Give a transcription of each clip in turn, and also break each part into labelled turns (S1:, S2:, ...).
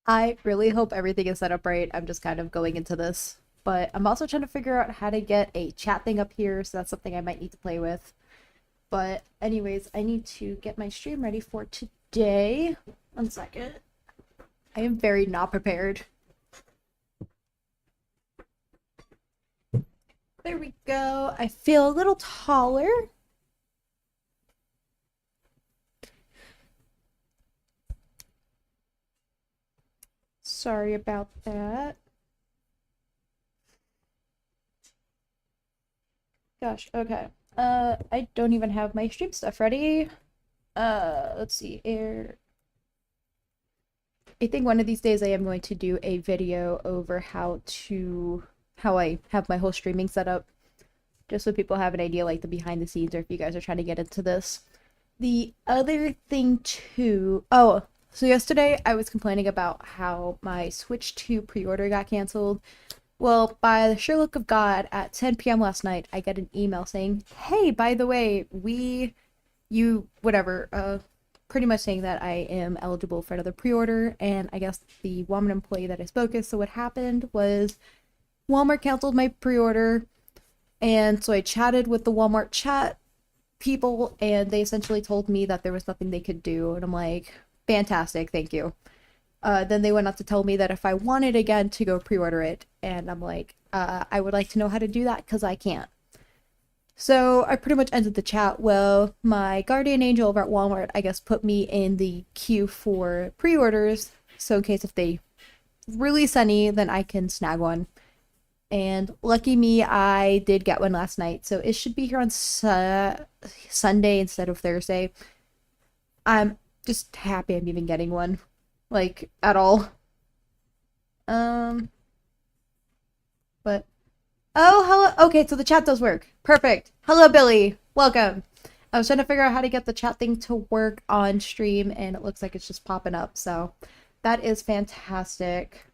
S1: I really hope everything is set up right. I'm just kind of going into this. But I'm also trying to figure out how to get a chat thing up here, so that's something I might need to play with. But anyways, I need to get my stream ready for today. 1 second. I am very not prepared. There we go. I feel a little taller. Sorry about that. Gosh, okay. I don't even have my stream stuff ready. Let's see here. I think one of these days I am going to do a video over how I have my whole streaming set up, just so people have an idea, like the behind the scenes, or if you guys are trying to get into this. The other thing too, oh, so yesterday I was complaining about how my Switch 2 pre-order got canceled. Well, by the sure look of God, at 10 p.m. last night, I get an email saying, "Hey, by the way, whatever, pretty much saying that I am eligible for another pre-order." And I guess the Walmart employee that I spoke with, so what happened was Walmart canceled my pre-order, and so I chatted with the Walmart chat people, and they essentially told me that there was nothing they could do, and I'm like, fantastic, thank you. Then they went on to tell me that if I wanted again to go pre-order it, and I'm like, I would like to know how to do that because I can't. So I pretty much ended the chat. Well, my guardian angel over at Walmart, I guess, put me in the queue for pre-orders, so in case if they release any, then I can snag one. And lucky me, I did get one last night, so it should be here on Sunday instead of Thursday. I'm just happy I'm even getting one, like, at all. Um, but oh, hello. Okay, so the chat does work. Perfect. Hello, Billy. Welcome. I was trying to figure out how to get the chat thing to work on stream, and it looks like it's just popping up. So that is fantastic.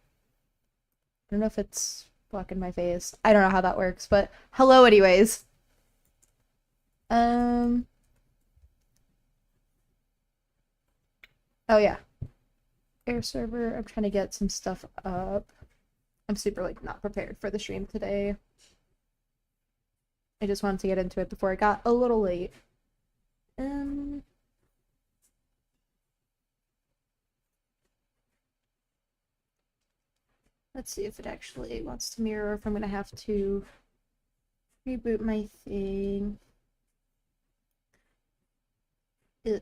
S1: I don't know if it's blocking my face. I don't know how that works, but hello anyways. Um, oh yeah. Air server. I'm trying to get some stuff up. I'm super like not prepared for the stream today. I just wanted to get into it before it got a little late. Let's see if it actually wants to mirror, if I'm gonna have to reboot my thing.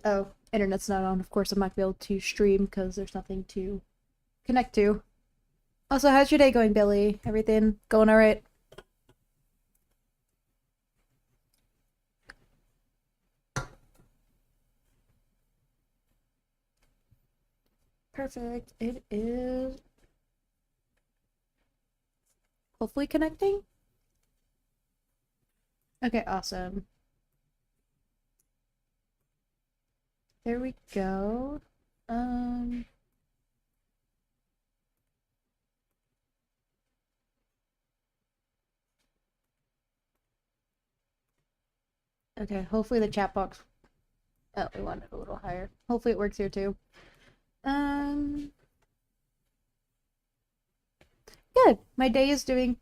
S1: Oh, internet's not on. Of course, I'm not gonna be able to stream because there's nothing to connect to. Also, how's your day going, Billy? Everything going all right? Perfect. It is hopefully connecting. Okay, awesome. There we go. Okay, hopefully the chat box. Oh, we want it a little higher. Hopefully it works here too. Good. My day is doing.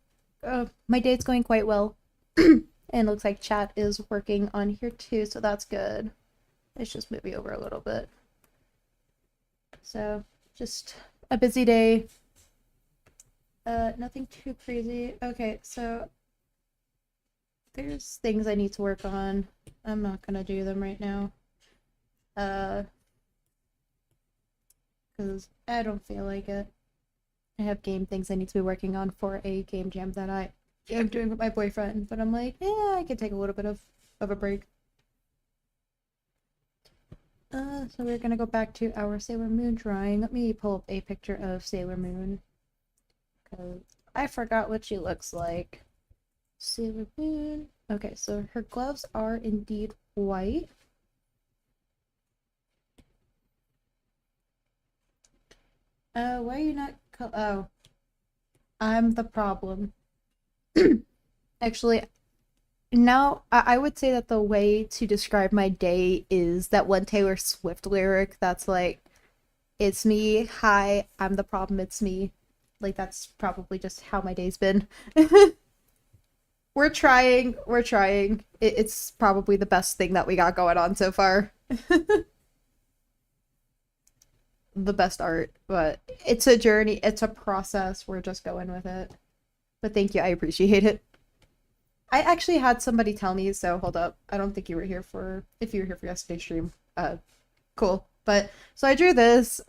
S1: My day's going quite well, and it looks like chat is working on here too, so that's good. Let's just move you over a little bit. So, just a busy day. Nothing too crazy. Okay, so there's things I need to work on. I'm not gonna do them right now. Because I don't feel like it. I have game things I need to be working on for a game jam that I am doing with my boyfriend, but I'm like, yeah, I can take a little bit of a break. So we're gonna go back to our Sailor Moon drawing. Let me pull up a picture of Sailor Moon, because I forgot what she looks like. Sailor Moon. Okay, so her gloves are indeed white. Why are you not oh. I'm the problem. Actually, now I would say that the way to describe my day is that one Taylor Swift lyric that's like, It's me. Hi, I'm the problem. It's me. Like, that's probably just how my day's been. We're trying. We're trying. It's probably the best thing that we got going on so far. The best art, but it's a journey. It's a process. We're just going with it. But thank you. I appreciate it. I actually had somebody tell me, so hold up. I don't think you were here for, if you were here for yesterday's stream. Cool. But so I drew this.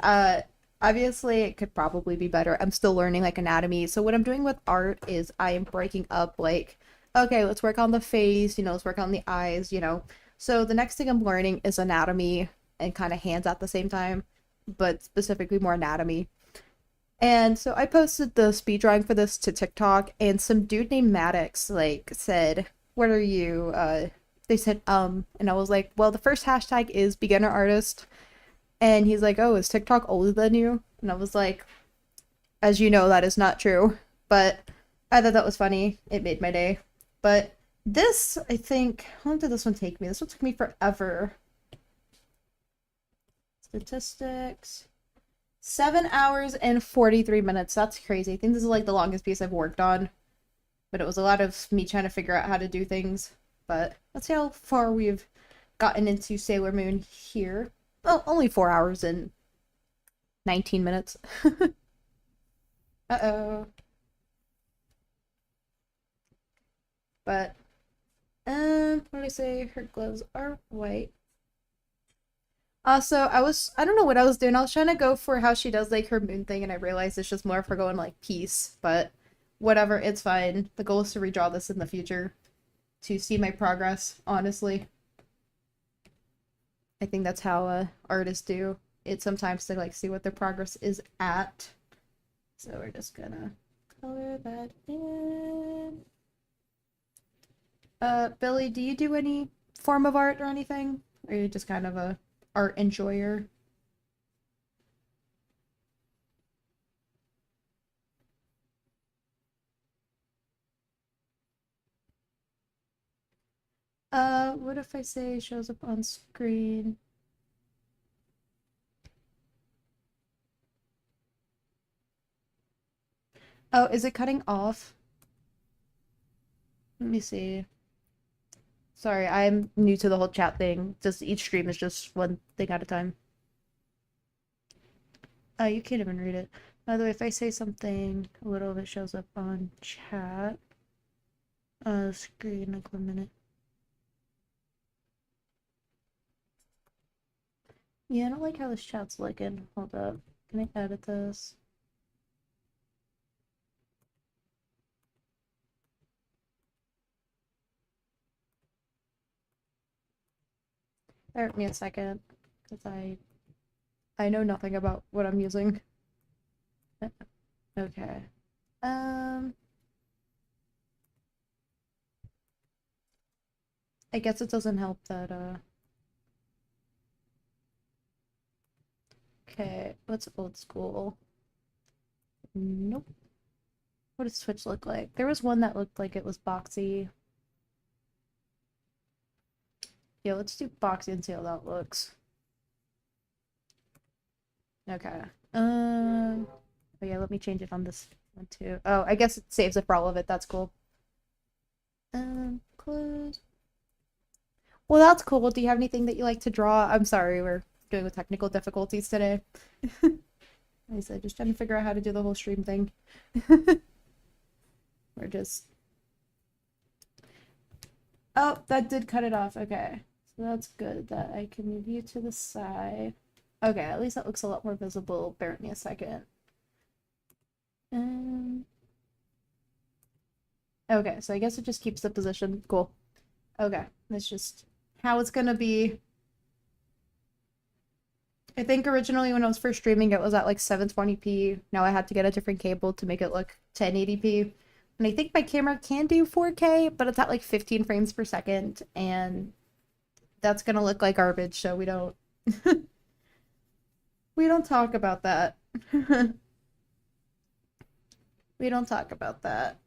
S1: Obviously it could probably be better. I'm still learning like anatomy. So what I'm doing with art is I am breaking up like, okay, let's work on the face, let's work on the eyes. So the next thing I'm learning is anatomy and kind of hands at the same time, but specifically more anatomy. And so I posted the speed drawing for this to TikTok, and some dude named Maddox like said, "What are you?" They said, and I was like, "Well, the first hashtag is beginner artist," and he's like, "Oh, is TikTok older than you?" And I was like, "As you know, that is not true." But I thought that was funny. It made my day. But this, I think, how long did this one take me? This one took me forever. Statistics. 7 hours and 43 minutes. That's crazy. I think this is like the longest piece I've worked on. But it was a lot of me trying to figure out how to do things. But let's see how far we've gotten into Sailor Moon here. Well, only 4 hours and 19 minutes. Uh-oh. But, what did I say? Her gloves are white. Also, I don't know what I was doing. I was trying to go for how she does like her moon thing, and I realized it's just more for going like peace, but whatever, it's fine. The goal is to redraw this in the future to see my progress, honestly. I think that's how artists do it sometimes, to like see what their progress is at. So we're just gonna color that in. Billy, do you do any form of art or anything? Or are you just kind of a art enjoyer? What if I say shows up on screen? Oh, is it cutting off? Let me see. Sorry, I'm new to the whole chat thing. Just each stream is just one thing at a time. You can't even read it. By the way, if I say something, a little of it shows up on chat. Screen, like 1 minute. Yeah, I don't like how this chat's looking. Hold up. Can I edit this? Bear with me a second, because I know nothing about what I'm using. Okay. I guess it doesn't help that okay, what's old school? Nope. What does Switch look like? There was one that looked like it was boxy. Yeah, let's do boxy and see how that looks. Okay. Oh yeah, let me change it on this one too. Oh, I guess it saves it for all of it. That's cool. Close. Well, that's cool. Do you have anything that you like to draw? I'm sorry, we're doing with technical difficulties today. I said, just trying to figure out how to do the whole stream thing. We're just... Oh, that did cut it off. Okay. So that's good that I can move you to the side. Okay, at least that looks a lot more visible. Bear with me a second. Okay, so I guess it just keeps the position. Cool. Okay, that's just how it's gonna be. I think originally when I was first streaming, it was at like 720p. Now I had to get a different cable to make it look 1080p. And I think my camera can do 4K, but it's at like 15 frames per second, and that's gonna look like garbage, so we don't we don't talk about that. We don't talk about that.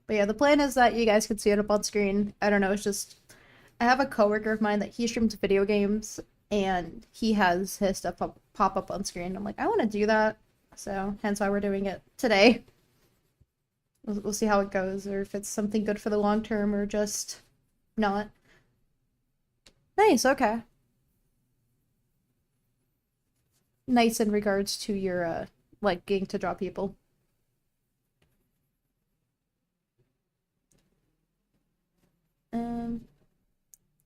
S1: But yeah, the plan is that you guys can see it up on screen. I don't know, it's just I have a coworker of mine that he streams video games, and he has his stuff pop up on screen. I'm like, I want to do that. So hence why we're doing it today. We'll see how it goes, or if it's something good for the long term, or just not. Nice, okay. Nice in regards to your, like, getting to draw people. Um,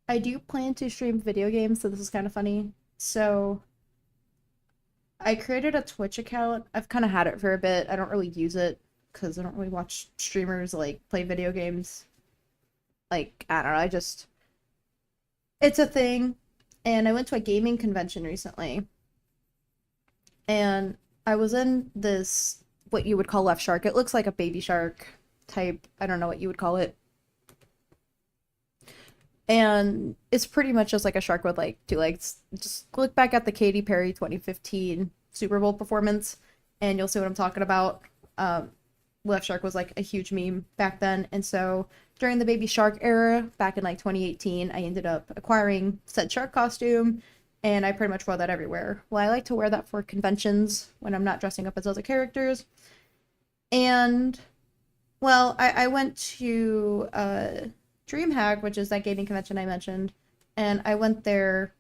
S1: I do plan to stream video games, so this is kind of funny. So, I created a Twitch account. I've kind of had it for a bit. I don't really use it because I don't really watch streamers, like, play video games. Like, I don't know, I just... It's a thing. And I went to a gaming convention recently. And I was in this, what you would call left shark. It looks like a baby shark type. I don't know what you would call it. And it's pretty much just like a shark with like two legs. Just look back at the Katy Perry 2015 Super Bowl performance, and you'll see what I'm talking about. Left Shark was like a huge meme back then, and so during the Baby Shark era, back in like 2018, I ended up acquiring said shark costume, and I pretty much wore that everywhere. Well, I like to wear that for conventions when I'm not dressing up as other characters, and well, I went to DreamHack, which is that gaming convention I mentioned, and I went there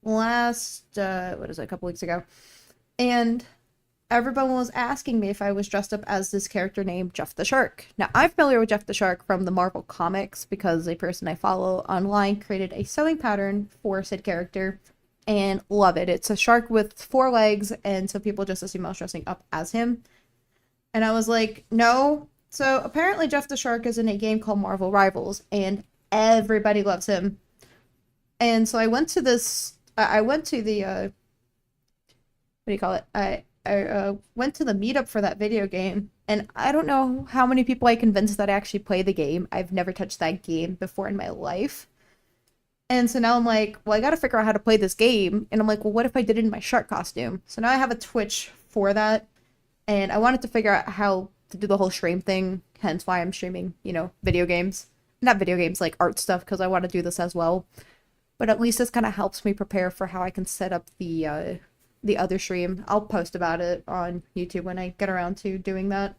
S1: last what is it, a couple weeks ago, and everyone was asking me if I was dressed up as this character named Jeff the Shark. Now, I'm familiar with Jeff the Shark from the Marvel Comics because a person I follow online created a sewing pattern for said character and love it. It's a shark with four legs, and so people just assume I was dressing up as him. And I was like, no. So apparently Jeff the Shark is in a game called Marvel Rivals, and everybody loves him. And so I went to this, I went to the, what do you call it? I went to the meetup for that video game, and I don't know how many people I convinced that I actually play the game. I've never touched that game before in my life. And so now I'm like, well, I gotta figure out how to play this game. And I'm like, well, what if I did it in my shark costume? So now I have a Twitch for that, and I wanted to figure out how to do the whole stream thing, hence why I'm streaming, video games. Not video games, like art stuff, because I want to do this as well. But at least this kind of helps me prepare for how I can set up the other stream. I'll post about it on YouTube when I get around to doing that.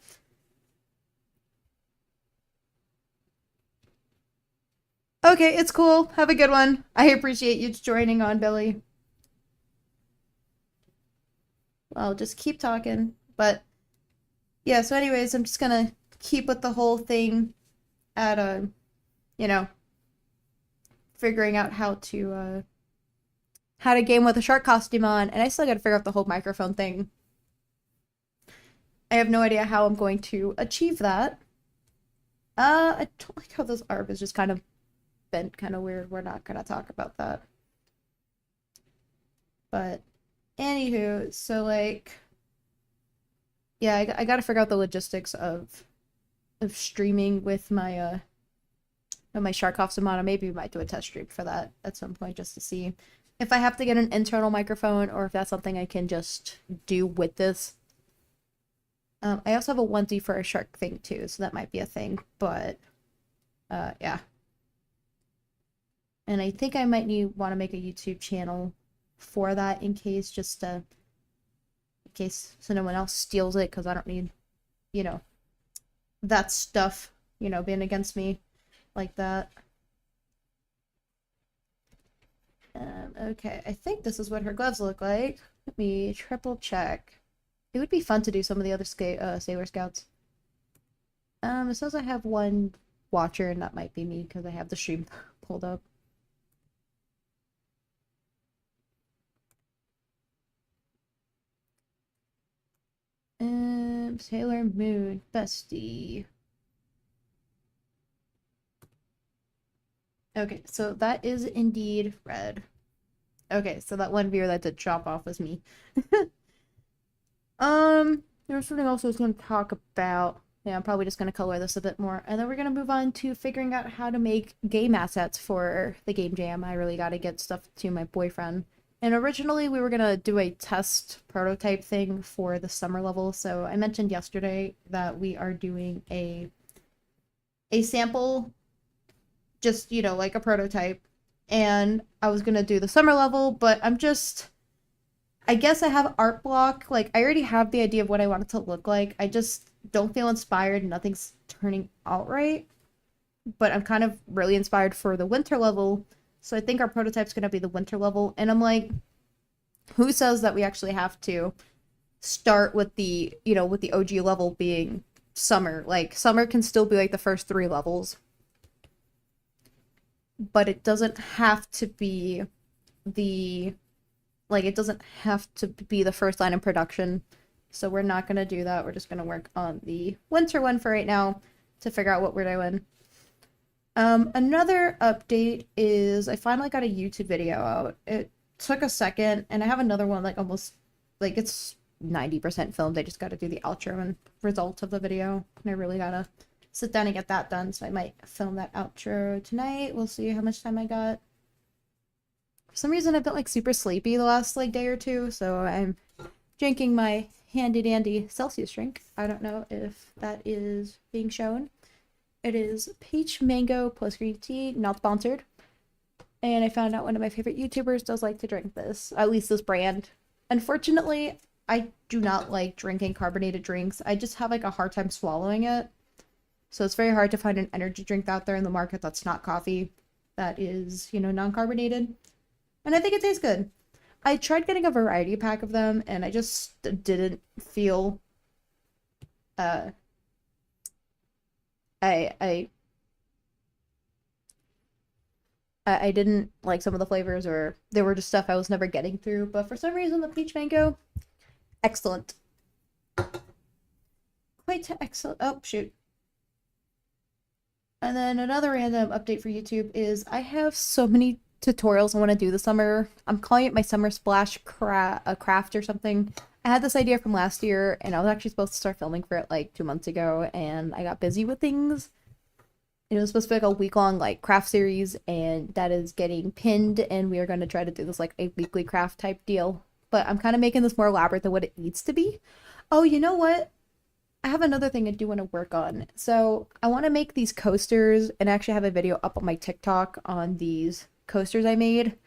S1: Okay, it's cool. Have a good one. I appreciate you joining on, Billy. I'll just keep talking. But yeah, so anyways, I'm just gonna keep with the whole thing at you know, figuring out how to game with a shark costume on, and I still gotta figure out the whole microphone thing. I have no idea how I'm going to achieve that. I don't like how this arm is just kind of bent, kind of weird. We're not gonna talk about that. But anywho, so like, yeah, I gotta figure out the logistics of streaming with my shark costume on. Maybe we might do a test stream for that at some point just to see if I have to get an internal microphone or if that's something I can just do with this. I also have a onesie for a shark thing too, so that might be a thing, but yeah. And I think I might want to make a YouTube channel for that in case in case so no one else steals it, because I don't need, that stuff, being against me like that. Okay, I think this is what her gloves look like. Let me triple check. It would be fun to do some of the other Sailor Scouts. It says I have one watcher, and that might be me because I have the stream pulled up. Sailor Moon bestie. Okay, so that is indeed red. Okay, so that one viewer that did drop off was me. There's something else I was going to talk about. Yeah, I'm probably just going to color this a bit more. And then we're going to move on to figuring out how to make game assets for the game jam. I really got to get stuff to my boyfriend. And originally we were going to do a test prototype thing for the summer level. So I mentioned yesterday that we are doing a sample, just, like a prototype. and I was gonna do the summer level, but I guess I have art block. Like, I already have the idea of what I want it to look like. I just don't feel inspired. Nothing's turning out right. But I'm kind of really inspired for the winter level. So I think our prototype's going to be the winter level. And I'm like, who says that we actually have to start with with the OG level being summer? Like, summer can still be like the first 3 levels. But it doesn't have to be it doesn't have to be the first line in production. So we're not going to do that. We're just going to work on the winter one for right now to figure out what we're doing. Another update is I finally got a YouTube video out. It took a second, and I have another one it's 90% filmed. I just got to do the outro and result of the video, and I really gotta sit down and get that done. So I might film that outro tonight. We'll see how much time I got. For some reason, I've been like super sleepy the last day or two, so I'm drinking my handy dandy Celsius drink. I don't know if that is being shown. It is peach mango plus green tea, not sponsored. And I found out one of my favorite YouTubers does like to drink this, at least this brand. Unfortunately, I do not like drinking carbonated drinks. I just have like a hard time swallowing it. So it's very hard to find an energy drink out there in the market that's not coffee, that is, non-carbonated. And I think it tastes good. I tried getting a variety pack of them, and I just didn't feel I didn't like some of the flavors, or they were just stuff I was never getting through. But for some reason, the peach mango, excellent. Quite excellent. Oh, shoot. And then another random update for YouTube is I have so many tutorials I want to do this summer. I'm calling it my summer splash craft or something. I had this idea from last year, and I was actually supposed to start filming for it like 2 months ago, and I got busy with things. And it was supposed to be like a week-long craft series, and that is getting pinned, and we are going to try to do this like a weekly craft type deal. But I'm kind of making this more elaborate than what it needs to be. Oh, you know what? I have another thing I do want to work on. So I want to make these coasters, and actually have a video up on my TikTok on these coasters I made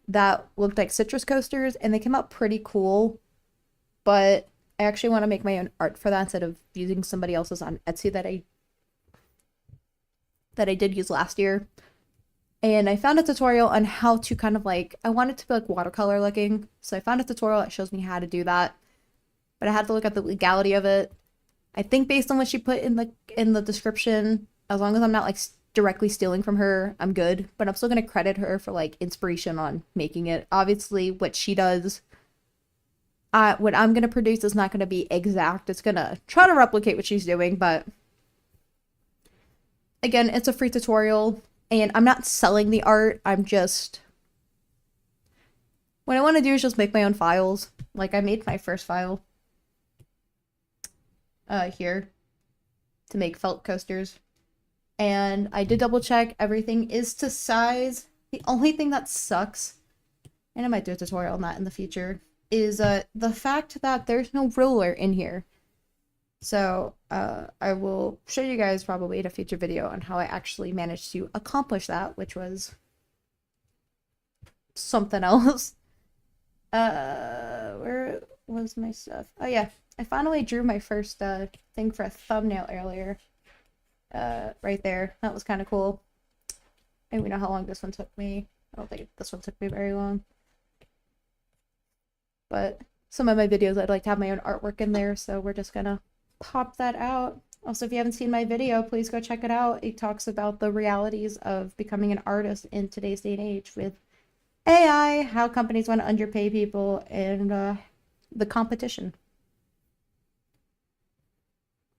S1: that looked like citrus coasters, and they came out pretty cool. But I actually want to make my own art for that instead of using somebody else's on Etsy that I did use last year. And I found a tutorial on how to kind of I want it to be like watercolor looking. So I found a tutorial that shows me how to do that. But I had to look at the legality of it. I think based on what she put in the description, as long as I'm not directly stealing from her, I'm good. But I'm still gonna credit her for inspiration on making it. Obviously, what she does, what I'm gonna produce is not gonna be exact. It's gonna try to replicate what she's doing, but again, it's a free tutorial, and I'm not selling the art. I'm just, what I want to do is just make my own files. Like, I made my first file here to make felt coasters, and I did double check everything is to size. The only thing that sucks, and I might do a tutorial on that in the future, is the fact that there's no ruler in here. So I will show you guys probably in a future video on how I actually managed to accomplish that, which was something else. Where was my stuff? Oh yeah, I finally drew my first thing for a thumbnail earlier. Right there. That was kind of cool. And we know how long this one took me. I don't think this one took me very long. But some of my videos, I'd like to have my own artwork in there, so we're just gonna pop that out. Also, if you haven't seen my video, please go check it out. It talks about the realities of becoming an artist in today's day and age with AI, how companies want to underpay people, and the competition.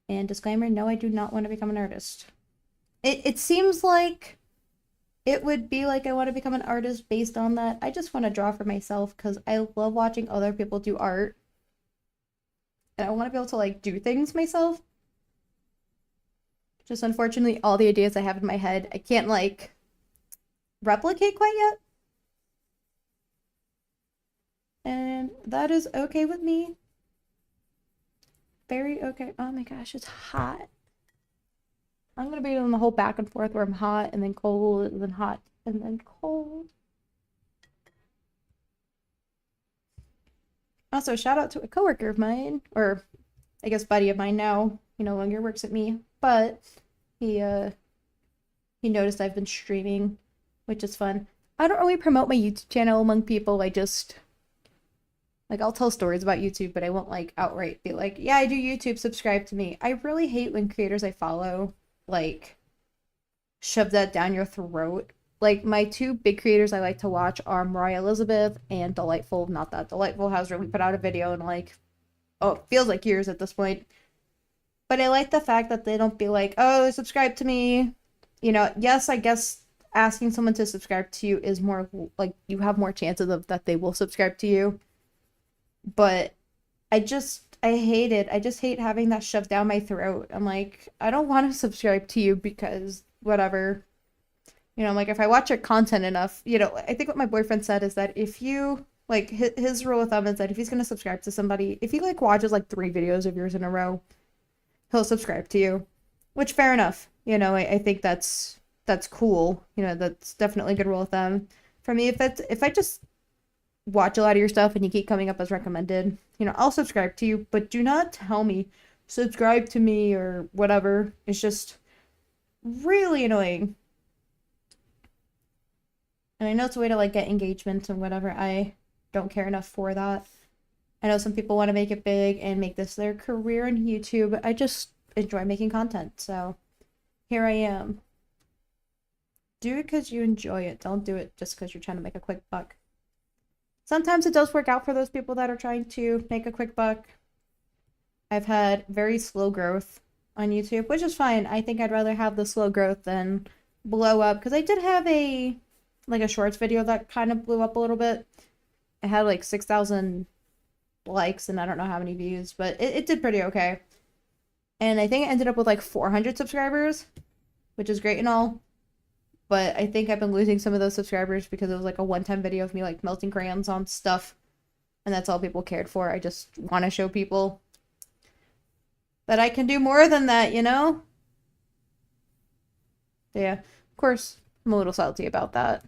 S1: And disclaimer, no, I do not want to become an artist. It seems like it would be like I want to become an artist based on that. I just want to draw for myself because I love watching other people do art. And I want to be able to do things myself. Just unfortunately, all the ideas I have in my head, I can't replicate quite yet. And that is okay with me. Very okay. Oh my gosh, it's hot. I'm gonna be doing the whole back and forth where I'm hot and then cold and then hot and then cold. Also, shout out to a coworker of mine, or I guess buddy of mine now. He no longer works at me, but he he noticed I've been streaming, which is fun. I don't really promote my YouTube channel among people. I just like I'll tell stories about YouTube, but I won't like outright be like, "Yeah, I do YouTube, subscribe to me." I really hate when creators I follow like shove that down your throat. Like my two big creators I like to watch are Mariah Elizabeth and Delightful. Not that Delightful has really put out a video in like, oh, it feels like years at this point. But I like the fact that they don't be like, oh, subscribe to me. You know, yes, I guess asking someone to subscribe to you is more like you have more chances of that they will subscribe to you. But I hate it. I just hate having that shoved down my throat. I'm like, I don't want to subscribe to you because whatever. You know, I'm like, if I watch your content enough, you know, I think what my boyfriend said is that if you, like, his rule of thumb is that if he's going to subscribe to somebody, if he, like, watches, like, 3 videos of yours in a row, he'll subscribe to you. Which, fair enough. You know, I think that's cool. You know, that's definitely a good rule of thumb. For me, if I just watch a lot of your stuff and you keep coming up as recommended, you know, I'll subscribe to you, but do not tell me, subscribe to me or whatever. It's just really annoying. And I know it's a way to like get engagement and whatever. I don't care enough for that. I know some people want to make it big and make this their career on YouTube. I just enjoy making content. So here I am. Do it because you enjoy it. Don't do it just because you're trying to make a quick buck. Sometimes it does work out for those people that are trying to make a quick buck. I've had very slow growth on YouTube, which is fine. I think I'd rather have the slow growth than blow up because I did have a like a shorts video that kind of blew up a little bit. It had like 6,000 likes and I don't know how many views, but it did pretty okay. And I think it ended up with like 400 subscribers, which is great and all. But I think I've been losing some of those subscribers because it was like a one-time video of me like melting crayons on stuff. And that's all people cared for. I just want to show people that I can do more than that, you know? Yeah, of course, I'm a little salty about that.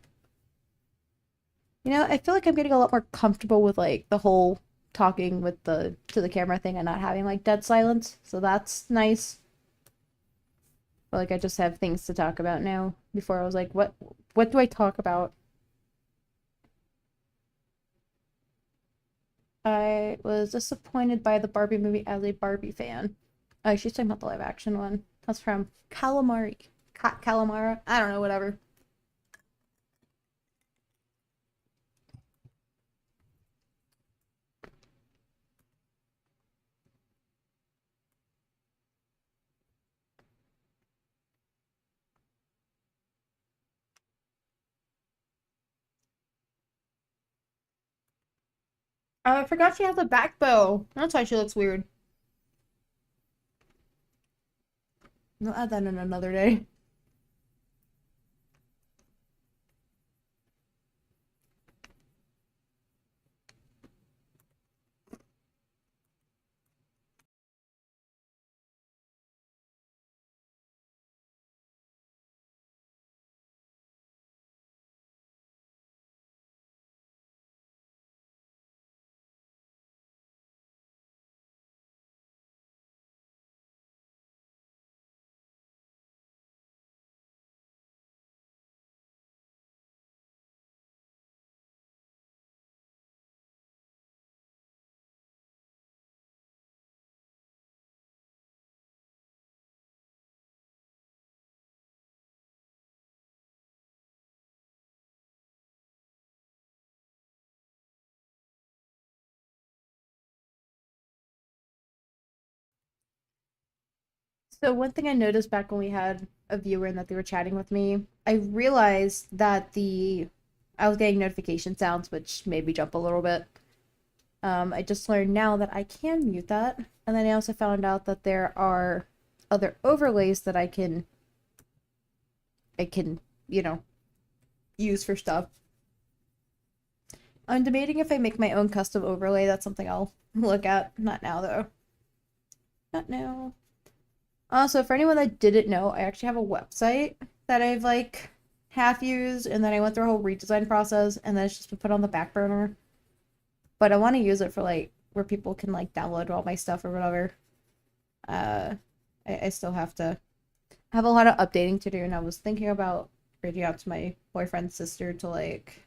S1: You know, I feel like I'm getting a lot more comfortable with like the whole talking with the to the camera thing and not having like dead silence. So that's nice. But like I just have things to talk about now. Before I was like, what do I talk about? I was disappointed by the Barbie movie as a Barbie fan. Oh, she's talking about the live action one. That's from Calamara. I don't know, whatever. Oh, I forgot she has a back bow. That's why she looks weird. I'll add that in another day. So one thing I noticed back when we had a viewer and that they were chatting with me, I realized that the I was getting notification sounds, which made me jump a little bit. I just learned now that I can mute that, and then I also found out that there are other overlays that I can, you know, use for stuff. I'm debating if I make my own custom overlay. That's something I'll look at. Not now though. Not now. Also, for anyone that didn't know, I actually have a website that I've like half used, and then I went through a whole redesign process, and then it's just been put on the back burner. But I want to use it for like where people can like download all my stuff or whatever. Uh, I still have a lot of updating to do, and I was thinking about reaching out to my boyfriend's sister to like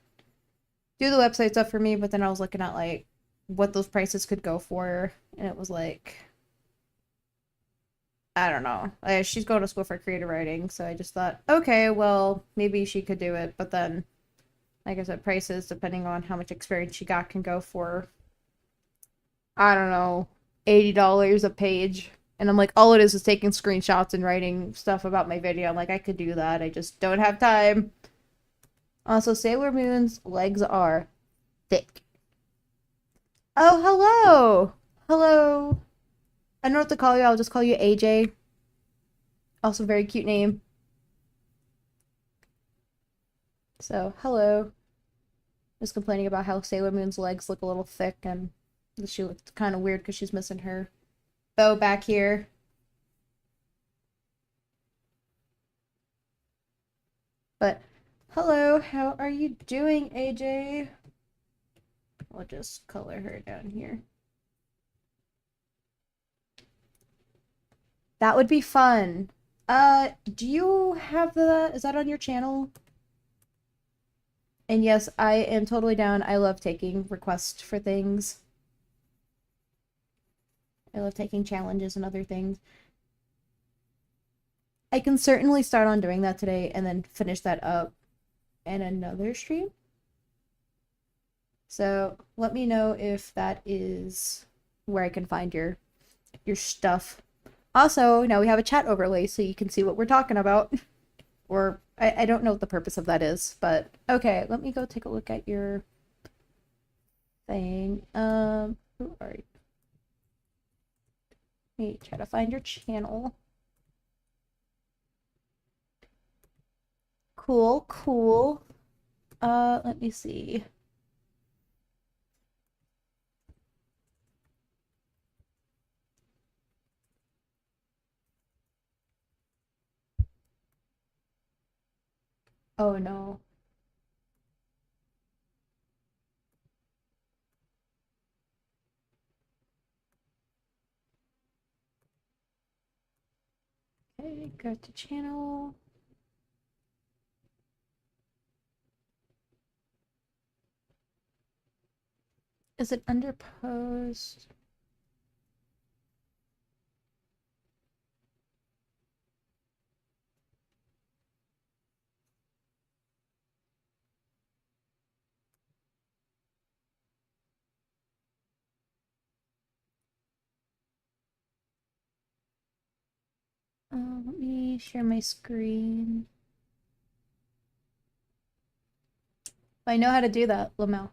S1: do the website stuff for me, but then I was looking at like what those prices could go for, and it was like I don't know. She's going to school for creative writing, so I just thought, okay, well, maybe she could do it. But then, like I said, prices, depending on how much experience she got, can go for, I don't know, $80 a page. And I'm like, all it is taking screenshots and writing stuff about my video. I'm like, I could do that. I just don't have time. Also, Sailor Moon's legs are thick. Oh, hello. Hello. I don't know what to call you. I'll just call you AJ. Also, very cute name. So, hello. Just complaining about how Sailor Moon's legs look a little thick and she looked kind of weird because she's missing her bow back here. But, hello. How are you doing, AJ? I'll just color her down here. That would be fun. Do you have is that on your channel? And yes, I am totally down. I love taking requests for things. I love taking challenges and other things. I can certainly start on doing that today and then finish that up in another stream. So let me know if that is where I can find your stuff. Also, now we have a chat overlay so you can see what we're talking about. Or I don't know what the purpose of that is, but okay, let me go take a look at your thing. Who are you? Let me try to find your channel. Cool, cool. Let me see. Oh no. Okay, go to channel. Is it under post? Let me share my screen. I know how to do that, Lamel.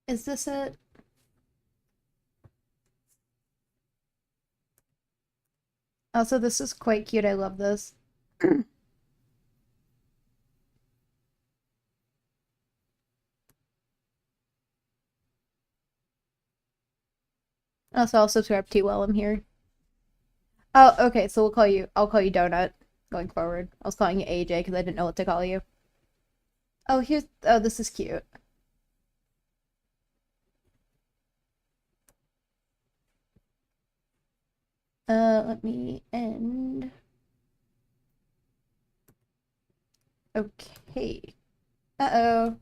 S1: Is this it? Also, this is quite cute. I love this. Also, I'll subscribe to you while I'm here. Oh, okay. So I'll call you Donut going forward. I was calling you AJ because I didn't know what to call you. Oh, this is cute. Let me end. Okay. Uh-oh.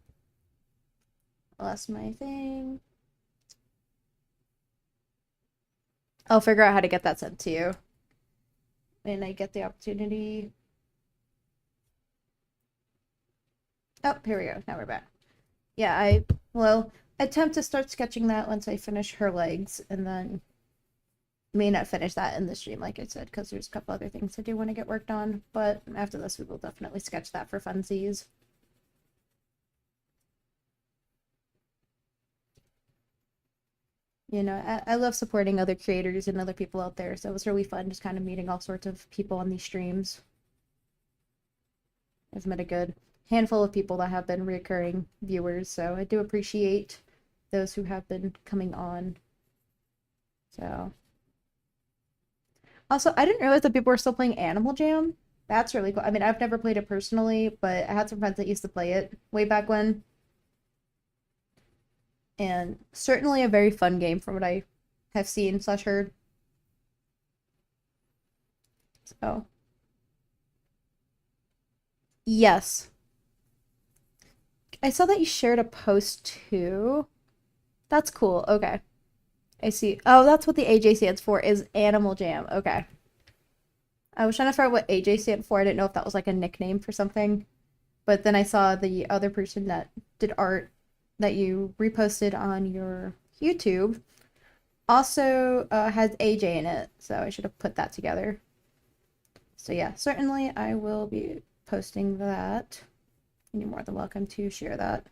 S1: Lost my thing. I'll figure out how to get that sent to you when I get the opportunity. Oh, here we go. Now we're back. Yeah, I will attempt to start sketching that once I finish her legs, and then may not finish that in the stream, like I said, because there's a couple other things I do want to get worked on. But after this, we will definitely sketch that for funsies. You know, I love supporting other creators and other people out there, so it was really fun just kind of meeting all sorts of people on these streams. I've met a good handful of people that have been recurring viewers, so I do appreciate those who have been coming on. So, also, I didn't realize that people were still playing Animal Jam. That's really cool. I mean, I've never played it personally, but I had some friends that used to play it way back when. And certainly a very fun game from what I have seen slash heard. So, yes. I saw that you shared a post too. That's cool. Okay. I see. Oh, that's what the AJ stands for, is Animal Jam. Okay. I was trying to figure out what AJ stood for. I didn't know if that was like a nickname for something. But then I saw the other person that did art that you reposted on your YouTube also has AJ in it. So I should have put that together. So yeah, certainly I will be posting that. You're more than welcome to share that.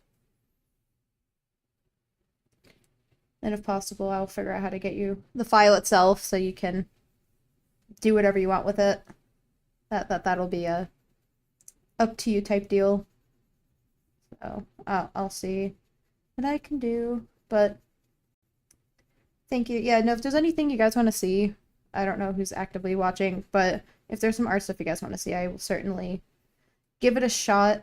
S1: And if possible, I'll figure out how to get you the file itself so you can do whatever you want with it. That'll be a up to you type deal. So I'll see what I can do. But thank you. Yeah, no, if there's anything you guys want to see, I don't know who's actively watching, but if there's some art stuff you guys want to see, I will certainly give it a shot.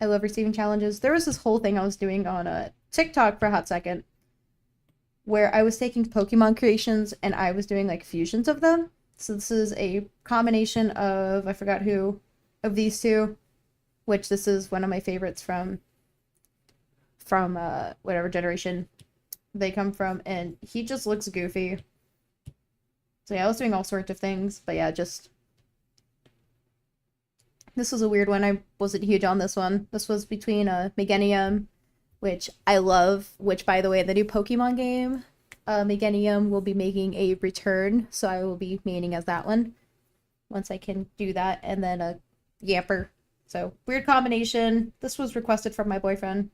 S1: I love receiving challenges. There was this whole thing I was doing on a TikTok for a hot second where I was taking Pokemon creations and I was doing like fusions of them. So this is a combination of, I forgot who, of these two, which this is one of my favorites from whatever generation they come from, and he just looks goofy. So yeah, I was doing all sorts of things, but yeah, just this was a weird one. I wasn't huge on this one. This was between Meganium, which I love, which by the way, the new Pokemon game, Meganium will be making a return, so I will be maining as that one once I can do that, and then a Yamper. So weird combination. This was requested from my boyfriend.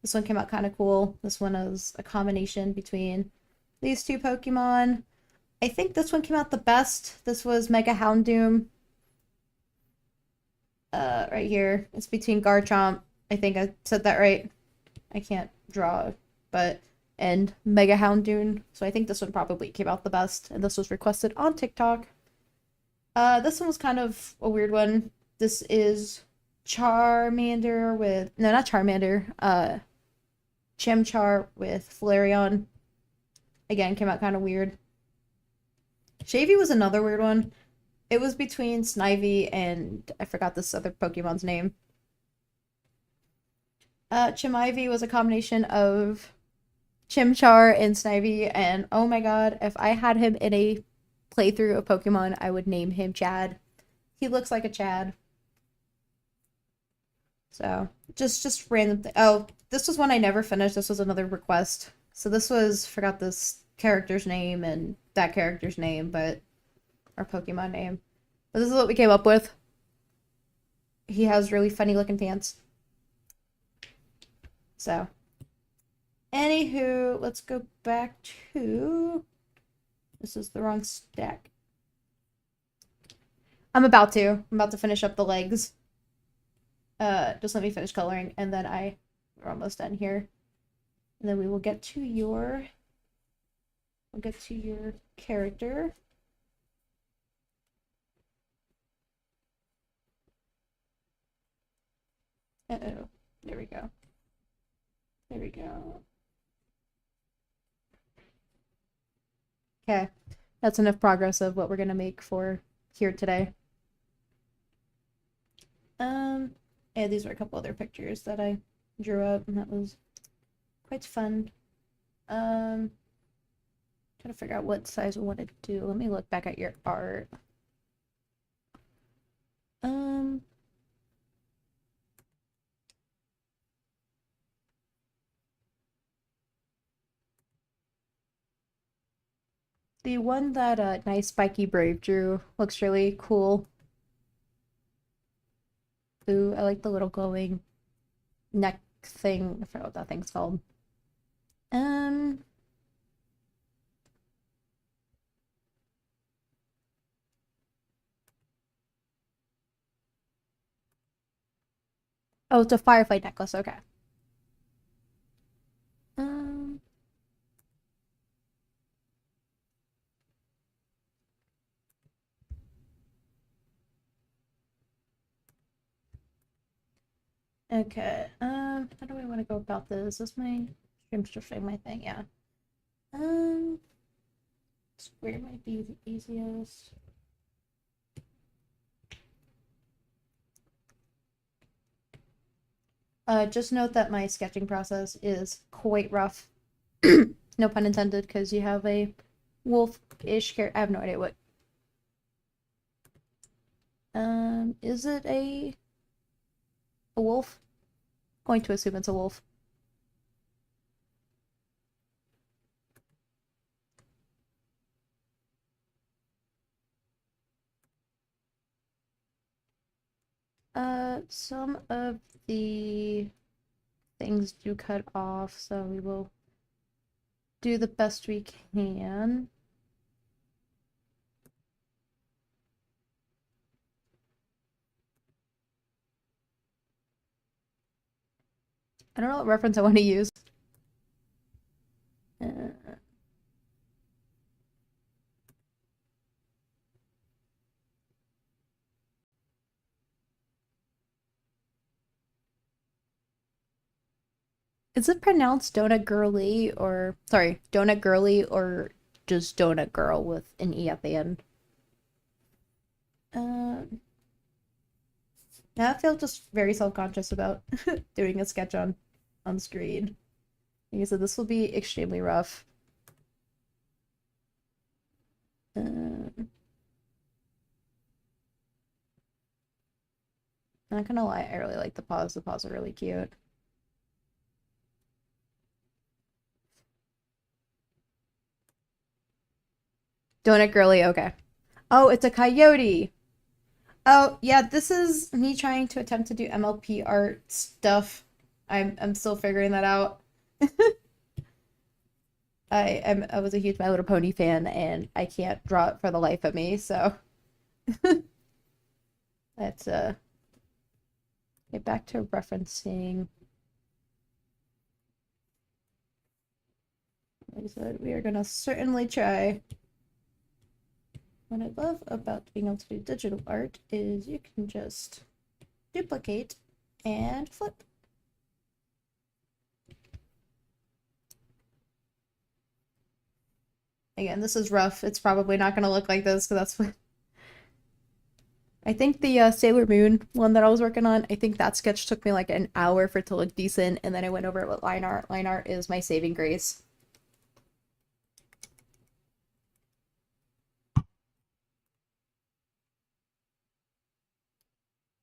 S1: This one came out kind of cool. This one is a combination between these two Pokemon. I think this one came out the best. This was Mega Houndoom. Right here. It's between Garchomp. I think I said that right. I can't draw, but and Mega Houndoom. So I think this one probably came out the best, and this was requested on TikTok. This one was kind of a weird one. This is Charmander with no, not Charmander. Chimchar with Flareon. Again, came out kind of weird. Shavy was another weird one. It was between Snivy and I forgot this other Pokemon's name. Chimivy was a combination of Chimchar and Snivy, and oh my god, if I had him in a playthrough of Pokemon, I would name him Chad. He looks like a Chad. So, just random thing. Oh, this was one I never finished. This was another request. So this was, forgot this character's name and that character's name, but our Pokemon name. But this is what we came up with. He has really funny looking pants. So, anywho, let's go back to... This is the wrong stack. I'm about to finish up the legs. Just let me finish coloring, and then we're almost done here. And then we will get to your... We'll get to your character. Uh-oh. There we go. There we go. Okay. That's enough progress of what we're going to make for here today. Yeah, these were a couple other pictures that I drew up, and that was quite fun. Trying to figure out what size we want to do. Let me look back at your art. The one that nice spiky brave drew looks really cool. Ooh, I like the little glowing neck thing. I forgot what that thing's called. Oh, it's a firefly necklace. Okay. Um. Okay. How do I want to go about this? Is this my stream's just showing my thing? Yeah. Um. Square might be the easiest. Just note that my sketching process is quite rough. No pun intended, because you have a wolf-ish character. I have no idea what. Is it a wolf? Going to assume it's a wolf. Some of the things do cut off, so we will do the best we can. I don't know what reference I want to use. Uh, is it pronounced Donut Girly or sorry, Donut Girly or just Donut Girl with an E at the end? Um, I feel just very self-conscious about doing a sketch on screen. Like I said, this will be extremely rough. Not gonna lie, I really like the paws. The paws are really cute. Donut Girly, okay. Oh, it's a coyote. Oh, yeah, this is me trying to attempt to do MLP art stuff. I'm still figuring that out. I was a huge My Little Pony fan and I can't draw it for the life of me, so let's get back to referencing. Like I said, we are gonna certainly try. What I love about being able to do digital art is you can just duplicate and flip. Again, this is rough. It's probably not going to look like this because that's what I think the Sailor Moon one that I was working on, I think that sketch took me like an hour for it to look decent, and then I went over it with line art. Line art is my saving grace.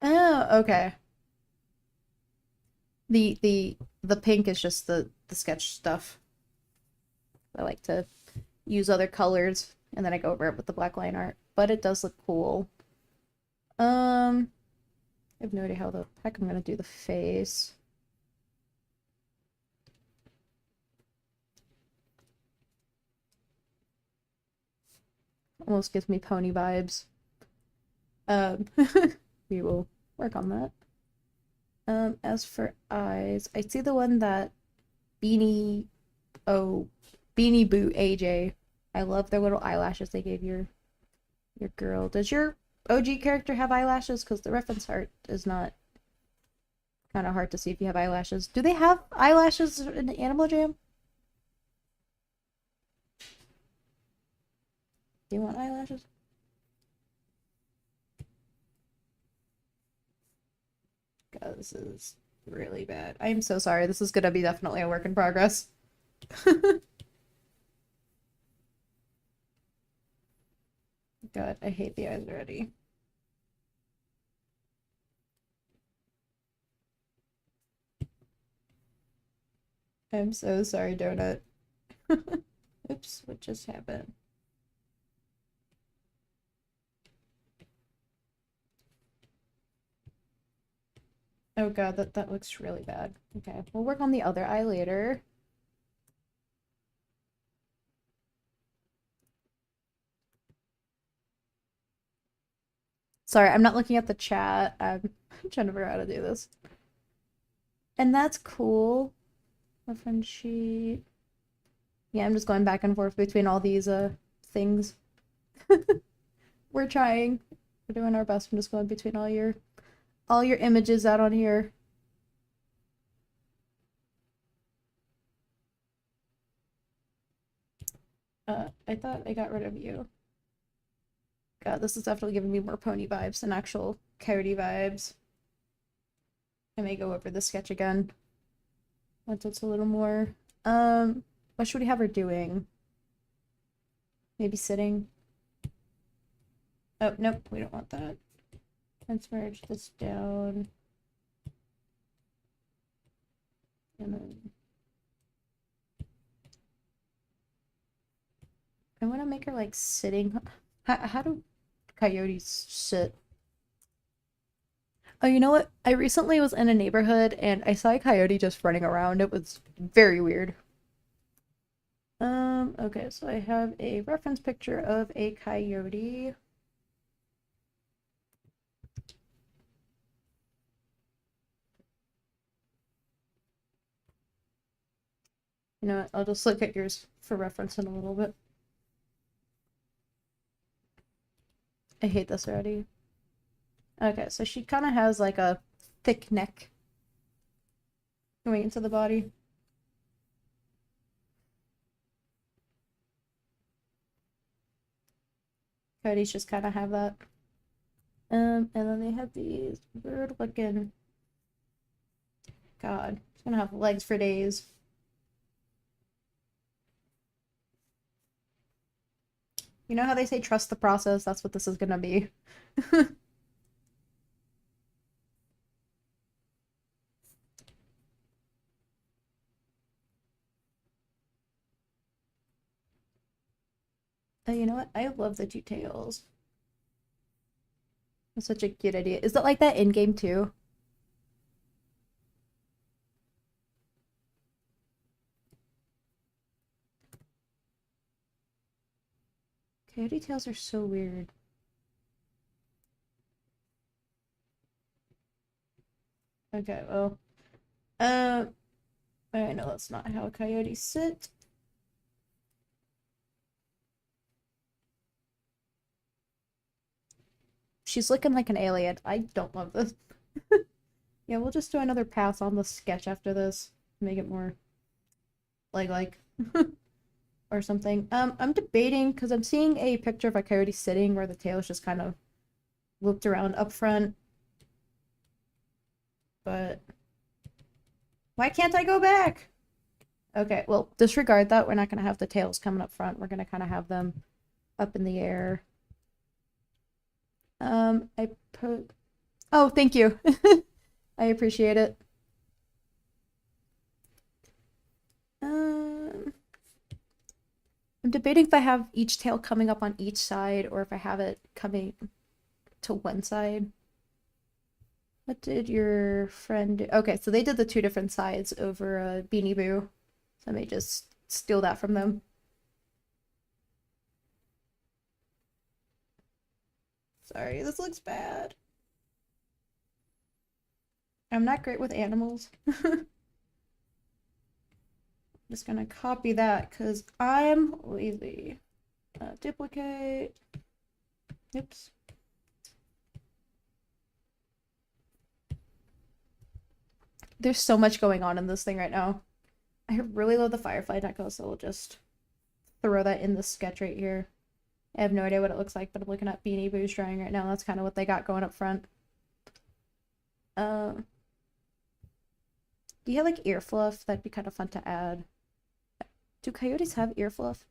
S1: Oh, okay. The pink is just the sketch stuff. I like to use other colors and then I go over it with the black line art, but it does look cool. I have no idea how the heck I'm gonna do the face. Almost gives me pony vibes. Um, we will work on that. As for eyes, I see the one that Beanie, oh, Beanie Boot AJ. I love their little eyelashes they gave your girl. Does your OG character have eyelashes? Because the reference art is not kind of hard to see if you have eyelashes. Do they have eyelashes in Animal Jam? Do you want eyelashes? God, this is really bad. I am so sorry. This is gonna be definitely a work in progress. God, I hate the eyes already. I'm so sorry, Donut. Oops, what just happened? Oh god, that looks really bad. Okay, we'll work on the other eye later. Sorry, I'm not looking at the chat. I'm trying to figure out how to do this. And that's cool. Reference sheet. Yeah, I'm just going back and forth between all these things. We're trying. We're doing our best. I'm just going between all your images out on here. I thought I got rid of you. God, this is definitely giving me more pony vibes than actual coyote vibes. I may go over the sketch again once it's a little more. What should we have her doing? Maybe sitting? Oh, nope, we don't want that. Let's merge this down. And then I want to make her like sitting. How do coyotes sit? Oh, you know what? I recently was in a neighborhood and I saw a coyote just running around. It was very weird. Okay, so I have a reference picture of a coyote. You know what? I'll just look at yours for reference in a little bit. I hate this already. Okay, so she kind of has like a thick neck going into the body. Coyotes just kind of have that. And then they have these weird looking. God, it's gonna have legs for days. You know how they say trust the process? That's what this is gonna be. You know what? I love the two tails. That's such a cute idea. Is that like that in game too? Coyote tails are so weird. Okay, well. I know that's not how coyotes sit. She's looking like an alien. I don't love this. Yeah, we'll just do another pass on the sketch after this. Make it more like or something. I'm debating because I'm seeing a picture of a coyote sitting where the tail is just kind of looped around up front. But why can't I go back? Okay, well, disregard that. We're not gonna have the tails coming up front. We're gonna kind of have them up in the air. I put. Oh, thank you. I appreciate it. Um, I'm debating if I have each tail coming up on each side or if I have it coming to one side. What did your friend do? Okay, so they did the two different sides over Beanie Boo. So I may just steal that from them. Sorry, this looks bad. I'm not great with animals. Just gonna copy that because I'm lazy. Duplicate. Oops. There's so much going on in this thing right now. I really love the firefly deco, so we'll just throw that in the sketch right here. I have no idea what it looks like, but I'm looking at Beanie Boo's drawing right now. That's kind of what they got going up front. Do you have like ear fluff? That'd be kind of fun to add. Do coyotes have ear fluff?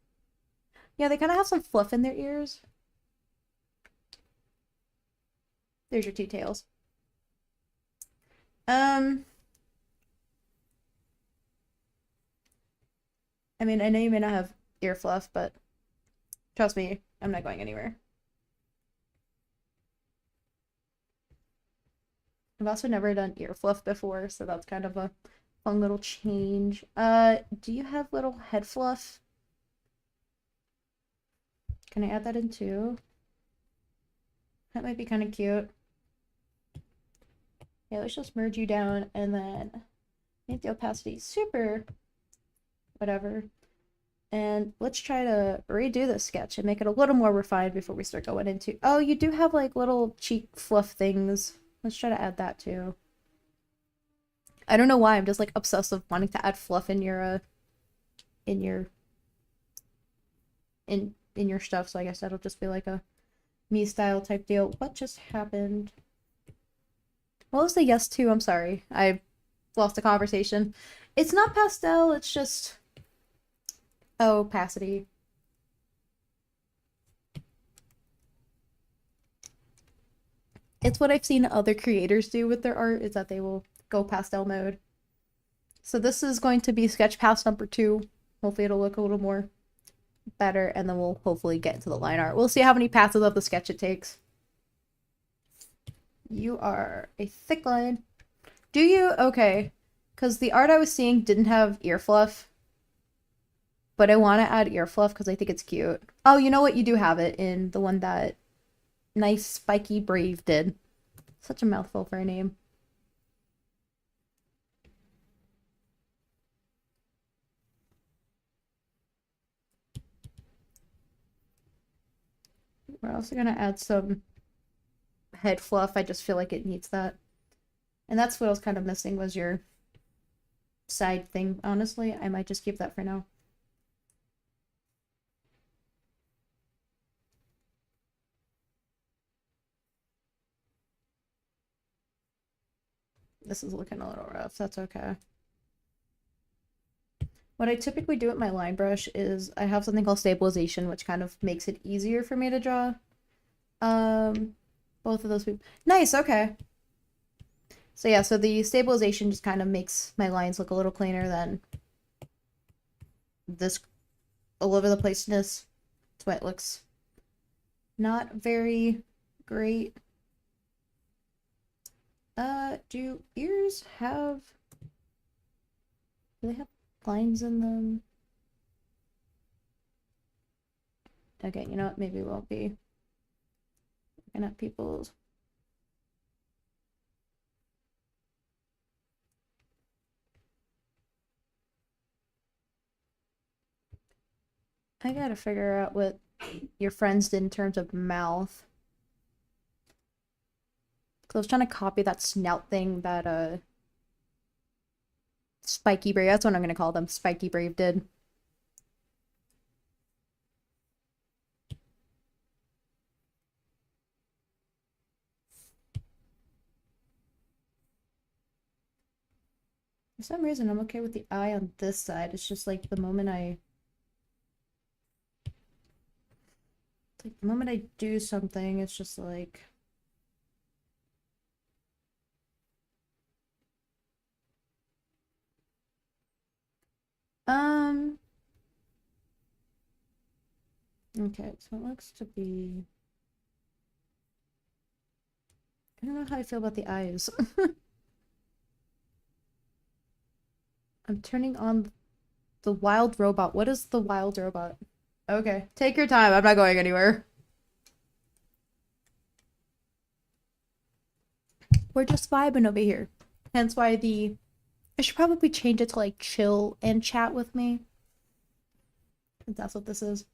S1: Yeah, they kind of have some fluff in their ears. There's your two tails. I mean, I know you may not have ear fluff, but trust me, I'm not going anywhere. I've also never done ear fluff before, so that's kind of a fun little change. Do you have little head fluff? Can I add that in too? That might be kind of cute. Yeah, let's just merge you down and then Make the opacity super whatever. And let's try to redo this sketch and make it a little more refined before we start going into... Oh, you do have like little cheek fluff things. Let's try to add that too. I don't know why, I'm just like obsessed with wanting to add fluff in your in your in your stuff, so I guess that'll just be like a me style type deal. What just happened? What was the yes to? I'm sorry. I lost the conversation. It's not pastel, it's just opacity. It's what I've seen other creators do with their art, is that they will go pastel mode. So this is going to be sketch pass number 2. Hopefully it'll look a little more better, and then we'll hopefully get into the line art. We'll see how many passes of the sketch it takes. You are a thick line. Do you? Okay. Because the art I was seeing didn't have ear fluff. But I want to add ear fluff because I think it's cute. Oh, you know what? You do have it in the one that Nice Spiky Brave did. Such a mouthful for a name. We're also going to add some head fluff. I just feel like it needs that. And that's what I was kind of missing, was your side thing. Honestly, I might just keep that for now. This is looking a little rough. That's okay. What I typically do with my line brush is I have something called stabilization, which kind of makes it easier for me to draw. Both of those people. Nice, okay. So yeah, so the stabilization just kind of makes my lines look a little cleaner than this all over the placeness. That's why it looks not very great. Do ears have... Do they have lines in them? Okay, you know what? Maybe we'll be looking at people's... I gotta figure out what your friends did in terms of mouth. Because I was trying to copy that snout thing that, Spiky Brave, that's what I'm gonna call them, Spiky Brave did. For some reason, I'm okay with the eye on this side. It's just like the moment I... Like the moment I do something, it's just like... Okay, so it looks to be... I don't know how I feel about the eyes. I'm turning on the wild robot. What is the wild robot? Okay, take your time. I'm not going anywhere. We're just vibing over here. Hence why the... I should probably change it to like chill and chat with me. If that's what this is.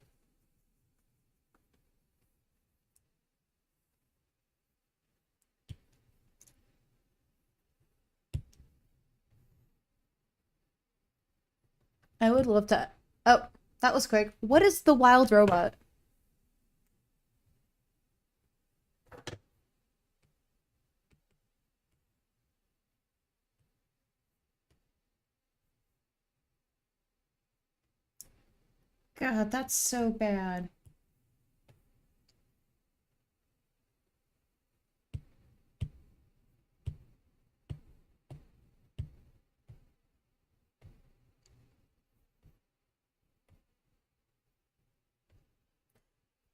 S1: I would love to... Oh, that was quick. What is the wild robot? God, that's so bad.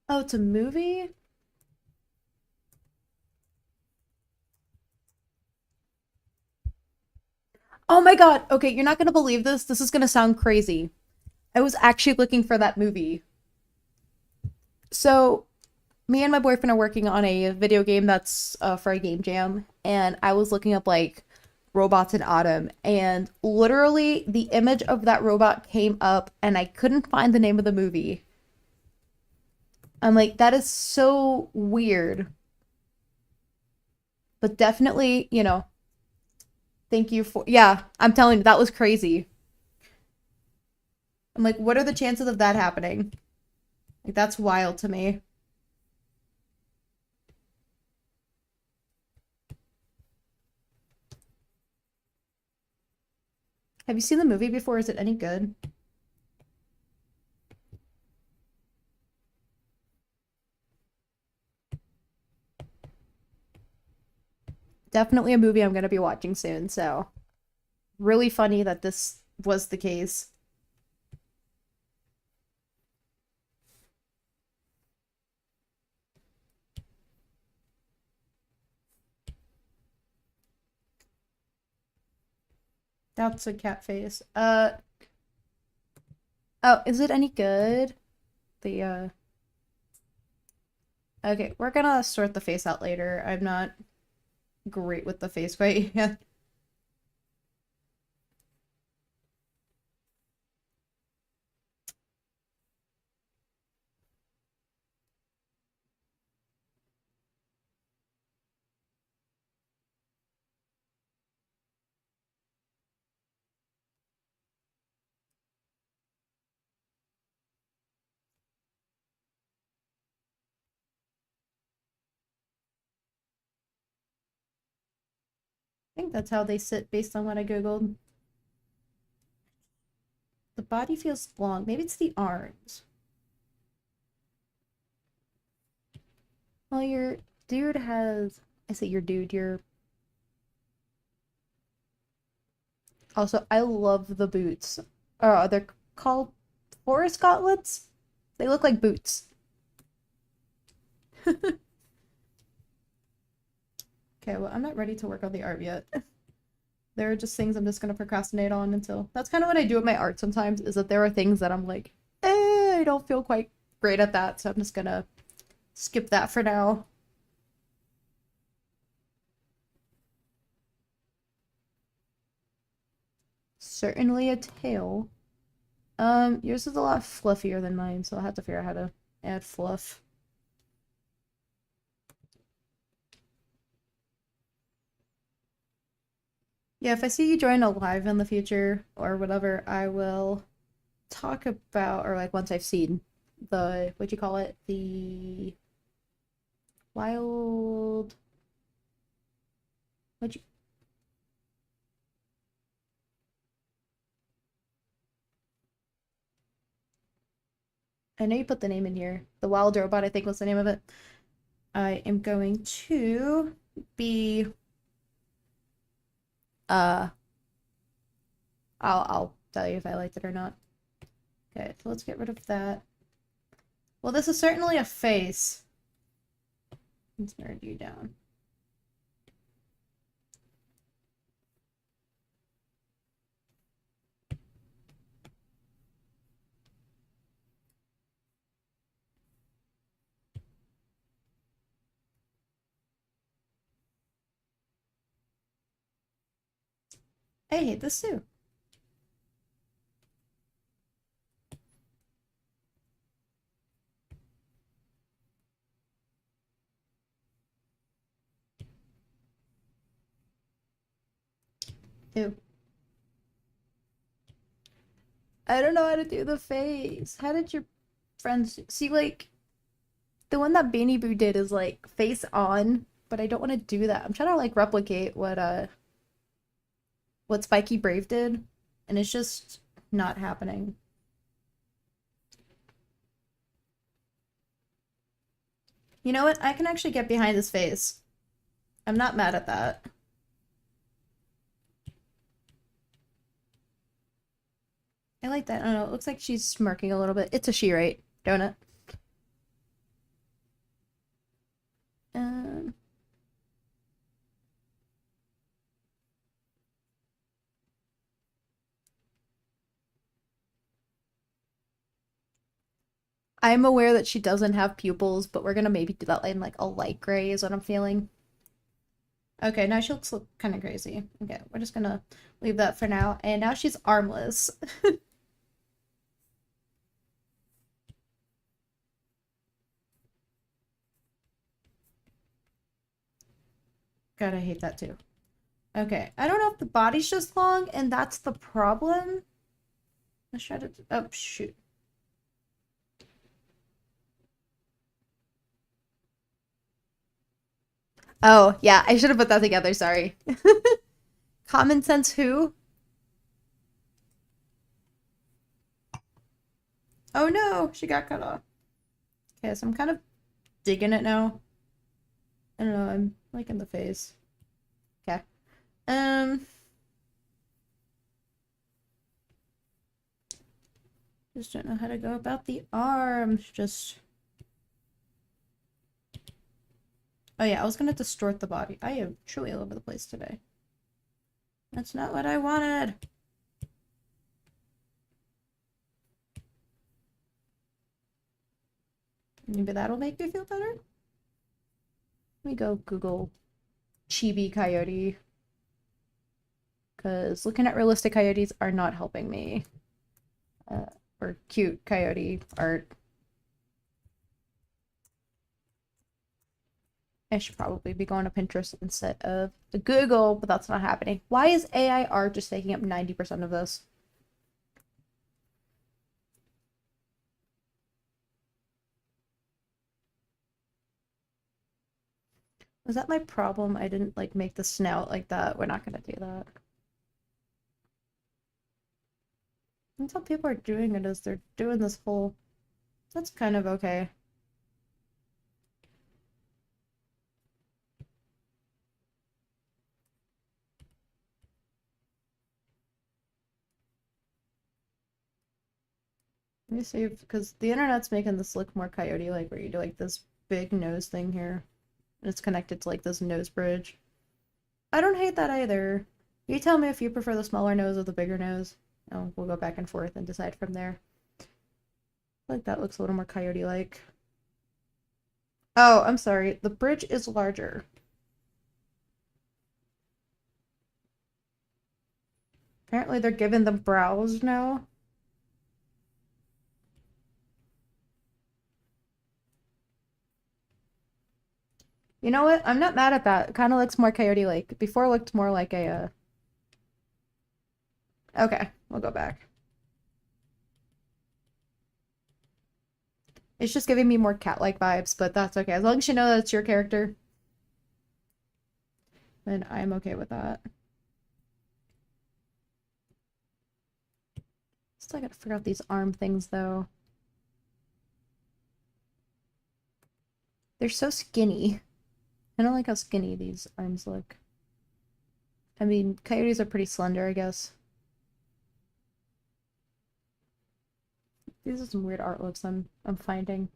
S1: Oh, it's a movie? Oh my god. Okay, you're not gonna believe this. This is gonna sound crazy. I was actually looking for that movie. So, me and my boyfriend are working on a video game that's for a game jam, and I was looking up like robots in autumn, and literally the image of that robot came up and I couldn't find the name of the movie. I'm like, that is so weird. But definitely, thank you for, yeah, I'm telling you, that was crazy. I'm like, what are the chances of that happening? Like, that's wild to me. Have you seen the movie before? Is it any good? Definitely a movie I'm going to be watching soon, so really funny that this was the case. That's a cat face. Oh, is it any good? The, okay, we're gonna sort the face out later. I'm not great with the face quite yet. I think that's how they sit based on what I googled. The body feels long. Maybe it's the arms. Well, your dude has. I say your dude, your. Also, I love the boots. They're called forest gauntlets? They look like boots. Okay, well, I'm not ready to work on the art yet. There are just things I'm just gonna procrastinate on until. That's kind of what I do with my art sometimes, is that there are things that I'm like, I don't feel quite great at that, so I'm just gonna skip that for now. Certainly a tail. Yours is a lot fluffier than mine, so I'll have to figure out how to add fluff. Yeah, if I see you join a live in the future or whatever, I will talk about, or like once I've seen the, what you call it? The wild, what you, I know you put the name in here. The wild robot, I think was the name of it. I am going to be, uh, I'll tell you if I liked it or not. Okay, so let's get rid of that. Well, this is certainly a face. Let's narrow you down. I hate this too. Ew. I don't know how to do the face. How did your friends see, like, the one that Beanie Boo did is like face on, but I don't want to do that. I'm trying to like replicate what Spiky Brave did, and it's just not happening. You know what? I can actually get behind his face. I'm not mad at that. I like that. I don't know. It looks like she's smirking a little bit. It's a she, right? Don't it? Um, I'm aware that she doesn't have pupils, but we're gonna maybe do that in like a light gray is what I'm feeling. Okay, now she looks kind of crazy. Okay, we're just gonna leave that for now. And now she's armless. God, I hate that too. Okay, I don't know if the body's just long and that's the problem. Let's try to. Oh, shoot. Oh, yeah, I should have put that together. Sorry. Common sense who? Oh no, she got cut off. Okay, so I'm kind of digging it now. I don't know, I'm like in the face. Okay. Um, just don't know how to go about the arms. Just. Oh yeah, I was gonna distort the body. I am truly all over the place today. That's not what I wanted. Maybe that'll make me feel better. Let me go Google chibi coyote. Because looking at realistic coyotes are not helping me. Or cute coyote art. I should probably be going to Pinterest instead of Google, but that's not happening. Why is AI art just taking up 90% of this? Was that my problem? I didn't like make the snout like that. We're not gonna do that. That's how people are doing it, is they're doing this whole. That's kind of okay. Let me see if, because the internet's making this look more coyote-like, where you do like this big nose thing here, and it's connected to like this nose bridge. I don't hate that either. You tell me if you prefer the smaller nose or the bigger nose. Oh, we'll go back and forth and decide from there. I like that looks a little more coyote-like. Oh, I'm sorry. The bridge is larger. Apparently they're giving them brows now. You know what? I'm not mad at that. It kind of looks more coyote-like. Before it looked more like a, Okay, we'll go back. It's just giving me more cat-like vibes, but that's okay. As long as you know that it's your character, then I'm okay with that. Still gotta figure out these arm things, though. They're so skinny. I don't like how skinny these arms look. I mean, coyotes are pretty slender, I guess. These are some weird artworks I'm finding.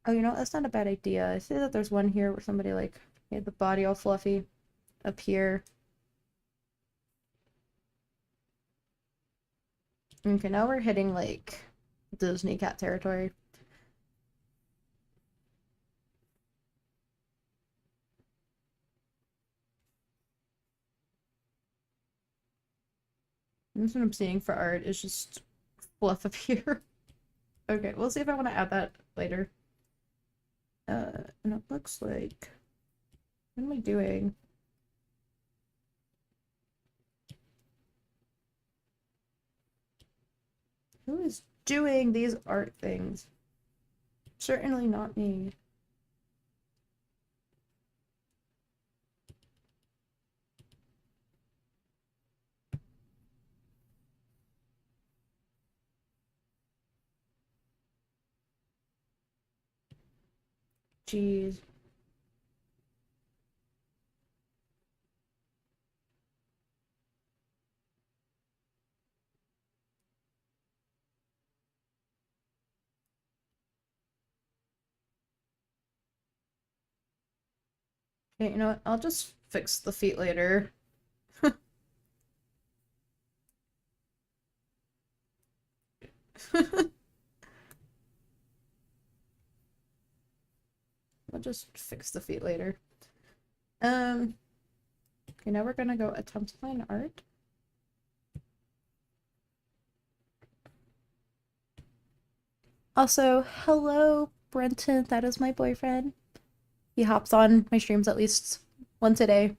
S1: Oh, you know, that's not a bad idea. I see that there's one here where somebody like made the body all fluffy up here. Okay, now we're hitting like Disney cat territory. That's what I'm seeing for art is just fluff up here. Okay, we'll see if I want to add that later. And it looks like, what am I doing? Who is doing these art things? Certainly not me. Jeez. Okay, you know what? I'll just fix the feet later. I'll just fix the feet later. Okay, now we're gonna go attempt fine art. Also, hello, Brenton. That is my boyfriend. He hops on my streams at least once a day.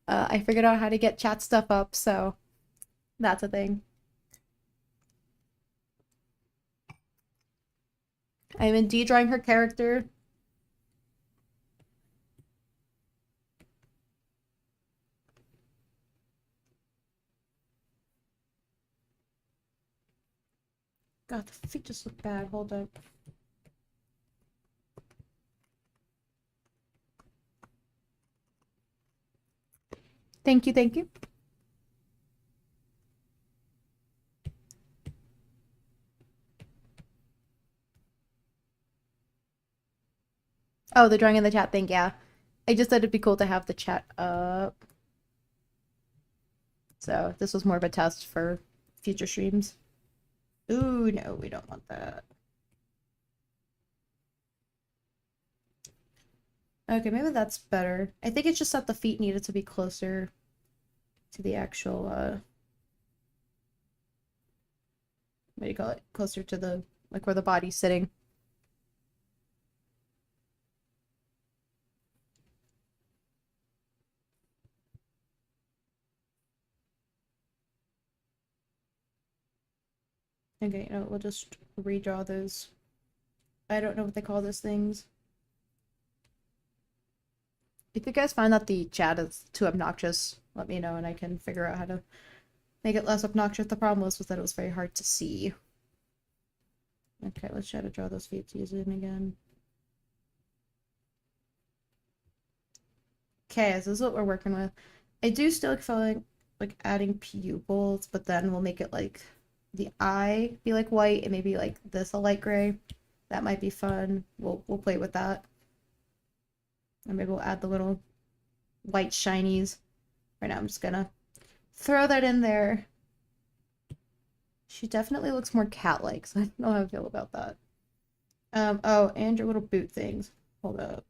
S1: I figured out how to get chat stuff up, so that's a thing. I'm indeed drawing her character. God, the feet just look bad. Hold up. Thank you, thank you. Oh, the drawing in the chat thing, yeah. I just thought it'd be cool to have the chat up. So this was more of a test for future streams. Ooh, no, we don't want that. Okay, maybe that's better. I think it's just that the feet needed to be closer to the actual, what do you call it? Closer to the, like where the body's sitting. Okay, you know, we'll just redraw those. I don't know what they call those things. If you guys find that the chat is too obnoxious, let me know and I can figure out how to make it less obnoxious. The problem was that it was very hard to see. Okay, let's try to draw those feet in again. Okay, so this is what we're working with. I do still feel like adding pupils, but then we'll make it like the eye be like white and maybe like this a light gray. That might be fun. We'll play with that. And maybe we'll add the little white shinies. Right now I'm just gonna throw that in there. She definitely looks more cat-like, so I don't know how I feel about that. Oh, and your little boot things. Hold up.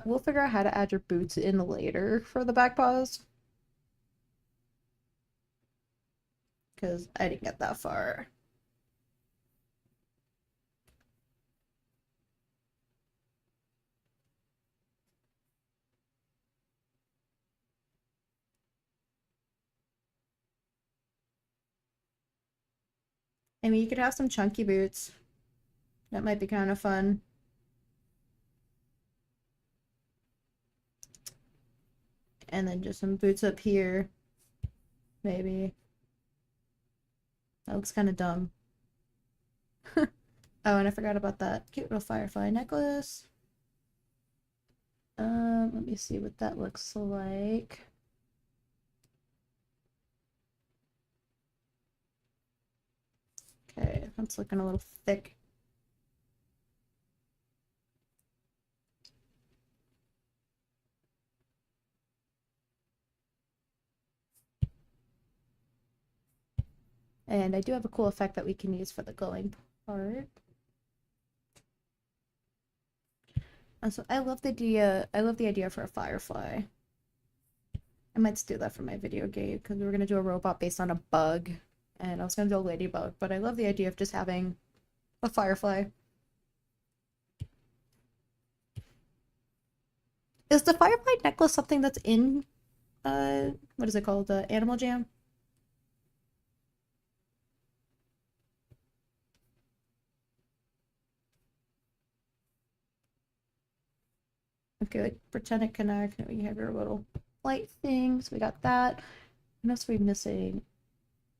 S1: We'll figure out how to add your boots in later for the back paws. Because I didn't get that far. I mean, you could have some chunky boots. That might be kind of fun. And then just some boots up here. Maybe. That looks kind of dumb. Oh, and I forgot about that cute little firefly necklace. Let me see what that looks like. Okay, that's looking a little thick. And I do have a cool effect that we can use for the glowing part. So I love the idea for a firefly. I might steal that from my video game because we were gonna do a robot based on a bug, and I was gonna do a ladybug, but I love the idea of just having a firefly. Is the firefly necklace something that's in what is it called? The Animal Jam? Okay, like pretend it connect. We have your little light things. We got that. What else are we missing?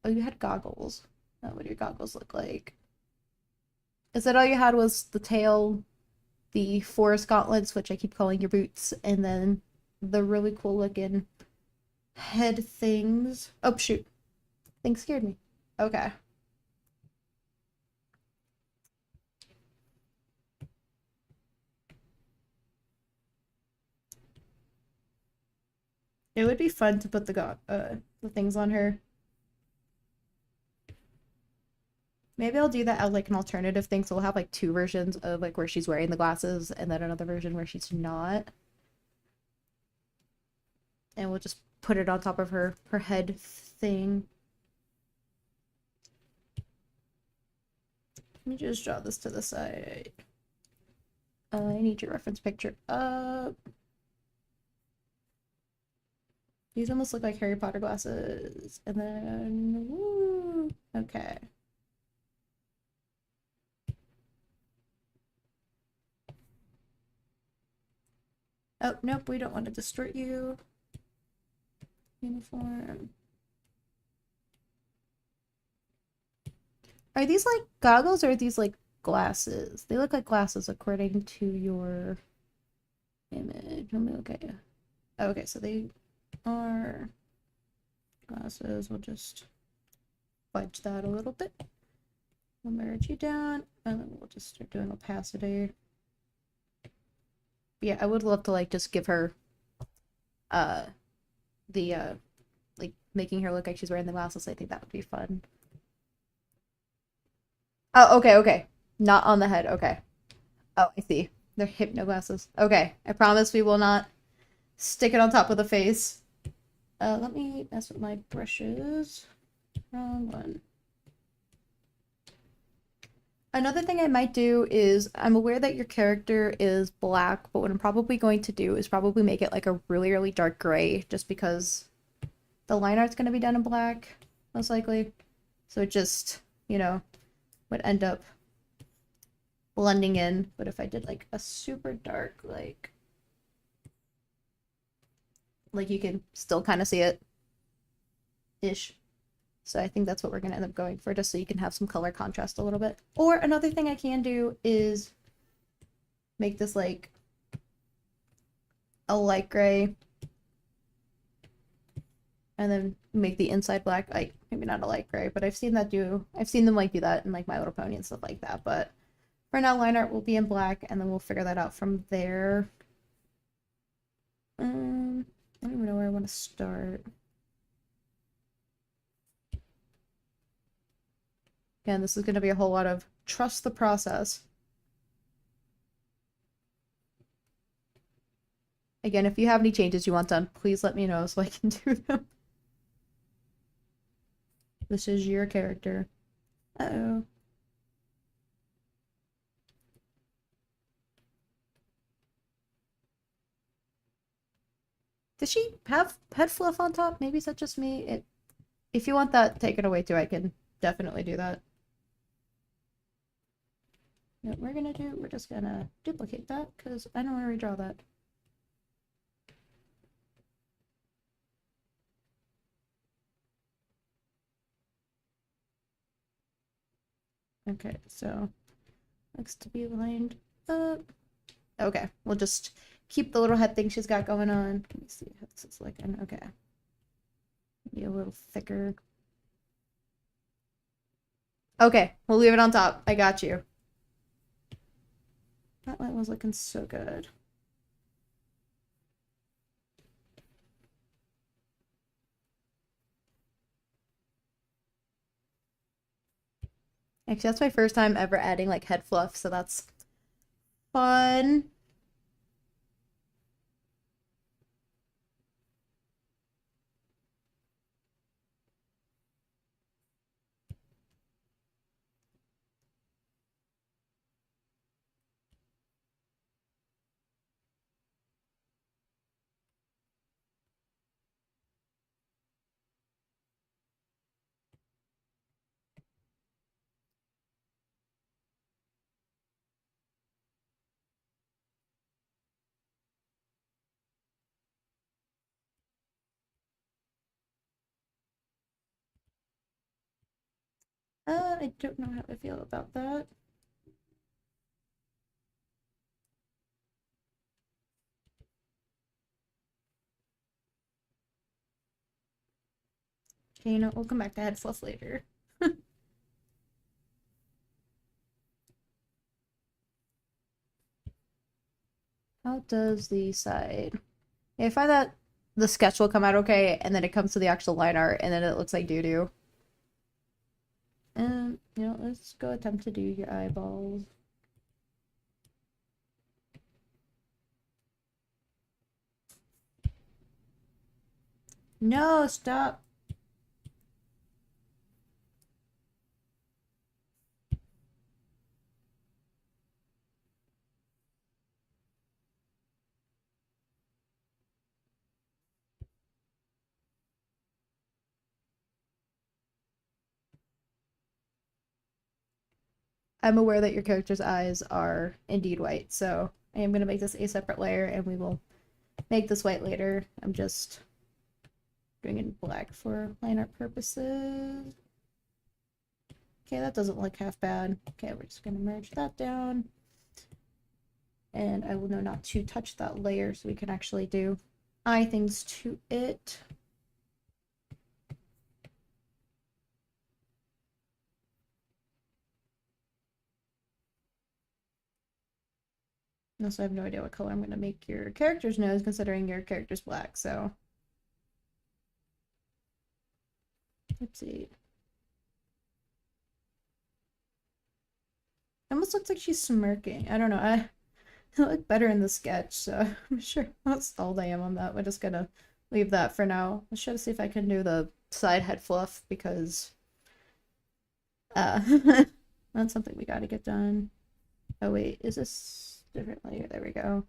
S1: Oh, you had goggles. Oh, what do your goggles look like? Is that all you had was the tail, the forest gauntlets, which I keep calling your boots, and then the really cool looking head things? Oh, shoot. Things scared me. Okay. It would be fun to put the things on her. Maybe I'll do that as like an alternative thing. So we'll have like two versions of like where she's wearing the glasses and then another version where she's not. And we'll just put it on top of her head thing. Let me just draw this to the side. I need your reference picture up. These almost look like Harry Potter glasses. And then, woo, okay. Oh, nope, we don't want to distort you. Uniform. Are these like goggles or are these like glasses? They look like glasses according to your image. Let me look at you. Okay, so they are glasses. We'll just fudge that a little bit. We'll merge you down, and then we'll just start doing opacity. Yeah, I would love to like just give her the like making her look like she's wearing the glasses. I think that would be fun. Oh, okay, okay. Not on the head. Okay. Oh, I see. They're hypno glasses. Okay. I promise we will not stick it on top of the face. Let me mess with my brushes. Wrong one. Another thing I might do is I'm aware that your character is black, but what I'm probably going to do is probably make it like a really, really dark gray just because the line art's going to be done in black, most likely. So it just, you know, would end up blending in. But if I did like a super dark, like you can still kind of see it ish. So I think that's what we're going to end up going for, just so you can have some color contrast a little bit. Or another thing I can do is make this like a light gray and then make the inside black. Like maybe not a light gray, but I've seen them like do that in like My Little Pony and stuff like that. But for now, line art will be in black, and then we'll figure that out from there. I don't even know where I want to start. Again, this is going to be a whole lot of trust the process. Again, if you have any changes you want done, please let me know so I can do them. This is your character. Uh-oh. Does she have head fluff on top? Maybe is that just me? If you want that taken away too, I can definitely do that. What we're gonna do, we're just gonna duplicate that because I don't want to redraw that. Okay, so looks to be lined up. Okay, we'll just keep the little head thing she's got going on. Let me see how this is looking. Okay. Be a little thicker. Okay, we'll leave it on top. I got you. That line was looking so good. Actually, that's my first time ever adding like head fluff, so that's fun. I don't know how I feel about that. Okay, you know, we'll come back to head fluff later. How does the side? Yeah, I find that the sketch will come out okay, and then it comes to the actual line art, and then it looks like doo-doo. You know, let's go attempt to do your eyeballs. No, stop. I'm aware that your character's eyes are indeed white, so I am going to make this a separate layer, and we will make this white later. I'm just doing it in black for line art purposes. Okay, that doesn't look half bad. Okay, we're just going to merge that down. And I will know not to touch that layer so we can actually do eye things to it. Also, I have no idea what color I'm going to make your character's nose, considering your character's black, so. Let's see. It almost looks like she's smirking. I don't know. I look better in the sketch, so I'm sure how stalled I am on that. We're just gonna leave that for now. Let's try to see if I can do the side head fluff because uh that's something we gotta get done. Oh wait, is this different layer? There we go.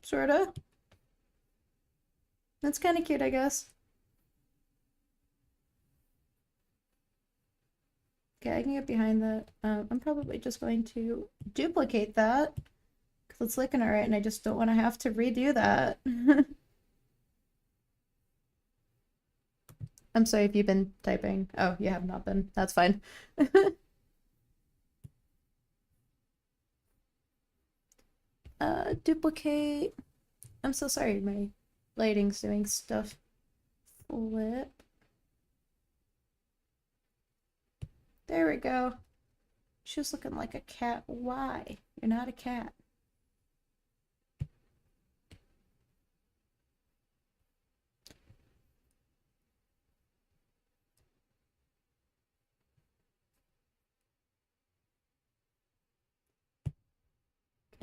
S1: Sorta. That's kind of cute, I guess. Okay, I can get behind that. I'm probably just going to duplicate that because it's looking alright, and I just don't want to have to redo that. I'm sorry if you've been typing. Oh, you have not been. That's fine. Duplicate. I'm so sorry, my lighting's doing stuff. Flip. There we go. She's looking like a cat. Why? You're not a cat.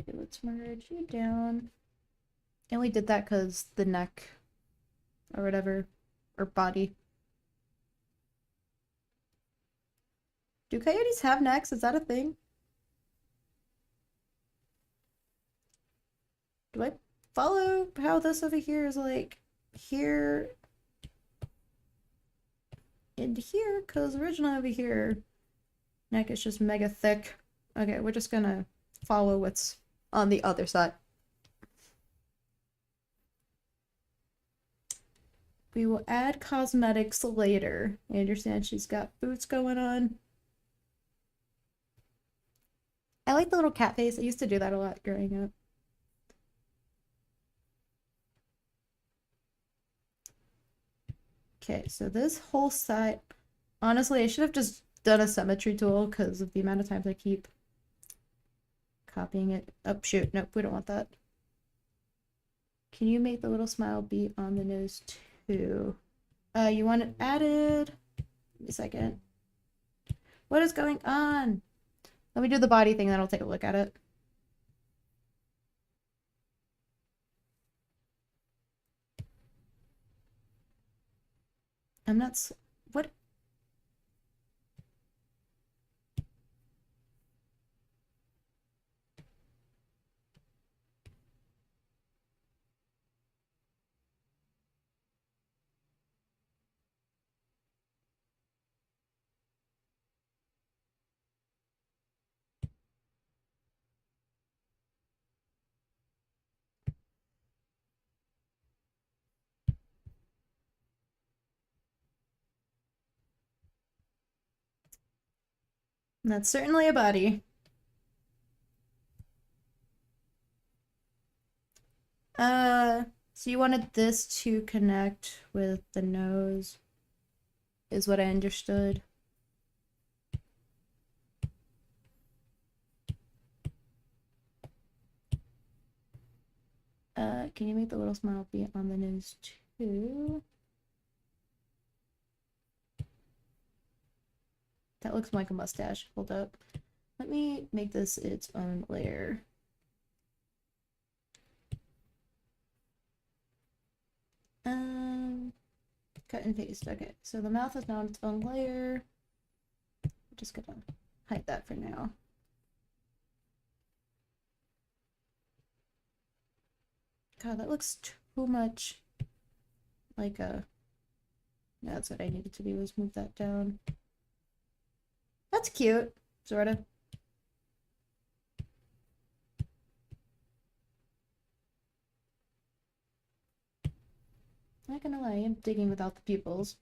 S1: Okay, let's merge you down. I only did that because the neck or whatever, or body. Do coyotes have necks? Is that a thing? Do I follow how this over here is like here and here? Because originally over here, neck is just mega thick. Okay, we're just gonna follow what's on the other side. We will add cosmetics later. I understand she's got boots going on. I like the little cat face. I used to do that a lot growing up. Okay, so this whole side, honestly, I should have just done a symmetry tool because of the amount of times I keep copying it. Oh, shoot. Nope, we don't want that. Can you make the little smile be on the nose too? You want it added? Give me a second. What is going on? Let me do the body thing, then I'll take a look at it. I'm not. What? That's certainly a body. So you wanted this to connect with the nose, is what I understood. Can you make the little smile be on the nose too? That looks like a mustache. Hold up. Let me make this its own layer. Cut and paste. Okay, so the mouth is now its own layer. I'm just gonna hide that for now. God, that looks too much like a... That's what I needed to do, was move that down. That's cute, sorta. Not gonna lie, I'm digging without the pupils.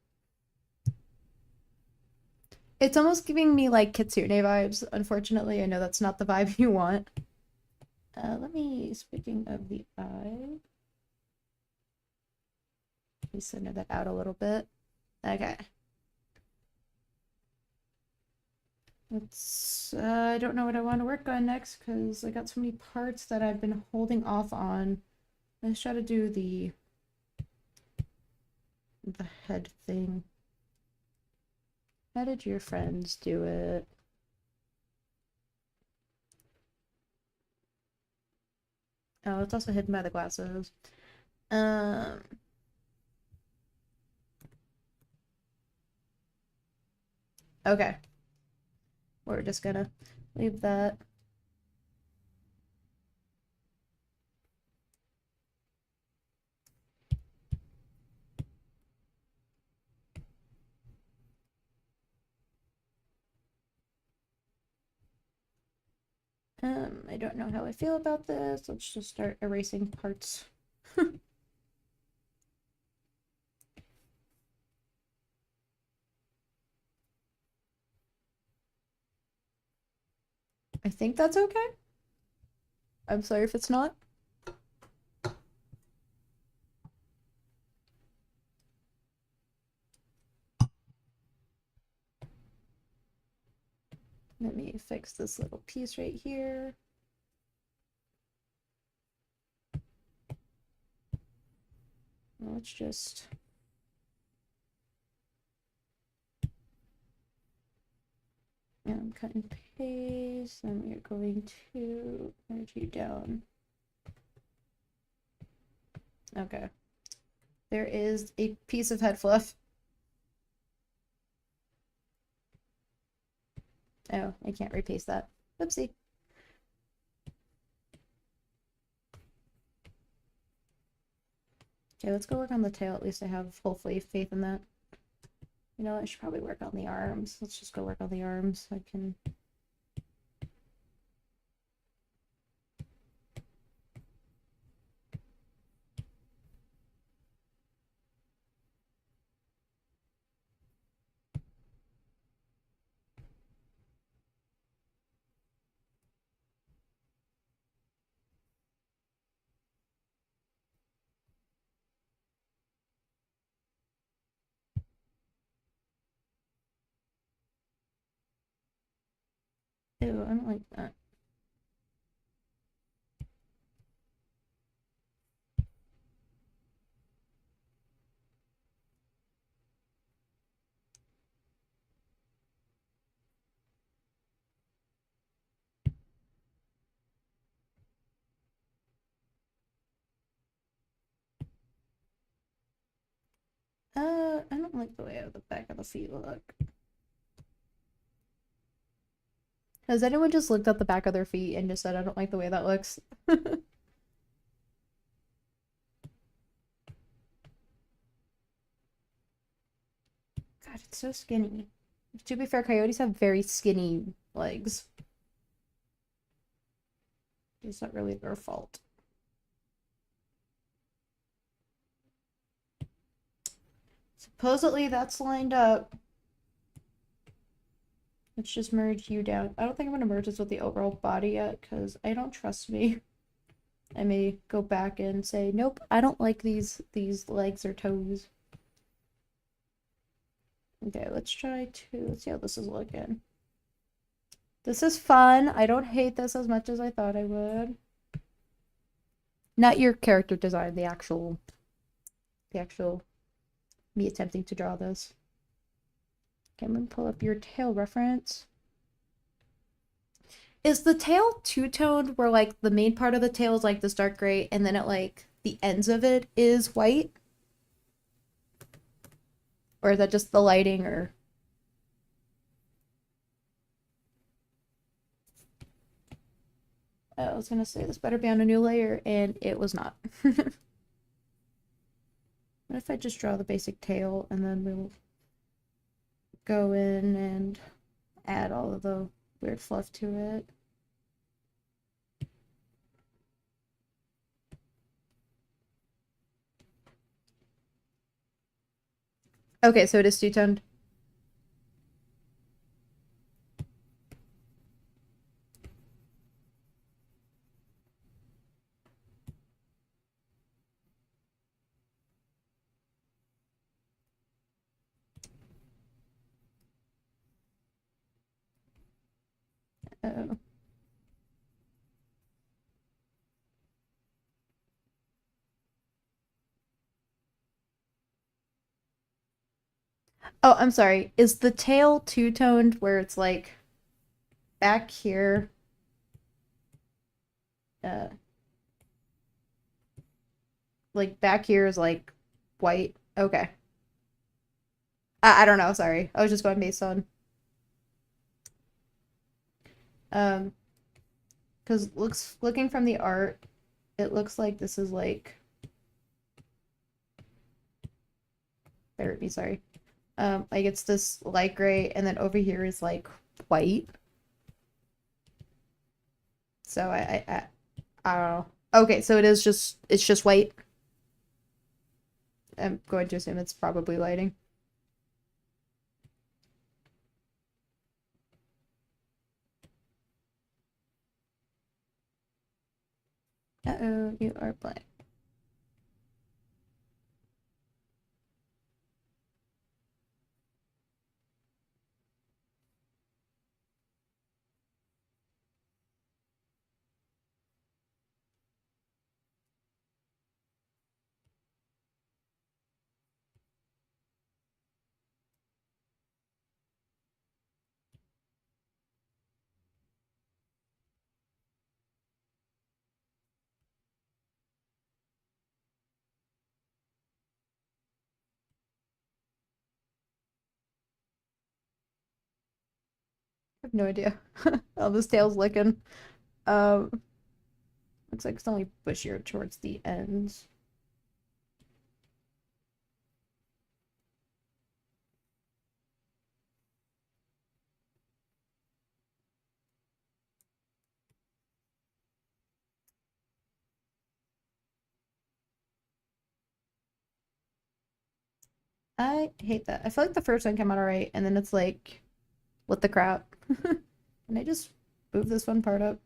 S1: It's almost giving me like Kitsune vibes. Unfortunately, I know that's not the vibe you want. Let me, speaking of the eye, let me center that out a little bit. Okay. Let's, I don't know what I want to work on next because I got so many parts that I've been holding off on. Let's try to do the head thing. How did your friends do it? Oh, it's also hidden by the glasses. Okay. We're just gonna leave that. I don't know how I feel about this. Let's just start erasing parts. I think that's okay. I'm sorry if it's not. Let me fix this little piece right here. Let's just... cut and paste, and we're going to merge you down. Okay. There is a piece of head fluff. Oh, I can't repaste that. Whoopsie. Okay, let's go work on the tail. At least I have hopefully faith in that. You know, I should probably work on the arms. Let's just go work on the arms. I can... Ew, I don't like that. I don't like the way the back of the feet look. Has anyone just looked at the back of their feet and just said, I don't like the way that looks? God, it's so skinny. To be fair, coyotes have very skinny legs. It's not really their fault. Supposedly that's lined up. Let's just merge you down. I don't think I'm going to merge this with the overall body yet because I don't trust me. I may go back and say, nope, I don't like these legs or toes. Okay, let's see how this is looking. This is fun. I don't hate this as much as I thought I would. Not your character design, the actual me attempting to draw this. Okay, I'm gonna pull up your tail reference. Is the tail two-toned where like the main part of the tail is like this dark gray and then it like the ends of it is white? Or is that just the lighting or I was gonna say this better be on a new layer and it was not. What if I just draw the basic tail and then we'll go in and add all of the weird fluff to it? Okay, so it is two-toned. Oh. Oh, I'm sorry. Is the tail two-toned where it's back here? Uh, back here is white. Okay. I don't know, sorry. I was just going based on um because looking from the art, it looks like this is better be sorry. Like it's this light gray and then over here is white. So I don't know. Okay, so it's just white. I'm going to assume it's probably lighting. Uh-oh, you are black. I have no idea. Oh, this tail's licking. Um, looks like it's only bushier towards the ends. I hate that. I feel like the first one came out alright, and then it's like, what the crap? Can I just move this one part up?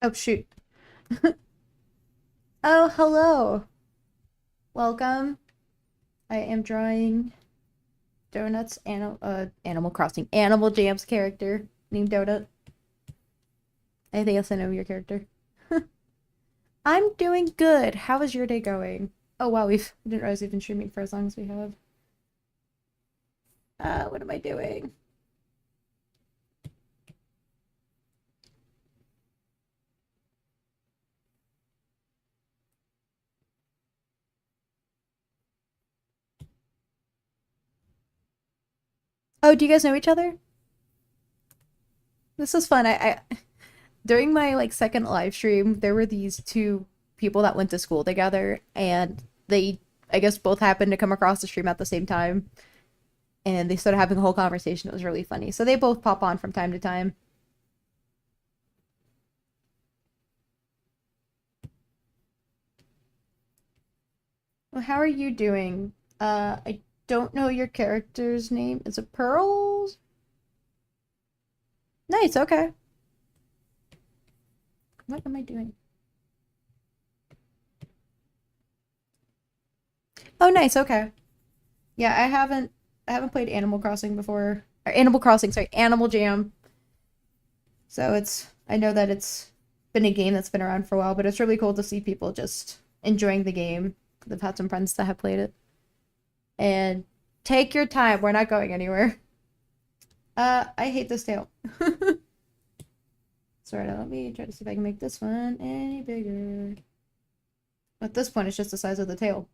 S1: Oh, shoot. Oh, hello. Welcome. I am drawing Donut's Animal Crossing Animal Jam's character named Donut. I think I know your character. I'm doing good. How is your day going? Oh wow, I didn't realize we've been streaming for as long as we have. What am I doing? Oh, do you guys know each other? This is fun. I during my like second live stream, there were these two people that went to school together, and they, I guess, both happened to come across the stream at the same time, and they started having a whole conversation. It was really funny. So they both pop on from time to time. Well, how are you doing? I don't know your character's name. Is it Pearls? Nice, okay. What am I doing? Oh, nice, okay. Yeah, I haven't played Animal Crossing before. Or Animal Crossing, sorry, Animal Jam. So I know that it's been a game that's been around for a while, but it's really cool to see people just enjoying the game. I've had some friends that have played it. And take your time, we're not going anywhere. I hate this tail. Sorry, let me try to see if I can make this one any bigger. At this point, it's just the size of the tail.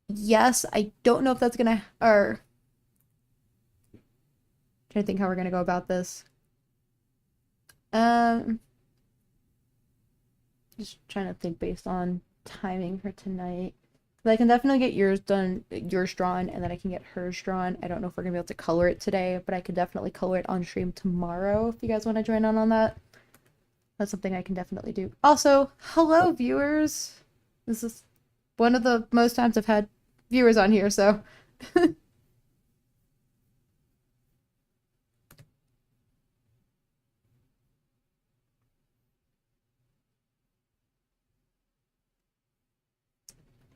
S1: Yes, I don't know if that's gonna, or trying to think how we're gonna go about this. Um, just trying to think based on timing for tonight. But I can definitely get yours drawn, and then I can get hers drawn. I don't know if we're gonna be able to color it today, but I could definitely color it on stream tomorrow if you guys want to join on that. That's something I can definitely do. Also, hello viewers. This is one of the most times I've had viewers on here, so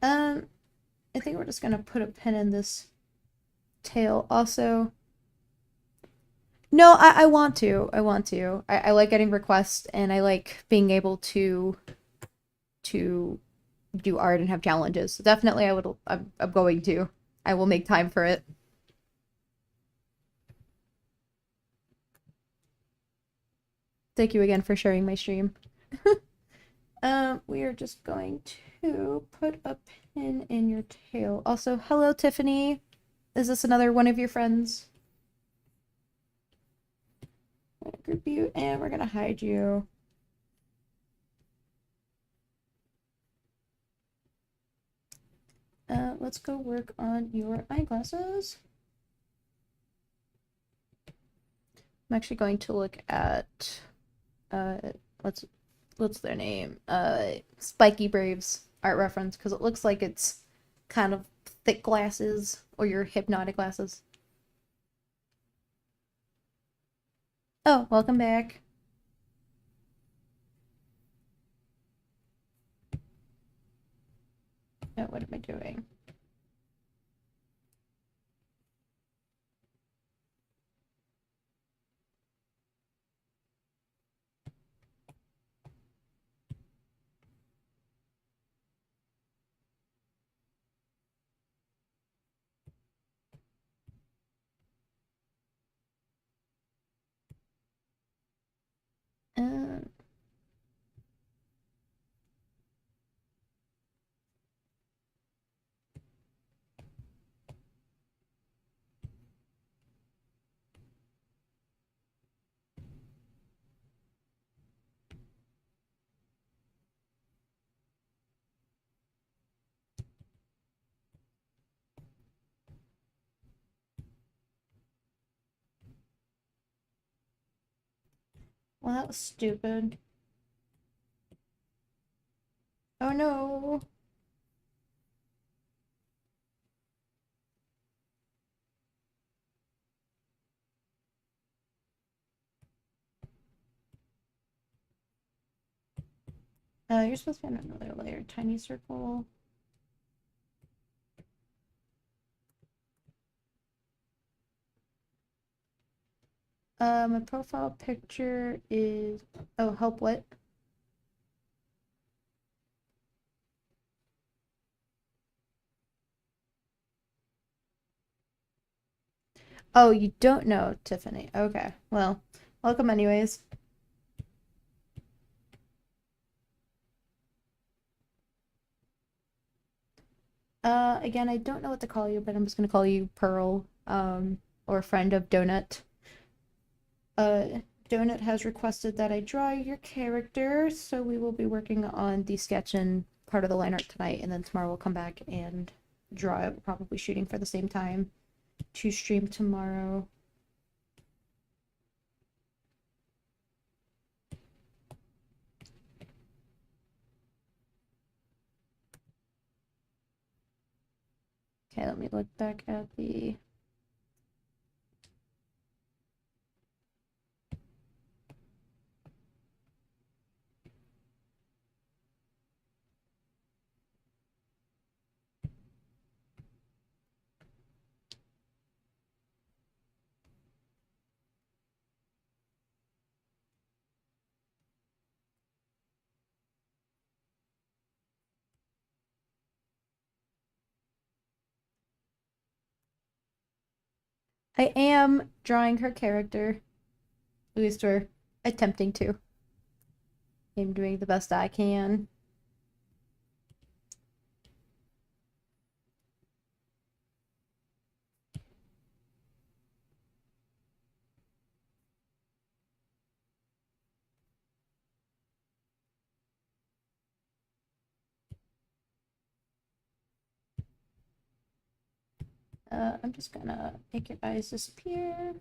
S1: um I think we're just gonna put a pin in this tail. Also, no, I want to. I want to. I like getting requests, and I like being able to do art and have challenges. So definitely I'm going to. I will make time for it. Thank you again for sharing my stream. We are just going to put a pin in your tail. Also, hello Tiffany. Is this another one of your friends? I'm gonna group you and we're gonna hide you. Let's go work on your eyeglasses. I'm actually going to look at uh what's their name? Spiky Braves art reference because it looks like it's kind of thick glasses or your hypnotic glasses. Oh, welcome back. Oh, what am I doing? Uh, well, that was stupid. Oh no. You're supposed to be on another layer. Tiny circle. My profile picture is. Oh, help what? Oh, you don't know Tiffany. Okay. Well, welcome anyways. Again, I don't know what to call you, but I'm just gonna call you Pearl, or friend of Donut. Uh, Donut has requested that I draw your character, so we will be working on the sketch and part of the line art tonight, and then tomorrow we'll come back and draw it, probably shooting for the same time to stream tomorrow. Okay, let me look back at the... I am drawing her character, at least we're attempting to. I'm doing the best I can. I'm just gonna make your eyes disappear.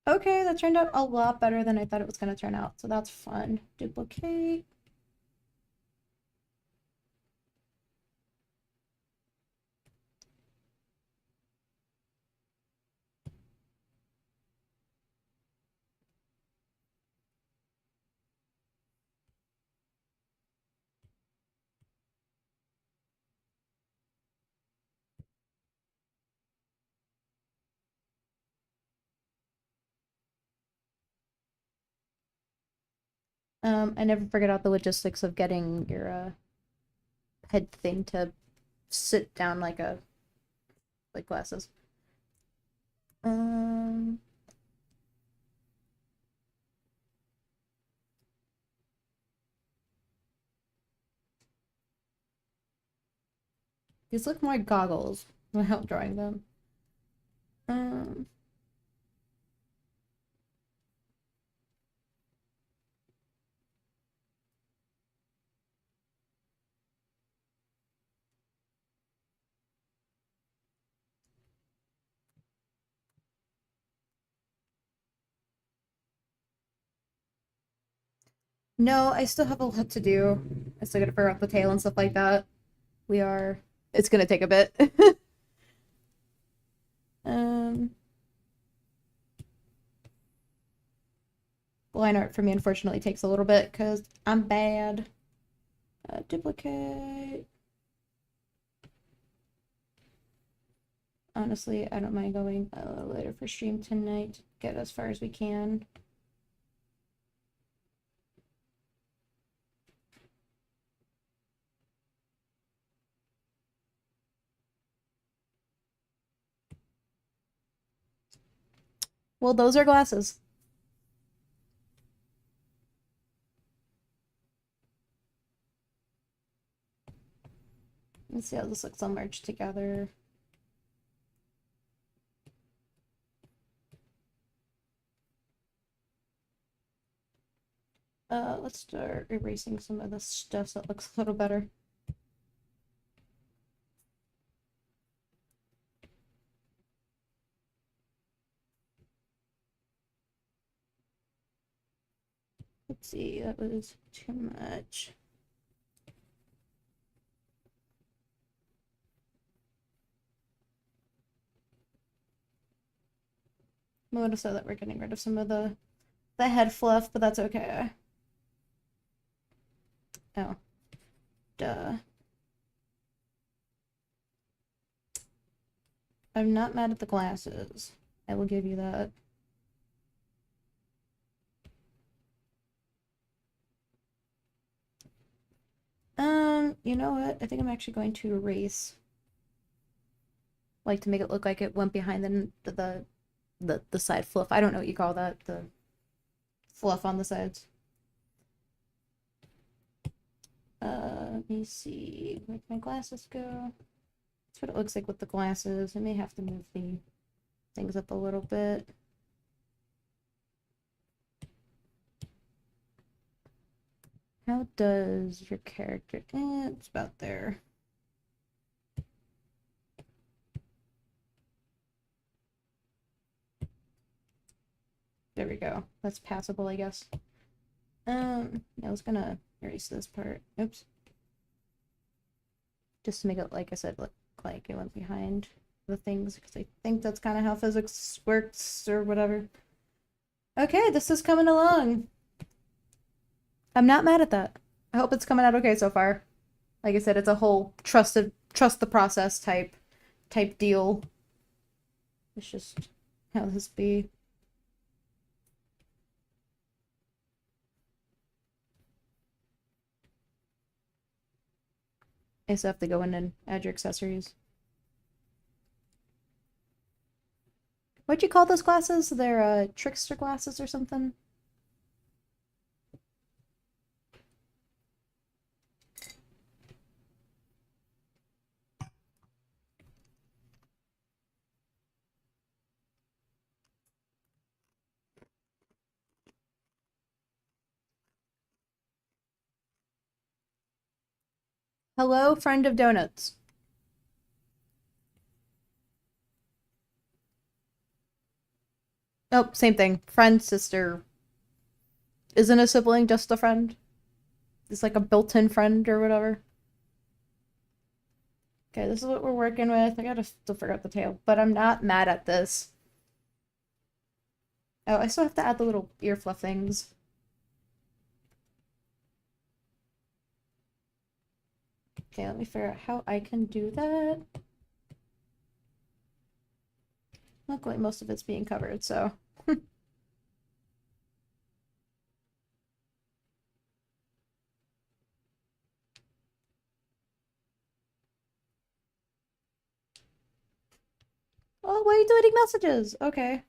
S1: Okay, that turned out a lot better than I thought it was gonna turn out, so that's fun. Duplicate. I never figured out the logistics of getting your head thing to sit down like glasses. Um, these look more like goggles without drawing them. Um, no, I still have a lot to do. I still gotta figure out the tail and stuff like that. We are. It's gonna take a bit. um, line art for me unfortunately takes a little bit because I'm bad. Duplicate. Honestly, I don't mind going a little later for stream tonight. Get as far as we can. Well, those are glasses. Let's see how this looks all merged together. Let's start erasing some of the stuff so it looks a little better. Let's see, that was too much. Notice that we're getting rid of some of the head fluff, but that's okay. Oh, duh. I'm not mad at the glasses. I will give you that. You know what? I think I'm actually going to erase, like, to make it look like it went behind the side fluff. I don't know what you call that, the fluff on the sides. Let me see. Where'd my glasses go? That's what it looks like with the glasses. I may have to move the things up a little bit. How does your character... it's about there. There we go. That's passable, I guess. I was gonna erase this part. Oops. Just to make it, like I said, look like it went behind the things, because I think that's kind of how physics works, or whatever. Okay, this is coming along. I'm not mad at that. I hope it's coming out okay so far. Like I said, it's a whole trust the process type deal. It's just how this be. I still have to go in and add your accessories. What'd you call those glasses? They're trickster glasses or something? Hello, friend of donuts. Oh, same thing. Friend, sister. Isn't a sibling just a friend? It's like a built-in friend or whatever. Okay, this is what we're working with. I gotta still figure out the tail, but I'm not mad at this. Oh, I still have to add the little ear fluff things. Okay, let me figure out how I can do that. Luckily, most of it's being covered, so. Oh, why are you deleting messages? Okay.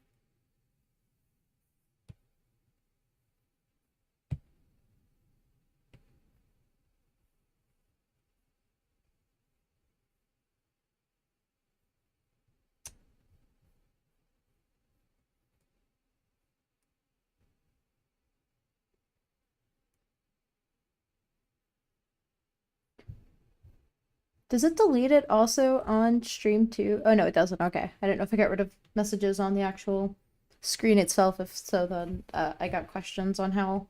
S1: Does it delete it also on stream too? Oh no, it doesn't. Okay. I didn't know if I got rid of messages on the actual screen itself. If so, then I got questions on how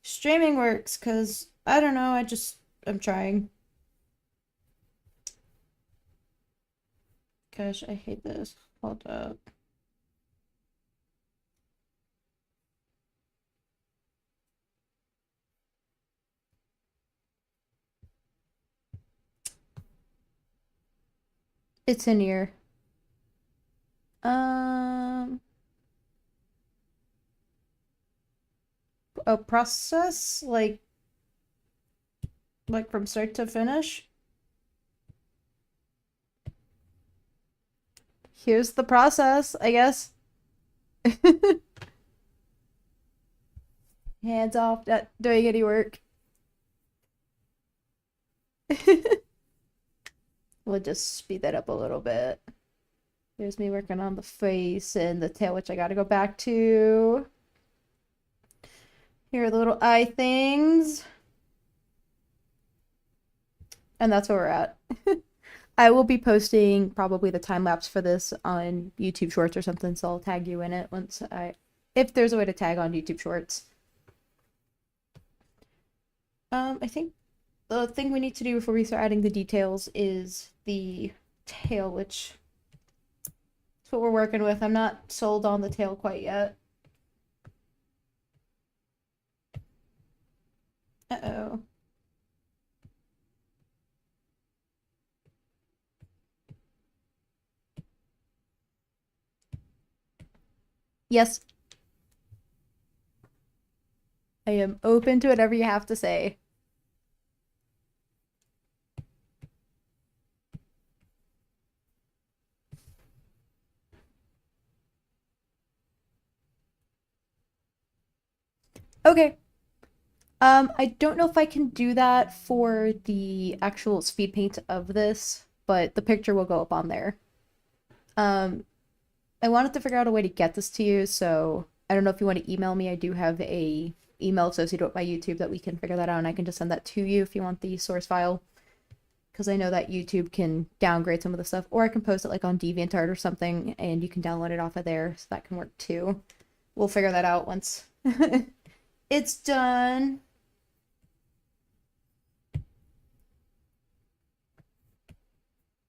S1: streaming works, because I don't know. I'm trying. Gosh, I hate this. Hold up. It's in here. A process like from start to finish. Here's the process, I guess. Hands off at doing any work. We'll just speed that up a little bit. There's me working on the face and the tail, which I gotta go back to. Here are the little eye things. And that's where we're at. I will be posting probably the time lapse for this on YouTube Shorts or something, so I'll tag you in it if there's a way to tag on YouTube Shorts. I think the thing we need to do before we start adding the details is the tail, which is what we're working with. I'm not sold on the tail quite yet. Uh-oh. Yes, I am open to whatever you have to say. Okay. I don't know if I can do that for the actual speed paint of this, but the picture will go up on there. Um, I wanted to figure out a way to get this to you, so I don't know if you want to email me. I do have a email associated with my YouTube that we can figure that out, and I can just send that to you if you want the source file. Because I know that YouTube can downgrade some of the stuff, or I can post it like on DeviantArt or something, and you can download it off of there, so that can work too. We'll figure that out once it's done.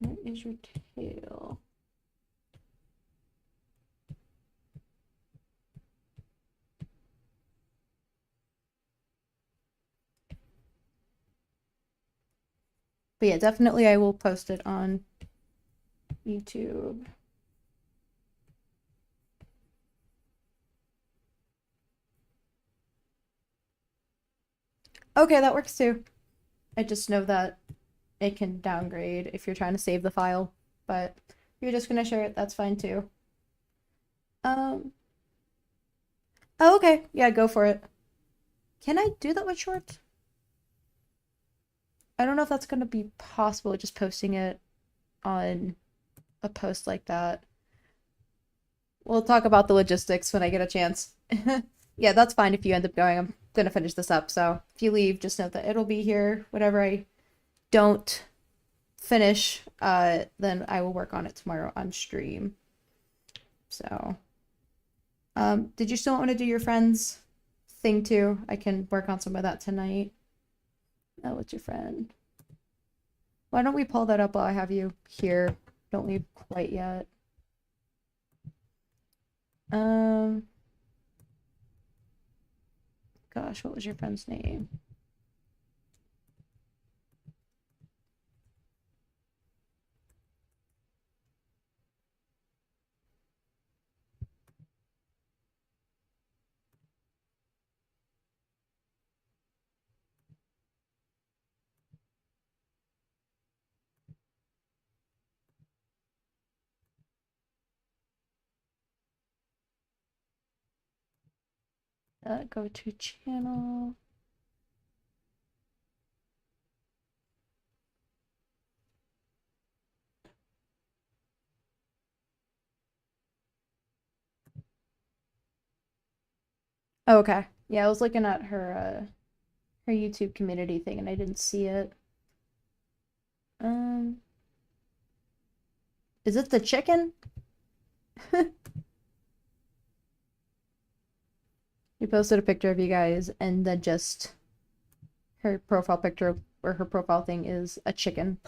S1: Where is your tail? But yeah, definitely I will post it on YouTube. Okay, that works too. I just know that it can downgrade if you're trying to save the file, but if you're just gonna share it, that's fine too. Um, oh, okay. Yeah, go for it. Can I do that with shorts? I don't know if that's gonna be possible, just posting it on a post like that. We'll talk about the logistics when I get a chance. Yeah, that's fine if you end up going. I'm gonna finish this up, so if you leave, just note that it'll be here. Whatever I don't finish, then I will work on it tomorrow on stream. So, did you still want to do your friend's thing too? I can work on some of that tonight. Oh, what's your friend? Why don't we pull that up while I have you here? Don't leave quite yet. Um, gosh, what was your friend's name? Go to channel. Oh, okay. Yeah, I was looking at her YouTube community thing and I didn't see it. Um, is it the chicken? You posted a picture of you guys and then just her profile picture or her profile thing is a chicken.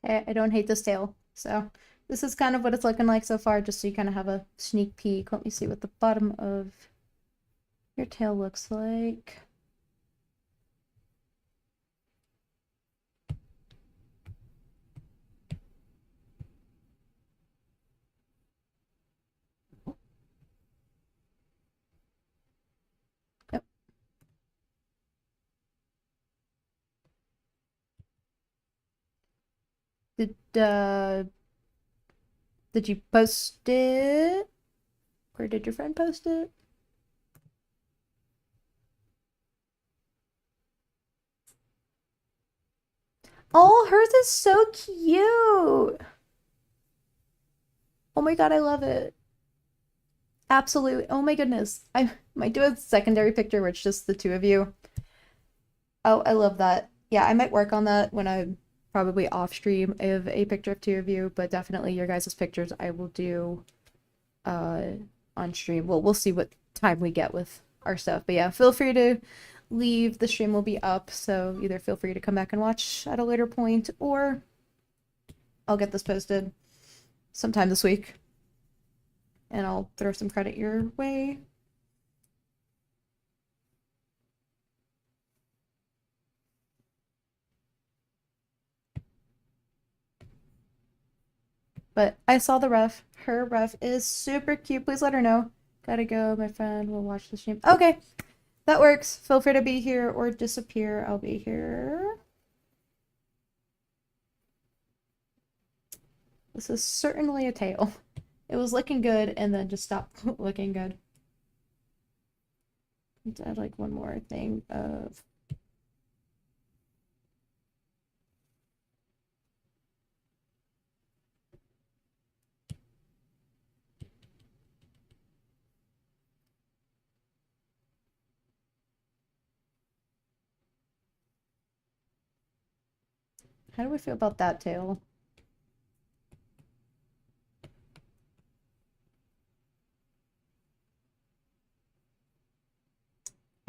S1: I don't hate this tail. So this is kind of what it's looking like so far, just so you kind of have a sneak peek. Let me see what the bottom of your tail looks like. Yep. Did Did you post it? Or did your friend post it? Oh, hers is so cute. Oh my god, I love it. Absolutely. Oh my goodness. I might do a secondary picture where it's just the two of you. Oh, I love that. Yeah, I might work on that when I'm probably off stream of a picture of two of you, but definitely your guys' pictures I will do uh on stream. Well, we'll see what time we get with our stuff. But yeah, feel free to leave. The stream will be up, so either feel free to come back and watch at a later point, or I'll get this posted sometime this week. And I'll throw some credit your way. But I saw the ref. Her ref is super cute. Please let her know. Gotta go. My friend will watch the stream. Okay, that works. Feel free to be here or disappear. I'll be here. This is certainly a tail. It was looking good and then just stopped looking good. Let's add like one more thing of... How do we feel about that tail?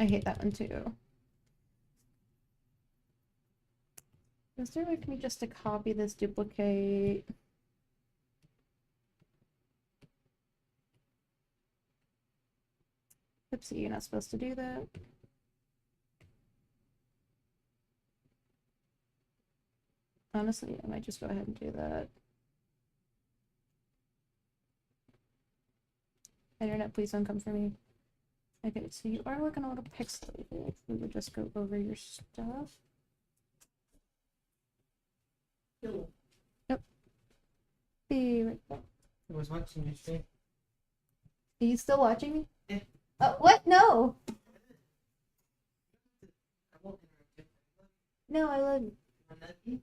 S1: I hate that one too. Is there a way for me just to copy this duplicate? Oopsie, you're not supposed to do that. Honestly, I might just go ahead and do that. Internet, please don't come for me. Okay, so you are looking a little pixelated. We would just go over your stuff. Nope. Be right back.
S2: I was watching your stream.
S1: Are you still watching me?
S2: Yeah.
S1: Oh, what? No.
S2: I won't interrupt you.
S1: No, I love you.
S2: I'm not you.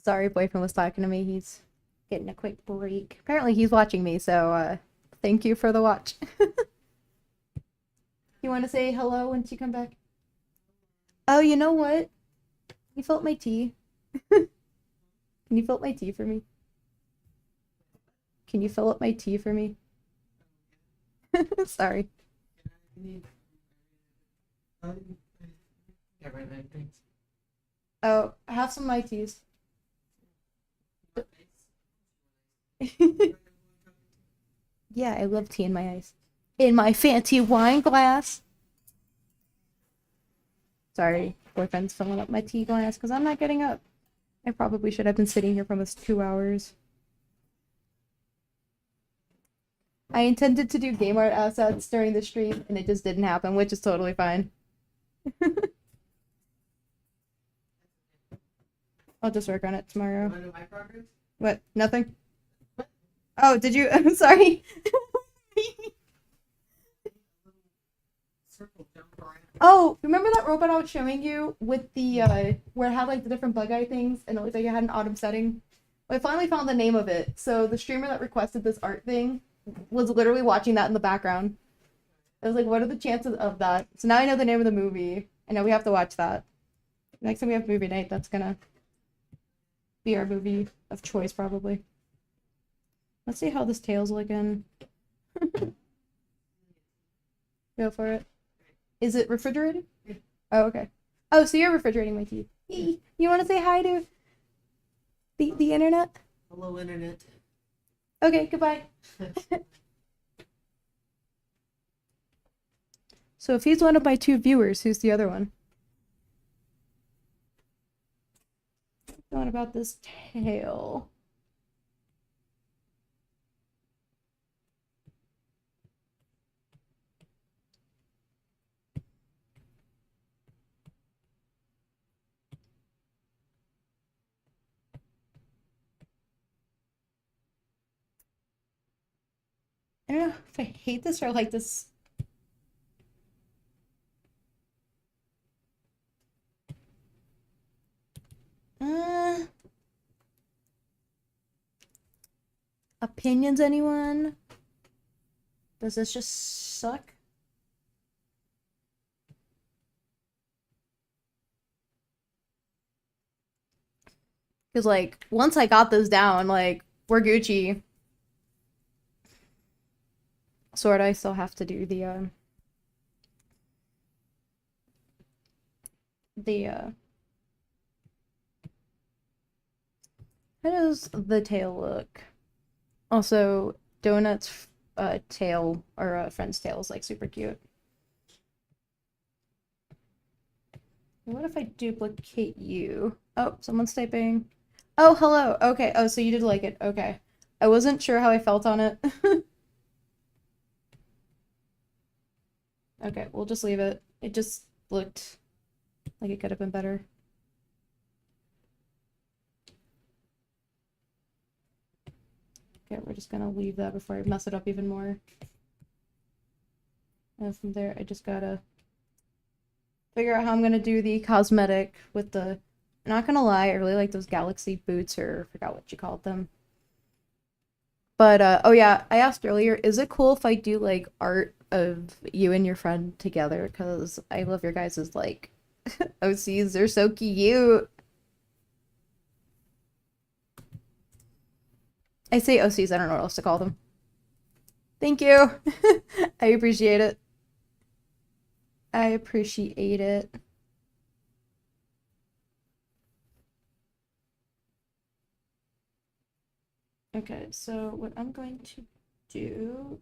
S1: Sorry, boyfriend was talking to me. He's getting a quick break. Apparently he's watching me, so thank you for the watch. You want to say hello once you come back? Oh, you know what? Can you fill up my tea? Can you fill up my tea for me? Can you fill up my tea for me? Sorry.
S2: Yeah, right, thanks.
S1: Oh, have some of my teas. Yeah, I love tea in my ice. In my fancy wine glass. Sorry, boyfriend's filling up my tea glass because I'm not getting up. I probably should have been sitting here for almost 2 hours. I intended to do game art assets during the stream and it just didn't happen, which is totally fine. I'll just work on it tomorrow.
S2: Want to know my progress?
S1: What? Nothing? Oh, did you? I'm sorry.
S2: Circle jump around.
S1: Oh, remember that robot I was showing you with the where it had like the different bug eye things and it looked like it had an autumn setting? Well, I finally found the name of it. So the streamer that requested this art thing was literally watching that in the background. I was like, what are the chances of that? So now I know the name of the movie. I know we have to watch that. Next time we have movie night, that's gonna be our movie of choice probably. Let's see how this tail's looking. Go for it. Is it refrigerated?
S2: Yeah.
S1: Oh, okay. Oh, so you're refrigerating my tea. You want to say hi to the internet?
S2: Hello, internet.
S1: Okay, goodbye. So if he's one of my 2 viewers, who's the other one? What about this tail? I don't know if I hate this or like this. Uh, Opinions, anyone? Does this just suck? Because, like, once I got this down, like, we're Gucci. Sword, I still have to do the how does the tail look? Also, Donut's tail, or friend's tail, is like super cute. What if I duplicate you? Oh, someone's typing. Oh, hello. Okay. Oh, so you did like it. Okay. I wasn't sure how I felt on it. Okay, we'll just leave it. It just looked like it could have been better. Okay, we're just gonna leave that before I mess it up even more. And from there, I just gotta figure out how I'm gonna do the cosmetic with the. I'm not gonna lie, I really like those galaxy boots, or I forgot what you called them. But oh yeah, I asked earlier, is it cool if I do like art of you and your friend together? Because I love your guys' like OCs, they're so cute. I say OCs, I don't know what else to call them. Thank you. I appreciate it. I appreciate it. Okay, so what I'm going to do.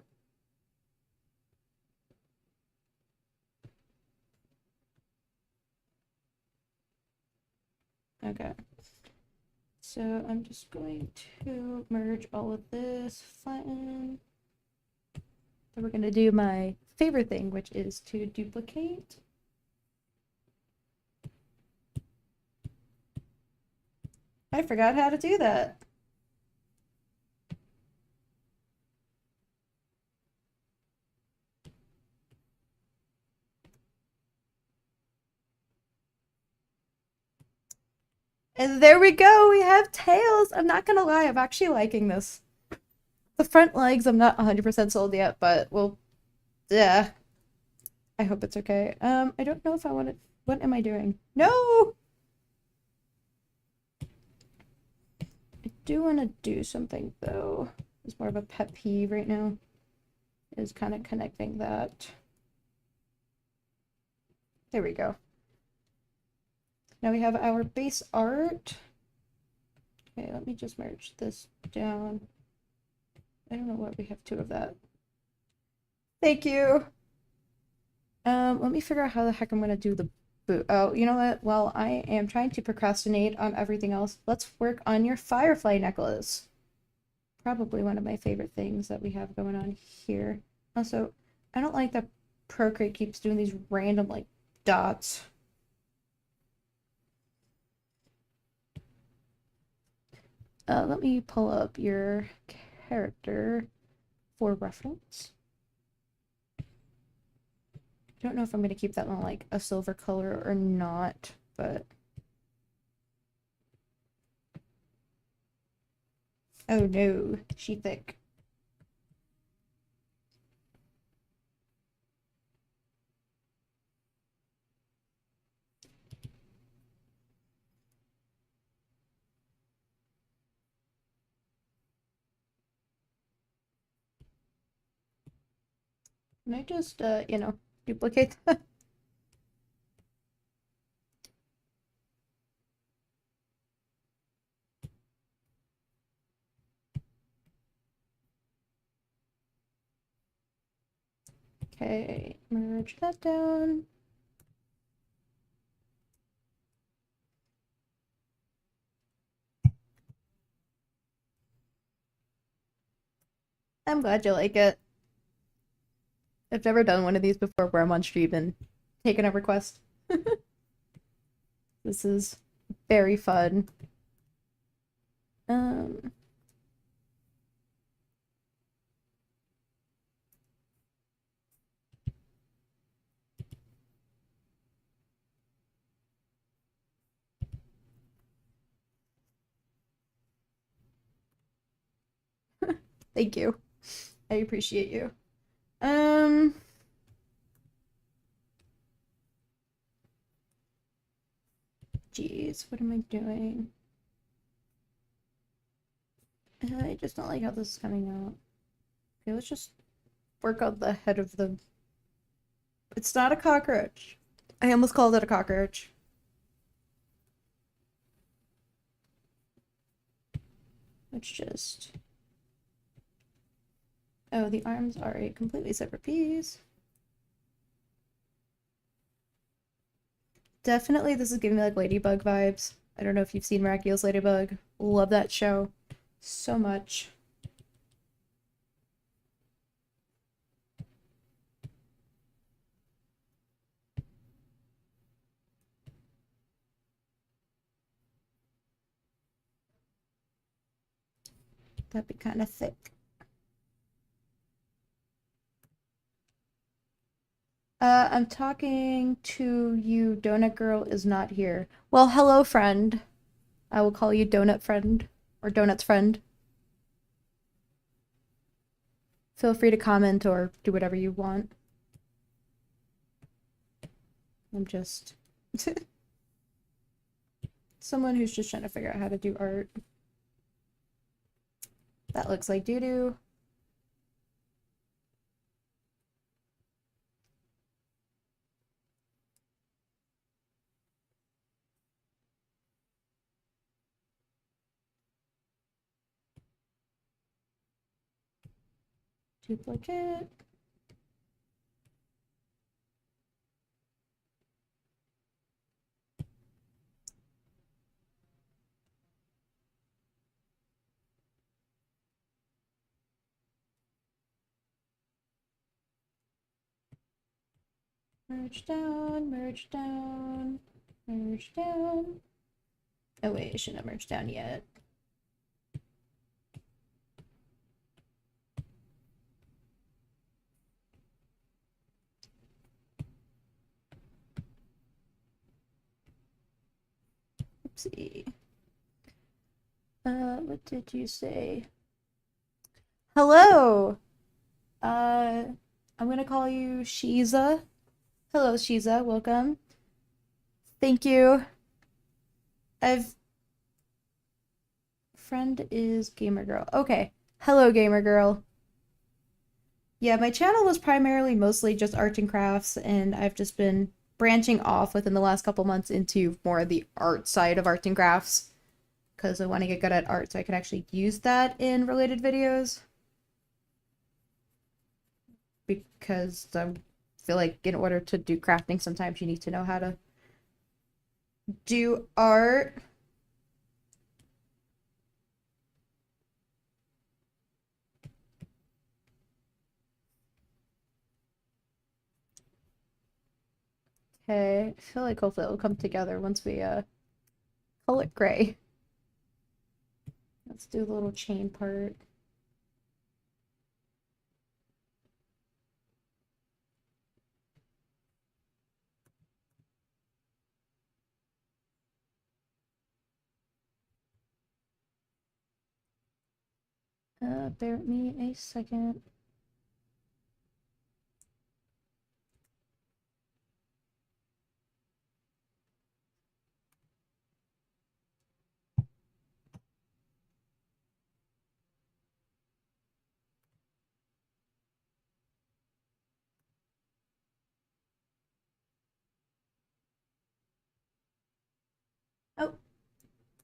S1: Okay. So I'm just going to merge all of this, flatten. Then we're going to do my favorite thing, which is to duplicate. I forgot how to do that. And there we go, we have tails. I'm not gonna lie, I'm actually liking this. The front legs, I'm not 100% sold yet, but well, yeah. I hope it's okay. I don't know if I want to. What am I doing? No! I do want to do something though. It's more of a pet peeve right now. Is kind of connecting that. There we go. Now we have our base art. Okay, let me just merge this down. I don't know why we have two of that. Thank you. Let me figure out how the heck I'm gonna do the boot. Oh, you know what? While I am trying to procrastinate on everything else, let's work on your firefly necklace. Probably one of my favorite things that we have going on here. Also, I don't like that Procreate keeps doing these random like dots. Let me pull up your character for reference. I don't know if I'm gonna keep that one like a silver color or not, but oh no, she thick. Can I just duplicate that? Okay, merge that down. I'm glad you like it. I've never done one of these before where I'm on stream and taking a request. This is very fun. Um, Thank you. I appreciate you. Um, Jeez, what am I doing? I just don't like how this is coming out. Okay, let's just work on the head of the. It's not a cockroach. I almost called it a cockroach. Let's just. Oh, the arms are a completely separate piece. Definitely, this is giving me like Ladybug vibes. I don't know if you've seen Miraculous Ladybug. Love that show so much. That'd be kind of thick. I'm talking to you. Donut Girl is not here. Well, hello, friend. I will call you Donut Friend or Donut's Friend. Feel free to comment or do whatever you want. I'm just someone who's just trying to figure out how to do art. That looks like doo-doo. Duplicate. Merge down, merge down, merge down. Oh wait, it shouldn't have merged down yet. Oopsie. What did you say? Hello! I'm gonna call you Shiza. Hello, Shiza, welcome. Thank you. I've friend is Gamer Girl. Okay. Hello, Gamer Girl. Yeah, my channel was primarily mostly just arts and crafts, and I've just been branching off within the last couple months into more of the art side of arts and crafts because I want to get good at art so I can actually use that in related videos. Because I feel like in order to do crafting, sometimes you need to know how to do art. Okay, I feel like hopefully it'll come together once we call it gray. Let's do the little chain part. Bear with me a second. Oh,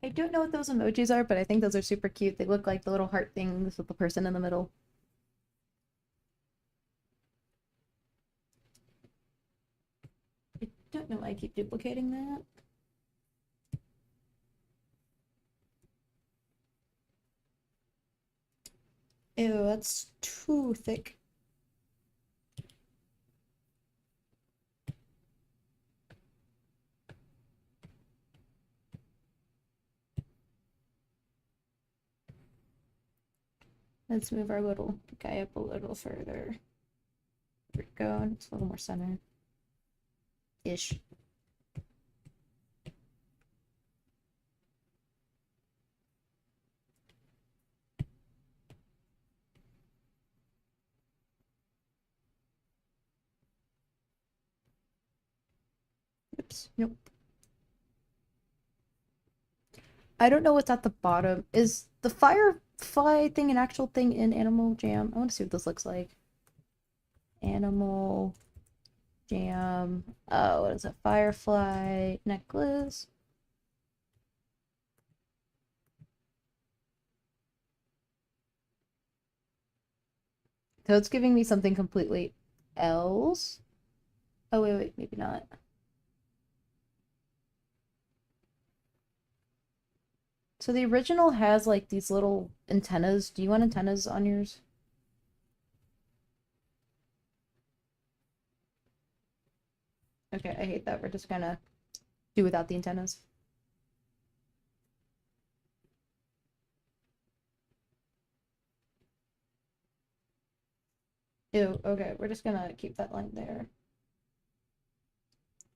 S1: I don't know what those emojis are, but I think those are super cute. They look like the little heart things with the person in the middle. I don't know why I keep duplicating that. Ew, that's too thick. Let's move our little guy up a little further. There we go. It's a little more center. Ish. Oops. Nope. I don't know what's at the bottom. Is the firefly thing an actual thing in Animal Jam? I want to see what this looks like. Animal Jam. Oh, what is it? Firefly necklace. So it's giving me something completely else. Oh, wait, maybe not. So the original has like these little antennas. Do you want antennas on yours? Okay, I hate that. We're just gonna do without the antennas. Ew, okay, we're just gonna keep that line there.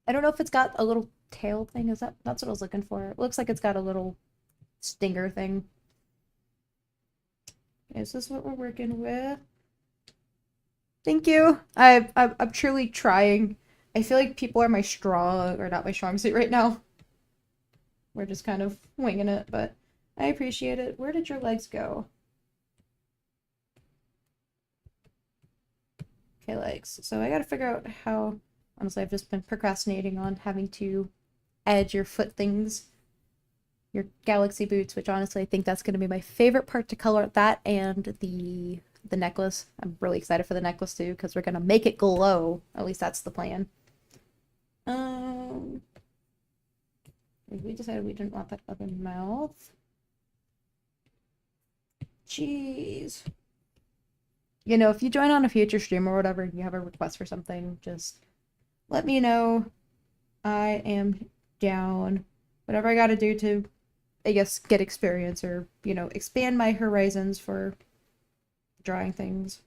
S1: I don't know if it's got a little tail thing. That's what I was looking for? It looks like it's got a little stinger thing. Is this what we're working with? Thank you. I'm truly trying. I feel like people are my strong or not my strong suit right now. We're just kind of winging it, but I appreciate it. Where did your legs go? Okay, legs. So I gotta figure out how. Honestly, I've just been procrastinating on having to edge your foot things, your galaxy boots, which honestly I think that's gonna be my favorite part to color. That and the necklace. I'm really excited for the necklace too because we're gonna make it glow. At least that's the plan. Um, we decided we didn't want that other mouth. Jeez. You know, if you join on a future stream or whatever and you have a request for something, just let me know. I am down. Whatever I gotta do to, I guess, get experience or, you know, expand my horizons for drawing things.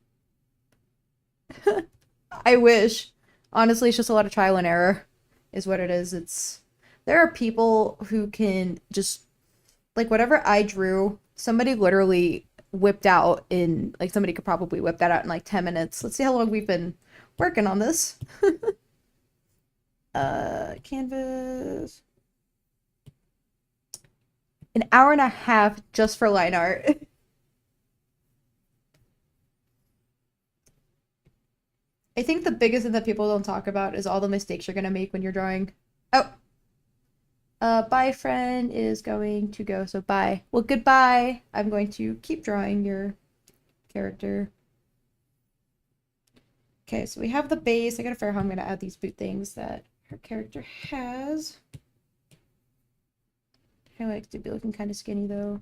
S1: I wish. Honestly, it's just a lot of trial and error, is what it is. There are people who can just, like, whatever I drew, somebody literally whipped out in, like, somebody could probably whip that out in like 10 minutes. Let's see how long we've been working on this. Canvas. An hour and a half just for line art. I think the biggest thing that people don't talk about is all the mistakes you're gonna make when you're drawing. Oh, bye friend is going to go, so bye. Well, goodbye. I'm going to keep drawing your character. Okay, so we have the base. I gotta figure out how I'm gonna add these boot things that her character has. Highlights do be looking kind of skinny though.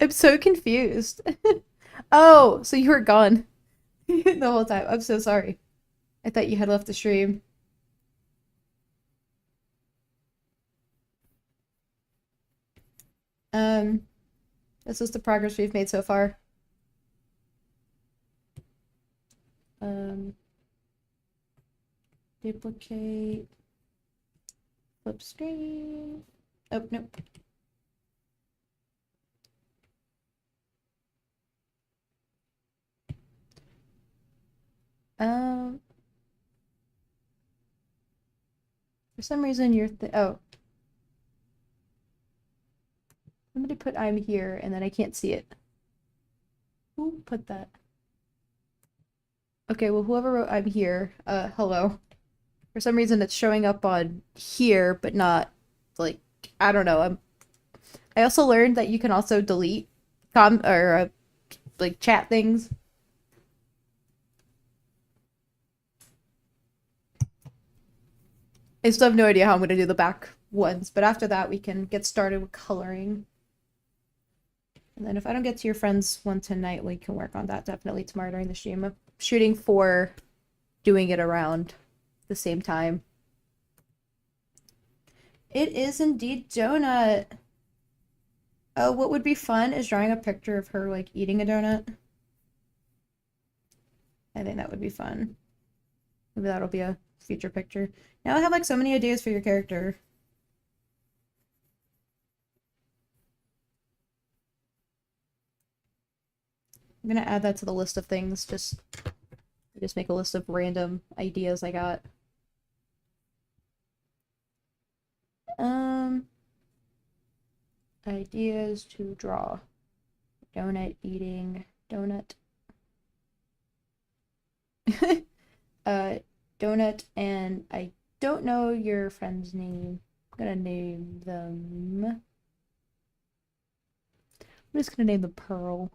S1: I'm so confused. Oh, so you were gone the whole time. I'm so sorry. I thought you had left the stream. Um, this is the progress we've made so far. Um, duplicate, flip screen. Oh, nope. Um, for some reason oh. Somebody put I'm here and then I can't see it. Who put that? Okay, well whoever wrote I'm here, hello. For some reason it's showing up on here, but not like I don't know. I also learned that you can also delete like chat things. I still have no idea how I'm gonna do the back ones, but after that we can get started with coloring. And then if I don't get to your friend's one tonight, we can work on that definitely tomorrow during the stream. I'm shooting for doing it around the same time. It is indeed donut. Oh, what would be fun is drawing a picture of her like eating a donut. I think that would be fun. Maybe that'll be a future picture. Now I have like so many ideas for your character. I'm gonna add that to the list of things. Just make a list of random ideas I got. Ideas to draw. Donut eating. Donut. Donut, and I don't know your friend's name. I'm gonna name them. I'm just gonna name them Pearl.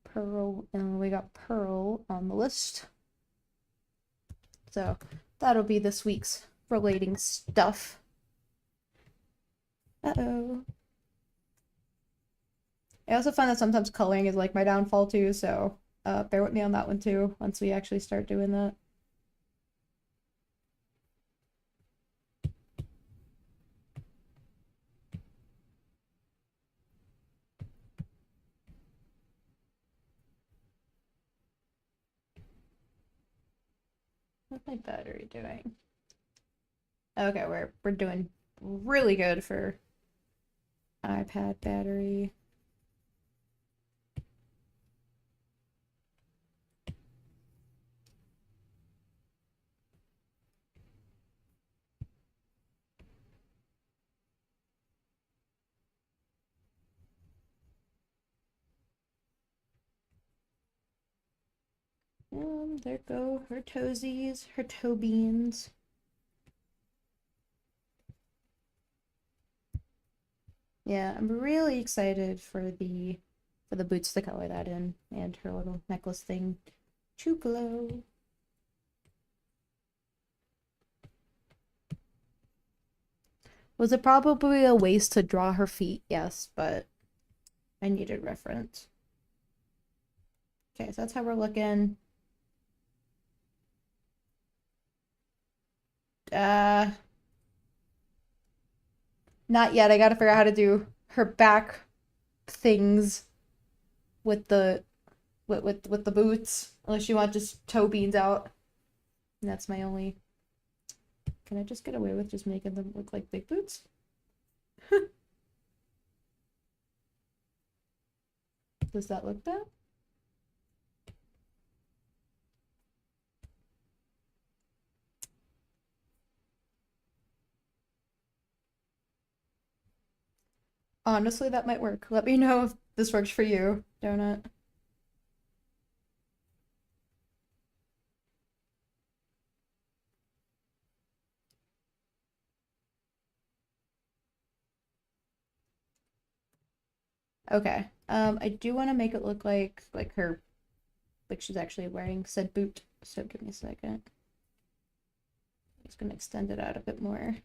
S1: Pearl, and we got Pearl on the list. So that'll be this week's relating stuff. Uh-oh. I also find that sometimes coloring is like my downfall too, so bear with me on that one too once we actually start doing that. What's my battery doing? Okay, we're doing really good for iPad battery. There go her toesies, her toe beans. Yeah, I'm really excited for the boots to color that in, and her little necklace thing to glow. Was it probably a waste to draw her feet? Yes, but I needed reference. Okay, so that's how we're looking. Not yet. I gotta figure out how to do her back things with the with the boots. Unless you want just toe beans out. And that's my only. Can I just get away with just making them look like big boots? Does that look bad? Honestly, that might work. Let me know if this works for you, Donut. Okay. I do want to make it look like her, like she's actually wearing said boot. So give me a second. I'm just gonna extend it out a bit more.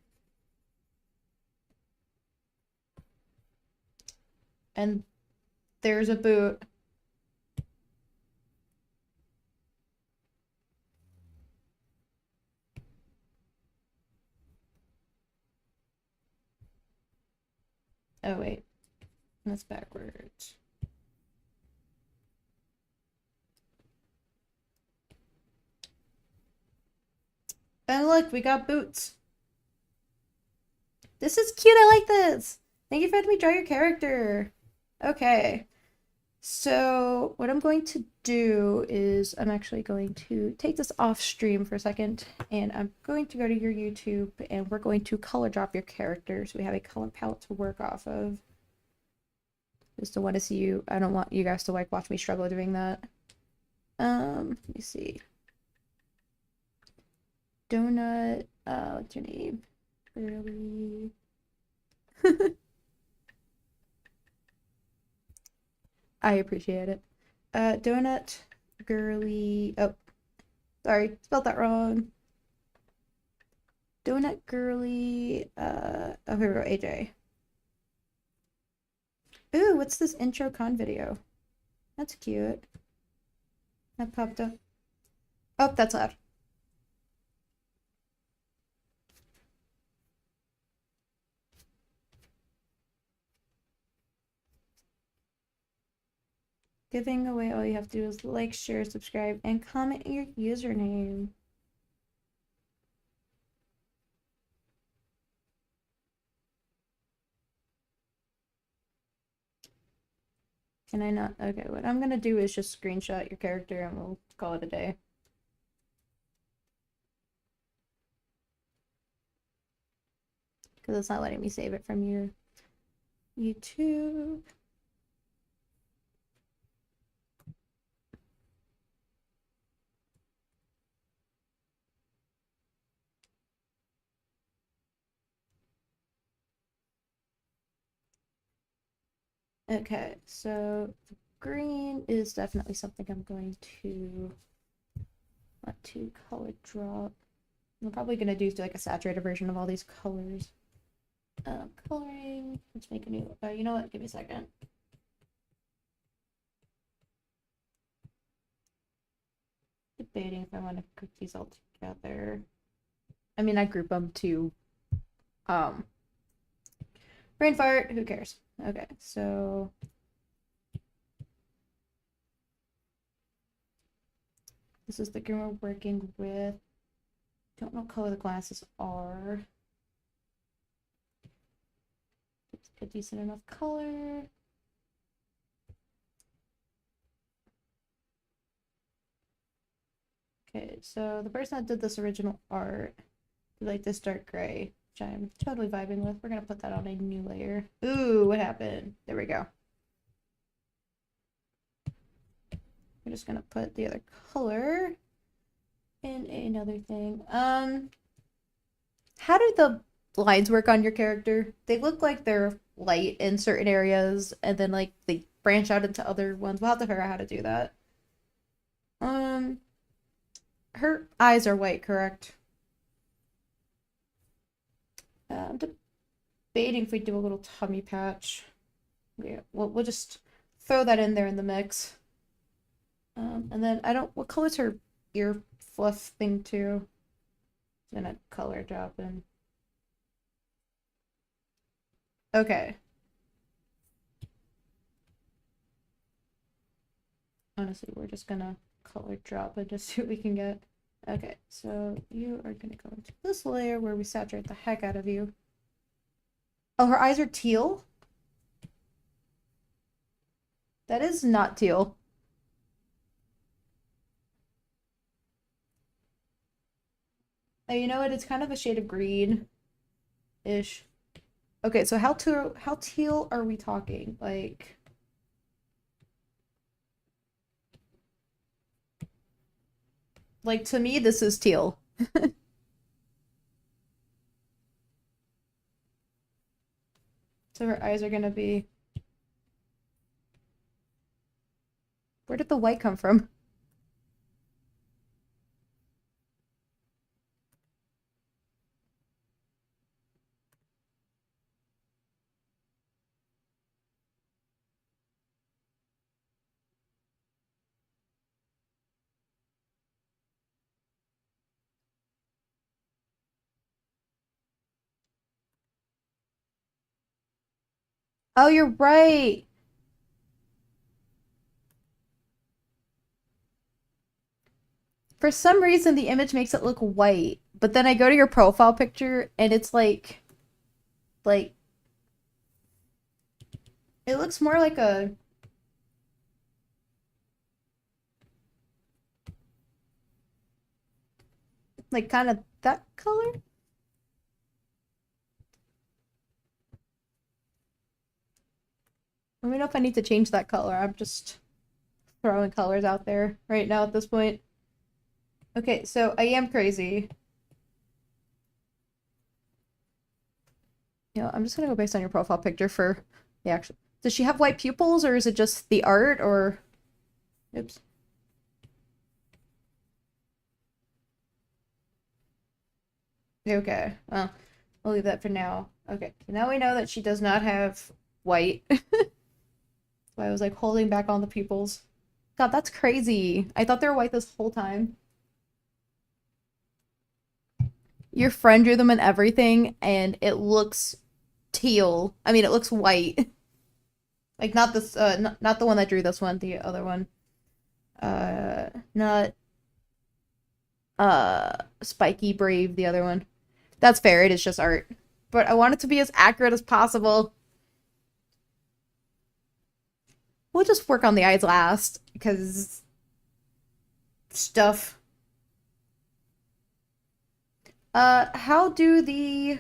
S1: And there's a boot. Oh wait, that's backwards. And look, we got boots. This is cute. I like this. Thank you for letting me draw your character. Okay. So what I'm going to do is I'm actually going to take this off stream for a second, and I'm going to go to your YouTube, and we're going to color drop your character so we have a color palette to work off of. Just to want to see you. I don't want you guys to like watch me struggle doing that. Let me see. Donut, what's your name? Girly. I appreciate it. Donut, girly. Oh, sorry, spelled that wrong. Donut, girly. Oh, here we go, AJ. Ooh, what's this intro con video? That's cute. That popped up. Oh, that's loud. Giving away, all you have to do is like, share, subscribe, and comment your username. Can I not? Okay, what I'm gonna do is just screenshot your character and we'll call it a day. Because it's not letting me save it from your YouTube. Okay, so the green is definitely something I'm going to want to color drop. I'm probably gonna do like a saturated version of all these colors. Coloring. Let's make a new. You know what? Give me a second. Debating if I want to group these all together. I mean, I group them to um brain fart. Who cares? Okay, so this is the green we're working with. Don't know what color the glasses are. It's a decent enough color. Okay, so the person that did this original art did like this dark gray, which I'm totally vibing with. We're gonna put that on a new layer. Ooh, what happened? There we go. We're just gonna put the other color in another thing. How do the lines work on your character? They look like they're light in certain areas, and then like they branch out into other ones. We'll have to figure out how to do that. Um, her eyes are white, correct? I'm debating if we do a little tummy patch. Yeah, we'll just throw that in there in the mix. And then I don't. What color's her ear fluff thing too? Then a color drop in. Okay. Honestly, we're just gonna color drop and just see what we can get. Okay, so you are gonna go into this layer where we saturate the heck out of you. Oh, her eyes are teal? That is not teal. Oh, you know what? It's kind of a shade of green-ish. Okay, so how teal are we talking? Like to me, this is teal. So her eyes are gonna be. Where did the white come from? Oh, you're right. For some reason, the image makes it look white, but then I go to your profile picture and it's like it looks more like kind of that color. Let me know if I need to change that color. I'm just throwing colors out there right now at this point. Okay, so I am crazy. I'm just gonna go based on your profile picture for the actual. Does she have white pupils or is it just the art or? Oops. Okay, well, I'll leave that for now. Okay, so now we know that she does not have white. So I was like holding back on the pupils. God, that's crazy. I thought they were white this whole time. Your friend drew them and everything, and it looks teal. I mean, it looks white. Like not this, not the one that drew this one, the other one. Not Spiky Brave, the other one. That's fair. It is just art, but I want it to be as accurate as possible. We'll just work on the eyes last because stuff. How do the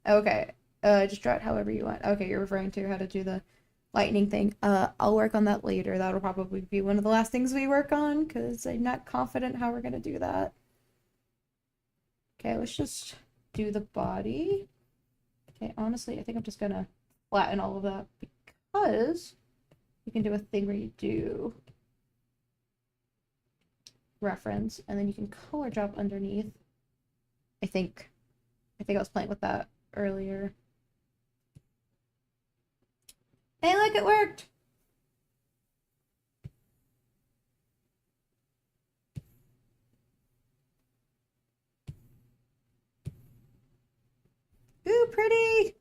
S1: okay. Just draw it however you want. Okay, you're referring to how to do the lightning thing. I'll work on that later. That'll probably be one of the last things we work on because I'm not confident how we're gonna do that. Okay, let's just do the body. Okay, honestly, I think I'm just gonna flatten all of that because you can do a thing where you do reference and then you can color drop underneath. I think I was playing with that earlier. Hey, look, it worked! Ooh, pretty!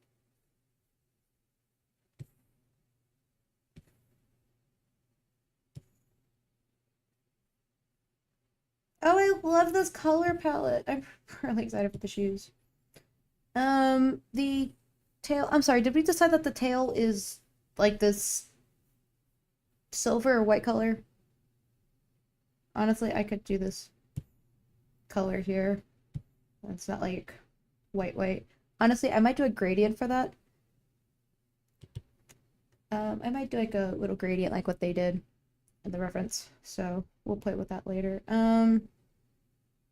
S1: Oh, I love this color palette. I'm really excited for the shoes. The tail. I'm sorry, did we decide that the tail is like this silver or white color? Honestly, I could do this color here. It's not like white. Honestly, I might do a gradient for that. I might do like a little gradient like what they did in the reference. So we'll play with that later.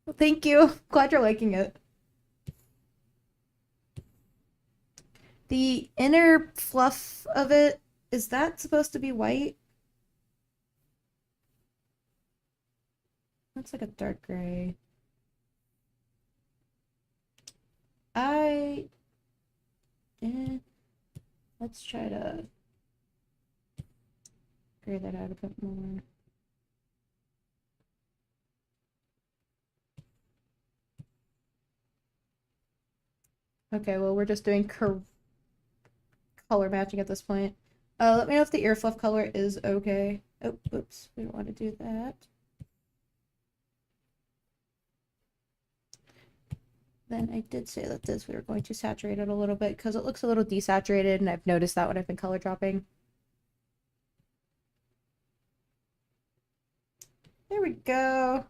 S1: Well, thank you. Glad you're liking it. The inner fluff of it, is that supposed to be white? That's like a dark gray. I let's try to gray that out a bit more. Okay, well, we're just doing color matching at this point. Let me know if the ear fluff color is okay. Oh, oops, we don't want to do that. Then I did say that this we were going to saturate it a little bit because it looks a little desaturated, and I've noticed that when I've been color dropping. There we go.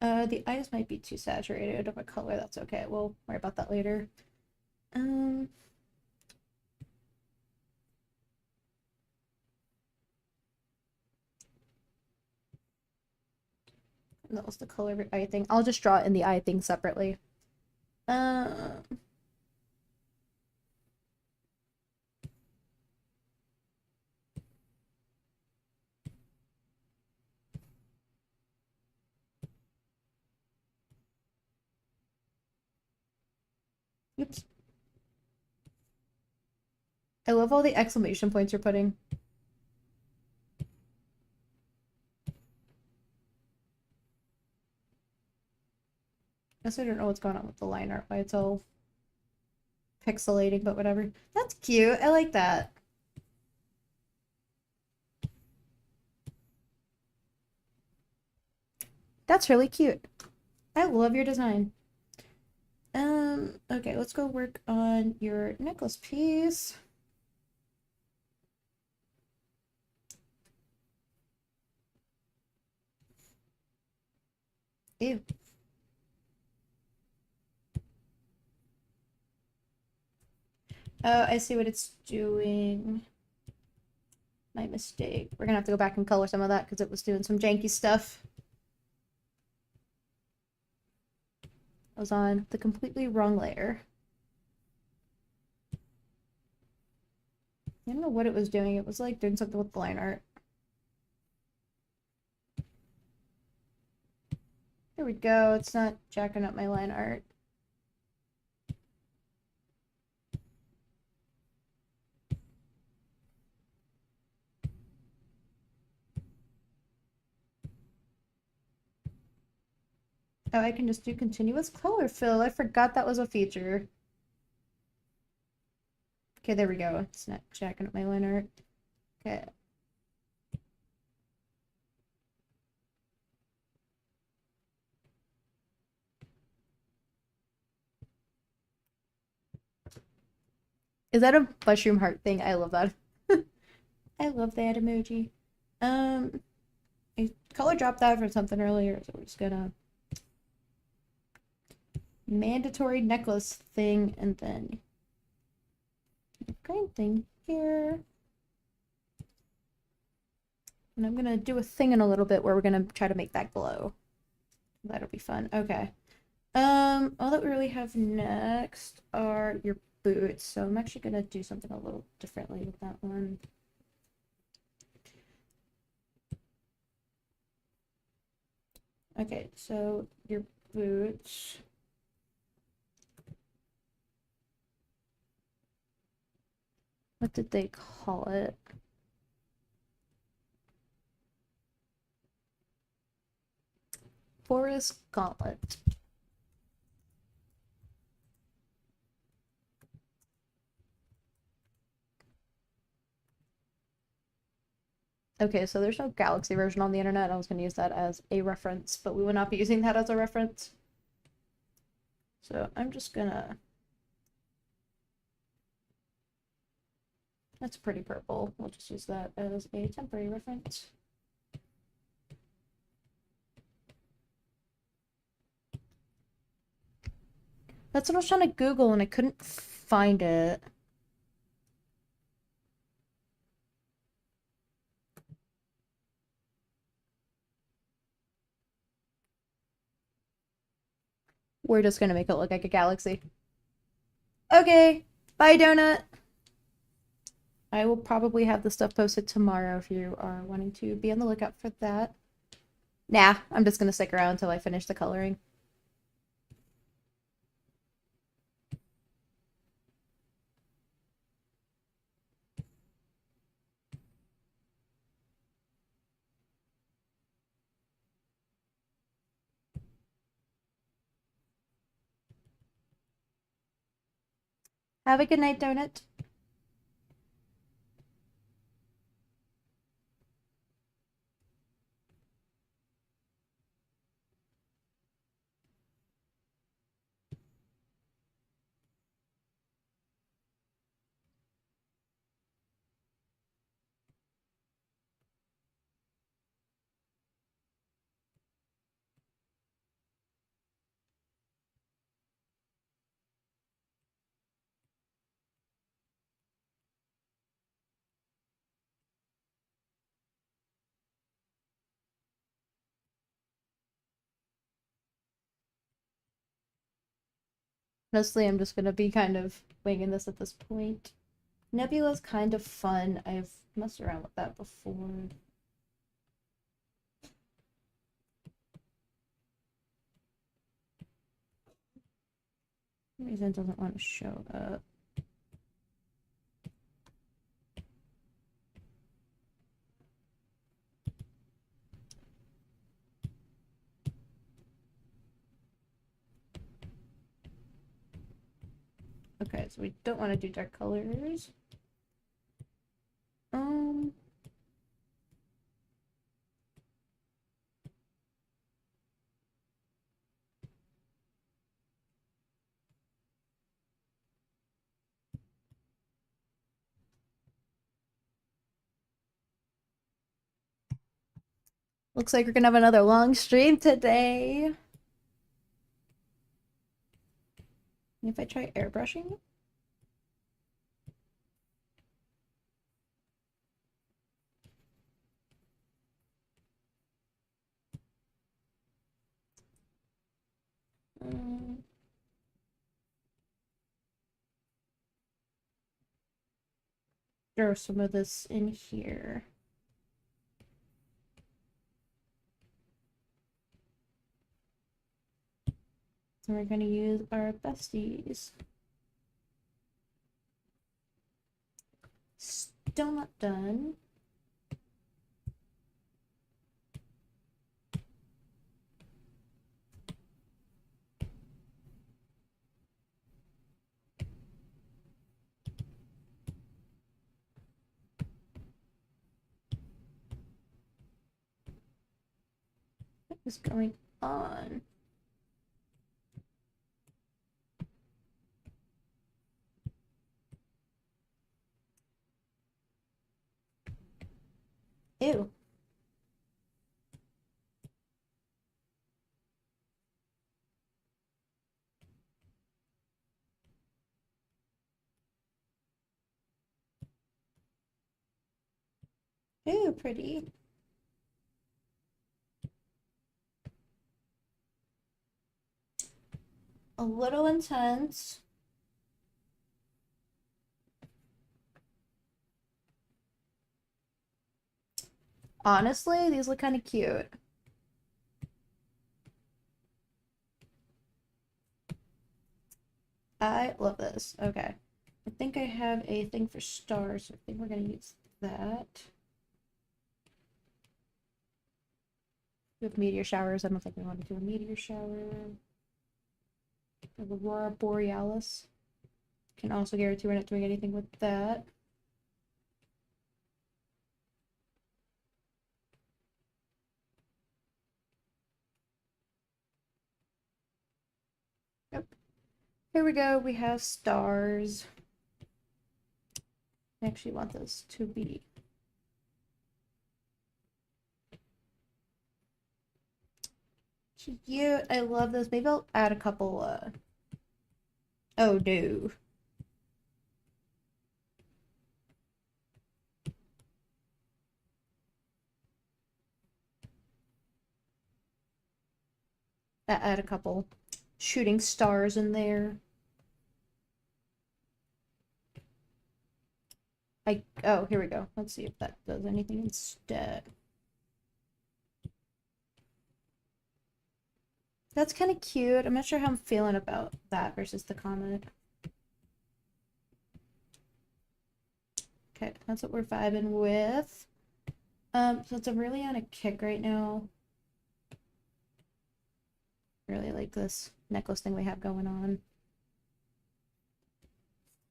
S1: The eyes might be too saturated of a color. That's okay. We'll worry about that later. That was the color eye thing. I'll just draw it in the eye thing separately. Oops. I love all the exclamation points you're putting. I guess I don't know what's going on with the line art, why it's all pixelating, but whatever. That's cute. I like that. That's really cute. I love your design. Okay, let's go work on your necklace piece. Ew. Oh, I see what it's doing. My mistake. We're gonna have to go back and color some of that because it was doing some janky stuff. I was on the completely wrong layer. I don't know what it was doing. It was like doing something with the line art. There we go. It's not jacking up my line art. Oh, I can just do continuous color fill. I forgot that was a feature. Okay, there we go. It's not jacking up my line art. Okay. Is that a mushroom heart thing? I love that. I love that emoji. I color dropped that for something earlier, so we're just gonna mandatory necklace thing and then green thing here. And I'm gonna do a thing in a little bit where we're gonna try to make that glow. That'll be fun. Okay. All that we really have next are your boots. So I'm actually gonna do something a little differently with that one. Okay, so your boots. What did they call it? Forest Gauntlet. Okay, so there's no Galaxy version on the internet. I was going to use that as a reference, but we will not be using that as a reference. So I'm just gonna... That's pretty purple. We'll just use that as a temporary reference. That's what I was trying to Google and I couldn't find it. We're just gonna make it look like a galaxy. Okay, bye donut. I will probably have the stuff posted tomorrow if you are wanting to be on the lookout for that. Nah, I'm just gonna stick around until I finish the coloring. Have a good night, donut. Honestly, I'm just gonna be kind of winging this at this point. Nebula's kind of fun. I've messed around with that before. For some reason it doesn't want to show up. Okay, so we don't want to do dark colors. Looks like we're gonna have another long stream today. If I try airbrushing? Throw some of this in here. And we're gonna use our besties. Still not done. is going on? Ew. Ew, pretty. A little intense. Honestly, these look kind of cute. I love this. Okay. I think I have a thing for stars, so I think we're going to use that. We have meteor showers. I don't think we want to do a meteor shower. We have Aurora Borealis. Can also guarantee we're not doing anything with that. Yep. Here we go. We have stars. I actually want this to be cute. I love this. Maybe I'll add a couple, oh no. Add a couple shooting stars in there. Oh, here we go. Let's see if that does anything instead. That's kind of cute. I'm not sure how I'm feeling about that versus the comet. Okay, that's what we're vibing with. Since I'm really on a kick right now, really like this necklace thing we have going on.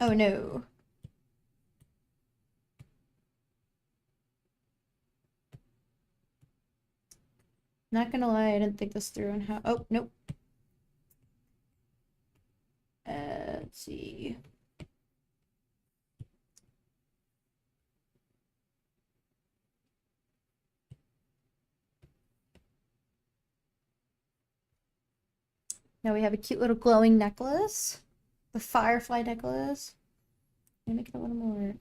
S1: Oh no. Not gonna lie, I didn't think this through on how. Oh, nope. Let's see. Now we have a cute little glowing necklace. The firefly necklace. Let me make it a little more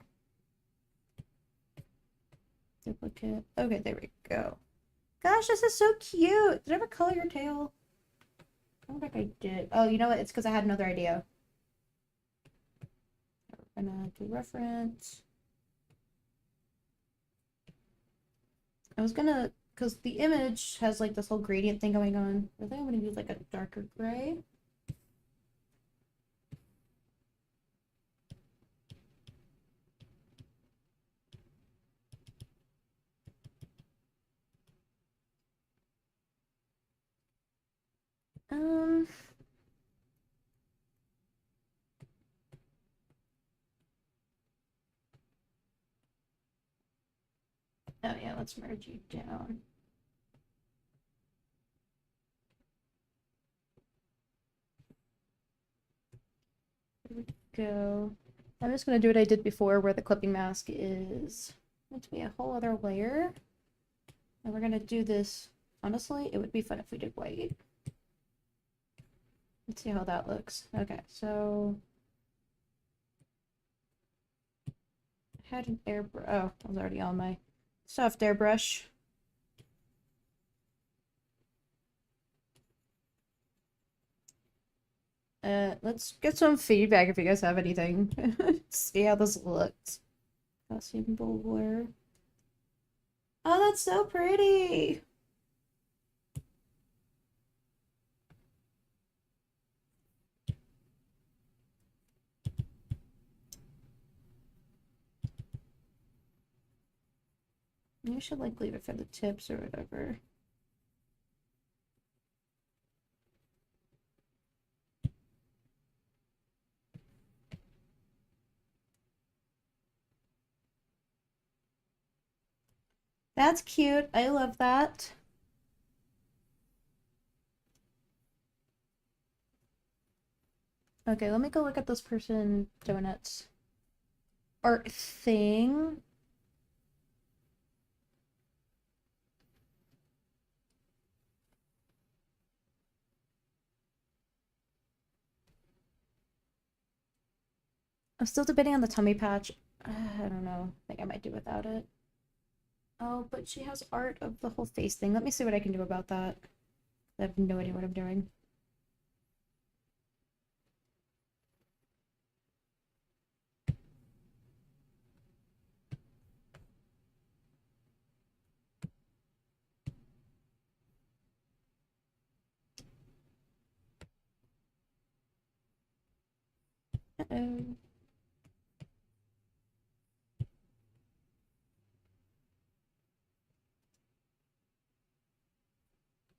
S1: duplicate. Okay, there we go. Gosh, this is so cute. Did I ever color your tail? I don't think I did. Oh, you know what? It's because I had another idea. We're gonna do reference. I was gonna, because the image has like this whole gradient thing going on. I think I'm gonna use like a darker gray. Um, oh yeah, let's merge you down. There we go. I'm just gonna do what I did before where the clipping mask is meant to be a whole other layer. And we're gonna do this. Honestly, it would be fun if we did white. Let's see how that looks. Okay, so I had an airbrush. Oh, I was already on my soft airbrush. Let's get some feedback if you guys have anything. See how this looks. Gaussian blur. Oh, that's so pretty. You should like leave it for the tips or whatever. That's cute. I love that. Okay, let me go look at this person donuts art thing. I'm still debating on the tummy patch. I don't know. I think I might do without it. Oh, but she has art of the whole face thing. Let me see what I can do about that. I have no idea what I'm doing. Uh-oh.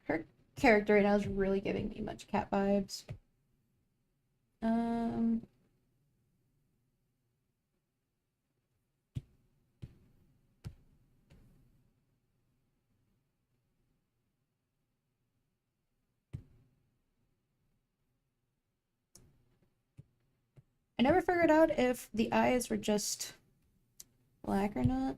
S1: Her character right now is really giving me much cat vibes. Um, I never figured out if the eyes were just black or not.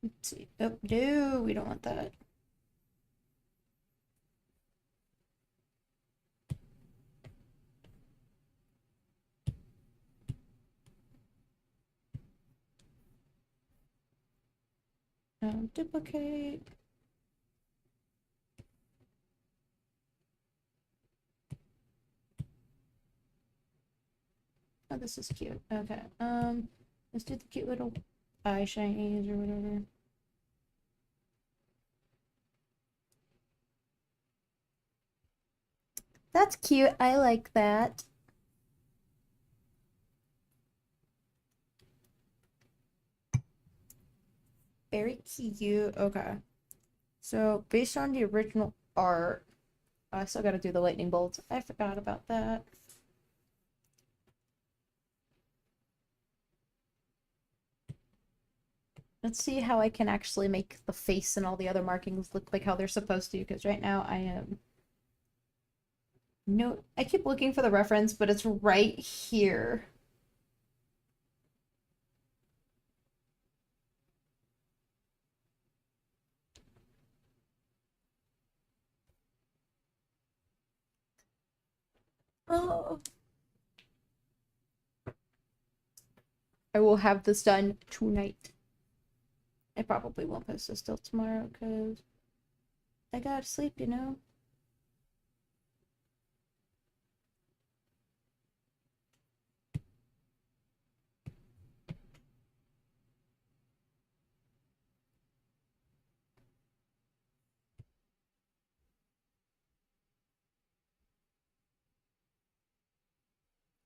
S1: Let's see. Oh, no, we don't want that. Duplicate. Oh, this is cute. Okay. Let's do the cute little eye shinies or whatever. That's cute. I like that. Very cute. Okay. So, based on the original art, I still gotta do the lightning bolts. I forgot about that. Let's see how I can actually make the face and all the other markings look like how they're supposed to, because right now I am. No, I keep looking for the reference, but it's right here. Oh. I will have this done tonight. I probably won't post this till tomorrow because I gotta sleep, you know?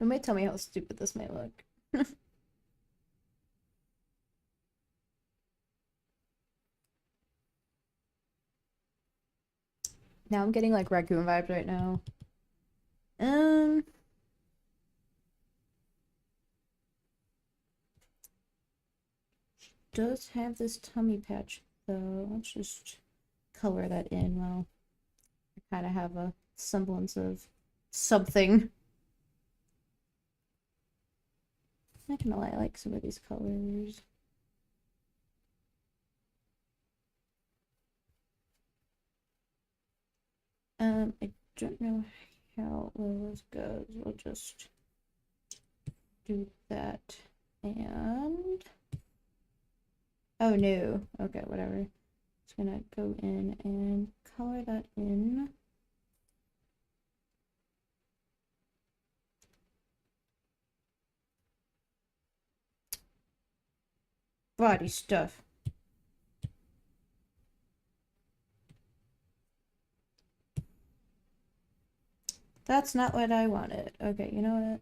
S1: You might tell me how stupid this might look. Now I'm getting like raccoon vibes right now. Um, does have this tummy patch though. Let's just color that in. Well, I kind of have a semblance of something. Not gonna lie, I like some of these colors. I don't know how well this goes. We'll just do that and oh no. Okay, whatever. Just gonna go in and color that in. Body stuff. That's not what I wanted. Okay, you know what?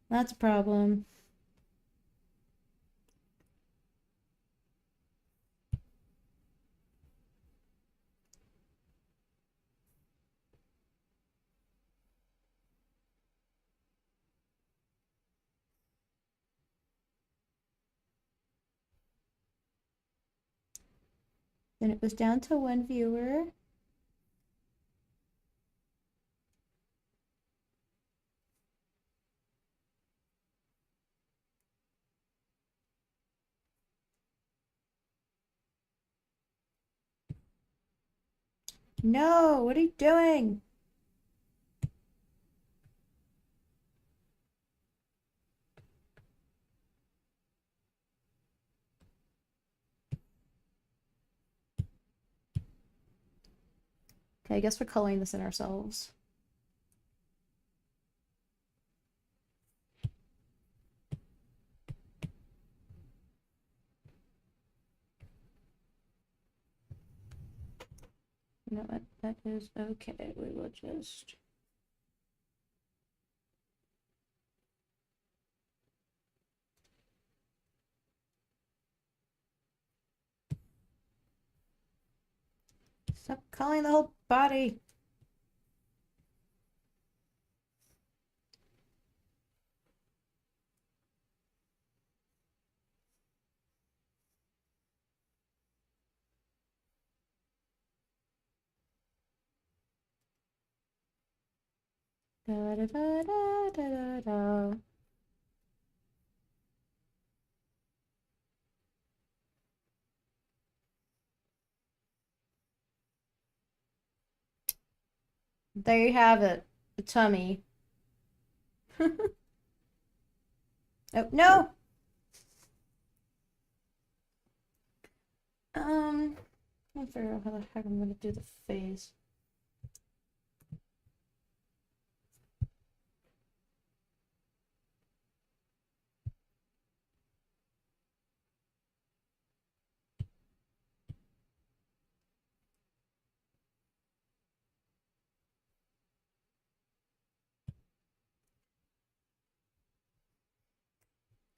S1: That's a problem. Then it was down to one viewer. No, what are you doing? Okay, I guess we're coloring this in ourselves. You know what? That is okay. We will just. Stop coloring the whole body. Da da da da da da da. There you have it. The tummy. Oh, no! I'll figure out how the heck I'm gonna do the face.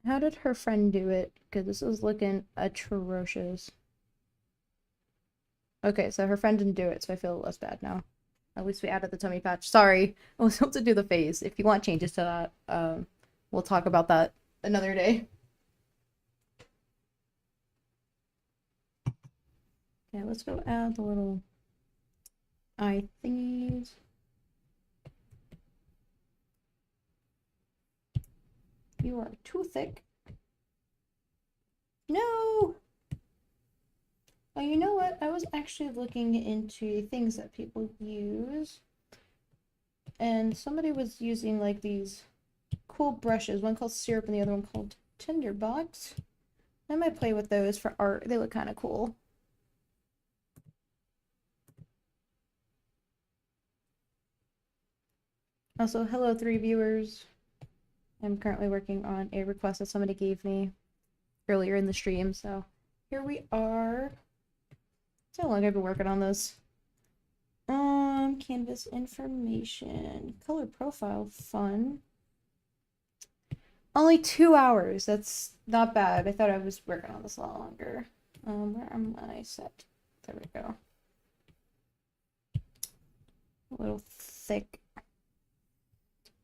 S1: How did her friend do it? Because this is looking atrocious. Okay, so her friend didn't do it, so I feel less bad now. At least we added the tummy patch. Sorry, I was able to do the face. If you want changes to that, we'll talk about that another day. Okay, let's go add the little eye thingies. You are too thick. No! Oh, you know what? I was actually looking into things that people use. And somebody was using like these cool brushes, one called Syrup and the other one called Tinderbox. I might play with those for art. They look kind of cool. Also, hello, 3 viewers. I'm currently working on a request that somebody gave me earlier in the stream, so here we are. So long I've been working on this. Canvas information, color profile, fun. Only 2 hours. That's not bad. I thought I was working on this a lot longer. Where am I set? There we go. A little thick.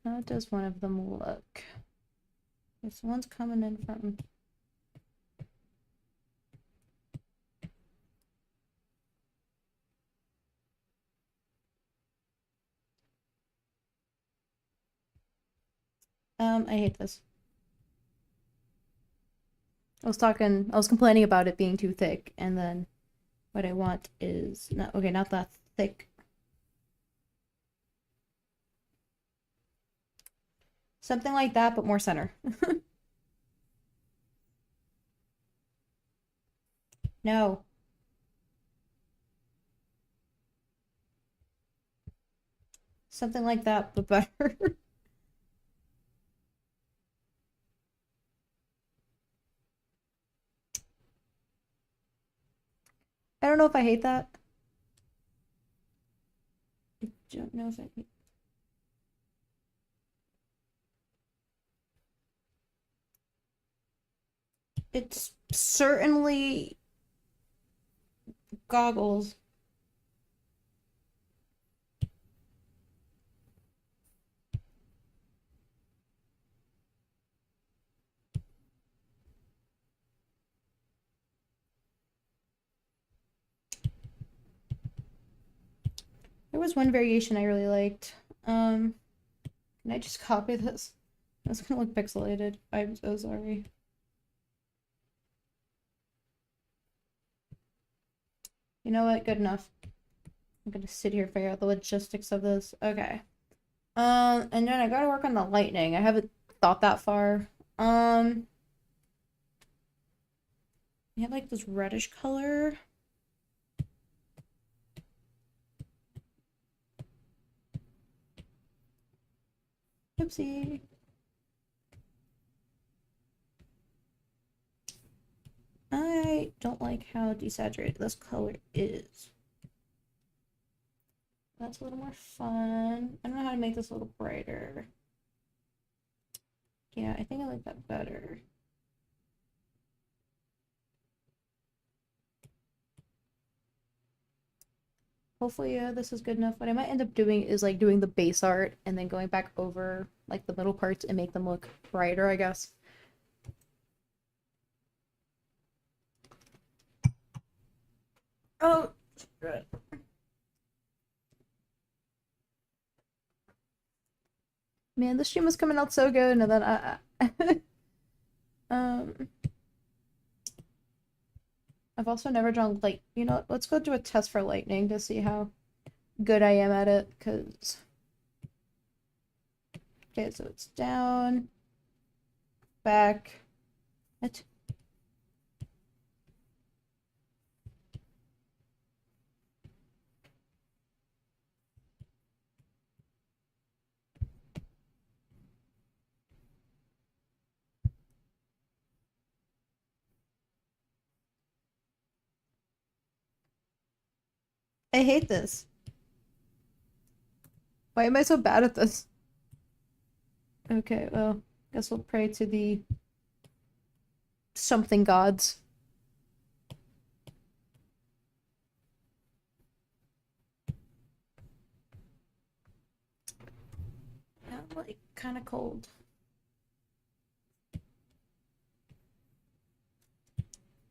S1: How does one of them look? This one's coming in from. I hate this. I was complaining about it being too thick, and then what I want is not okay, not that thick. Something like that, but more center. No. Something like that, but better. I don't know if I hate that. I don't know if I hate. It's certainly goggles. There was one variation I really liked. Can I just copy this? That's gonna look pixelated. I'm so sorry. You know what? Good enough. I'm gonna sit here and figure out the logistics of this. Okay. And then I gotta work on the lightning. I haven't thought that far. You have like this reddish color. Oopsie. I don't like how desaturated this color is. That's a little more fun. I don't know how to make this a little brighter. Yeah, I think I like that better. Hopefully, this is good enough. What I might end up doing is like doing the base art and then going back over like the middle parts and make them look brighter, I guess. Oh, good. Man, this stream was coming out so good, and then um, I've also never drawn like let's go do a test for lightning to see how good I am at it. Cause okay, so it's down, back. It. I hate this. Why am I so bad at this? Okay, well, guess we'll pray to the something gods. I'm like kind of cold.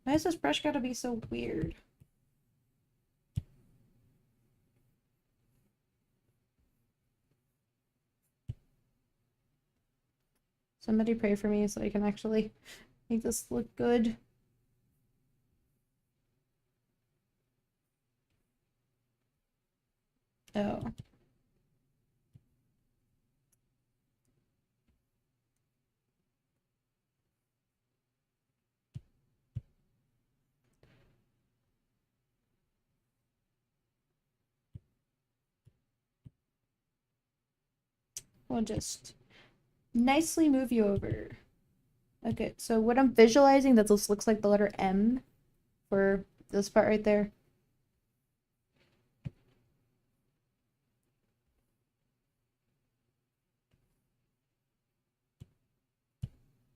S1: Why has this brush gotta be so weird? Somebody pray for me so I can actually make this look good. Oh. We'll just nicely move you over. Okay, so what I'm visualizing, that this looks like the letter M for this part right there.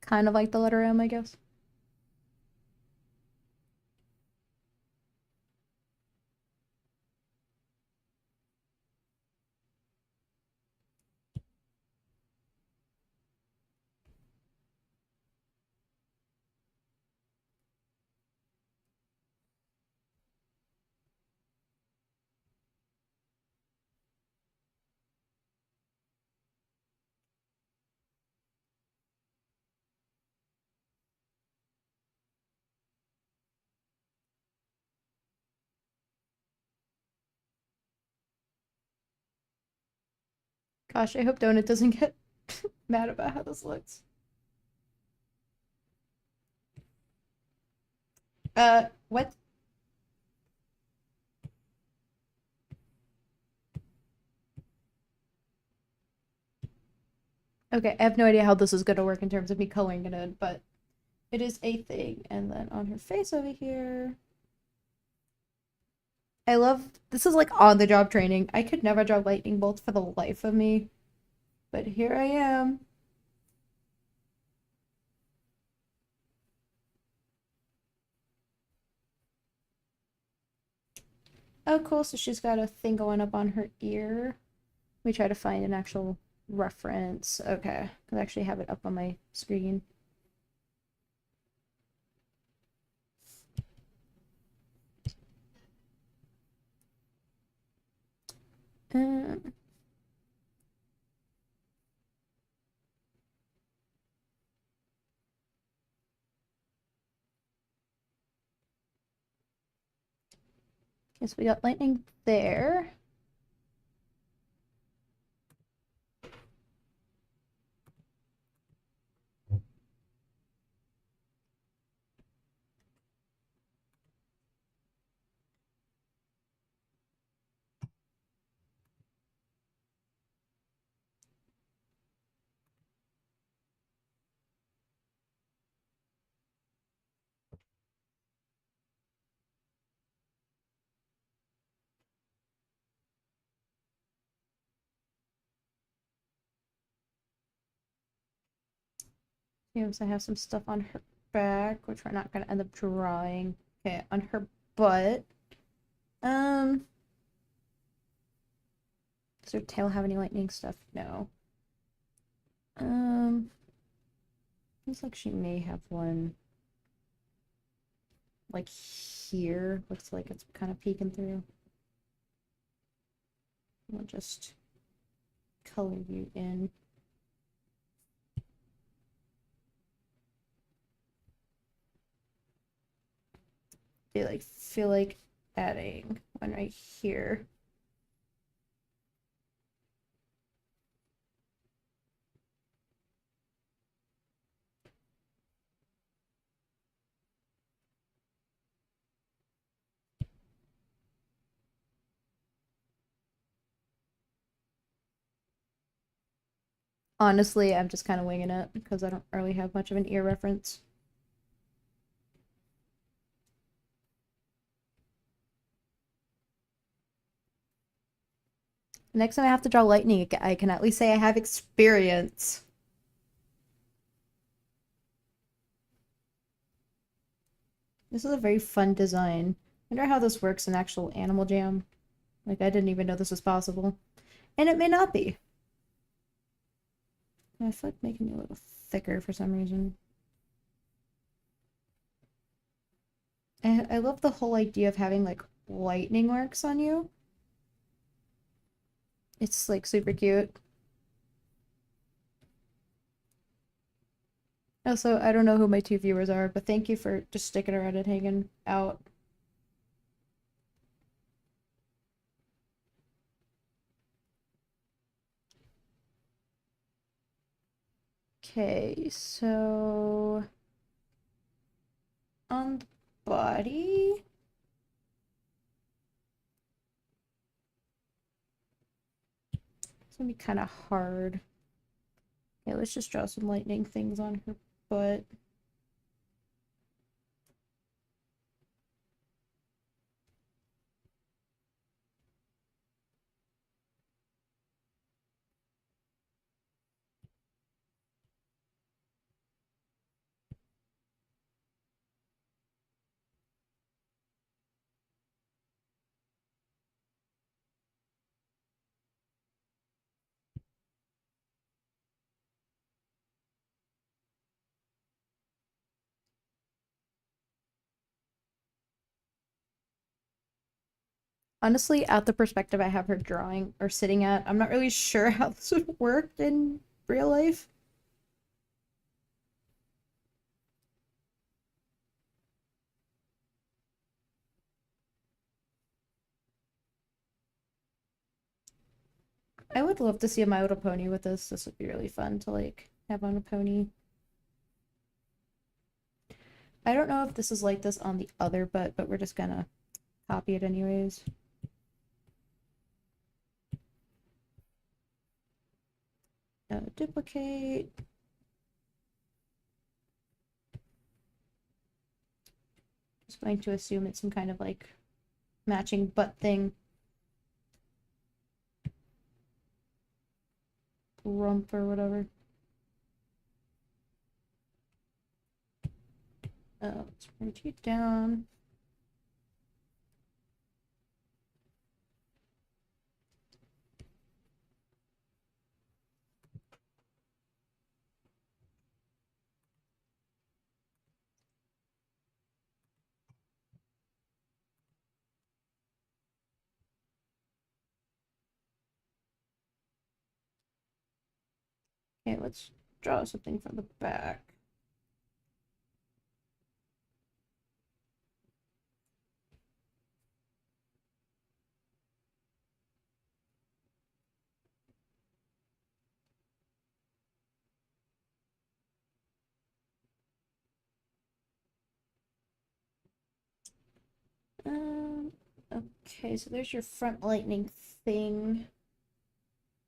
S1: Kind of like the letter M, I guess. Gosh, I hope Donut doesn't get mad about how this looks. What? Okay, I have no idea how this is gonna work in terms of me coloring it in, but it is a thing. And then on her face over here. I love this is like on the job training. I could never draw lightning bolts for the life of me. But here I am. Oh, cool. So she's got a thing going up on her ear. Let me try to find an actual reference. Okay. I actually have it up on my screen. Um, Guess we got lightning there. Seems I have some stuff on her back, which we're not gonna end up drawing. Okay, on her butt. Um, does her tail have any lightning stuff? No. Looks like she may have one like here. Looks like it's kind of peeking through. We'll just color you in. Feel like adding one right here. Honestly, I'm just kind of winging it because I don't really have much of an ear reference. Next time I have to draw lightning, I can at least say I have experience. This is a very fun design. I wonder how this works in actual Animal Jam. Like, I didn't even know this was possible. And it may not be. I feel like making it a little thicker for some reason. I love the whole idea of having, like, lightning marks on you. It's, like, super cute. Also, I don't know who my two viewers are, but thank you for just sticking around and hanging out. Okay, so on the body, it's gonna be kind of hard. Okay, let's just draw some lightning things on her butt. Honestly, at the perspective I have her drawing or sitting at, I'm not really sure how this would work in real life. I would love to see a My Little Pony with this. This would be really fun to like have on a pony. I don't know if this is like this on the other butt, but we're just gonna copy it anyways. Duplicate. Just going to assume it's some kind of like matching butt thing. Rump or whatever. Let's bring you down. Okay, let's draw something from the back. Okay, so there's your front lightning thing.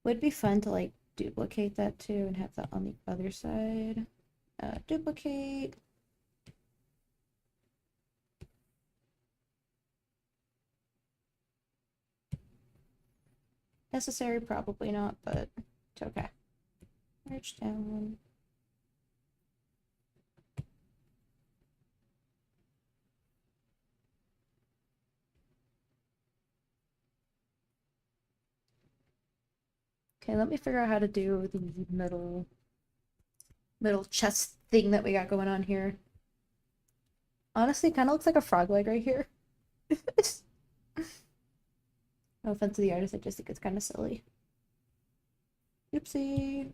S1: Would be fun to like duplicate that too and have that on the other side. Duplicate. Necessary, probably not, but it's okay. Merge down. Okay, let me figure out how to do the middle chest thing that we got going on here. Honestly, kind of looks like a frog leg right here. No offense to the artist, I just think it's kind of silly. Oopsie.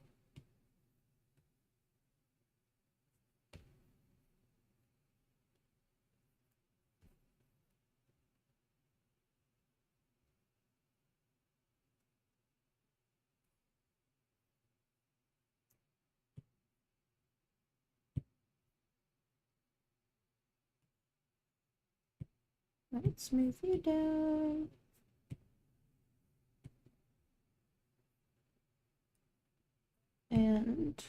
S1: Let's move you down. And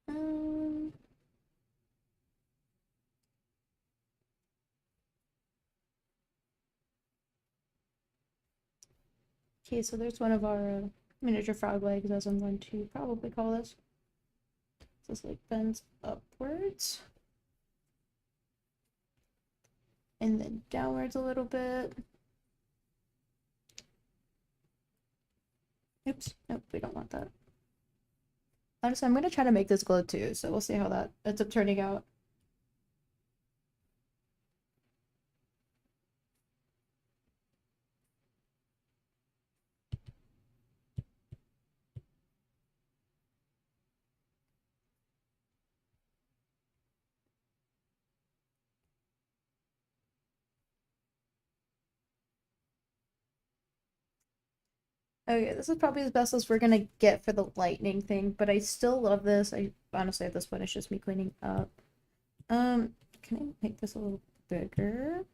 S1: um, okay, so there's one of our miniature frog legs, as I'm going to probably call this. So this like bends upwards. And then downwards a little bit. Oops, nope, we don't want that. Honestly, I'm gonna try to make this glow too, so we'll see how that ends up turning out. Okay, this is probably as best as we're gonna get for the lightning thing, but I still love this. I honestly at this point it's just me cleaning up. Can I make this a little bigger?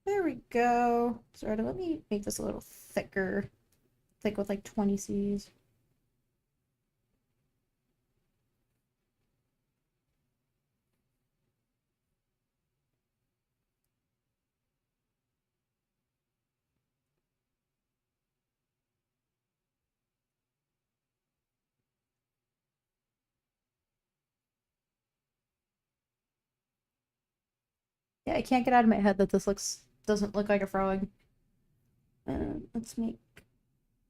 S1: There we go. Sorry, let me make this a little thicker. Thick with like 20 Cs. Yeah, I can't get out of my head that this doesn't look like a frog. Let's make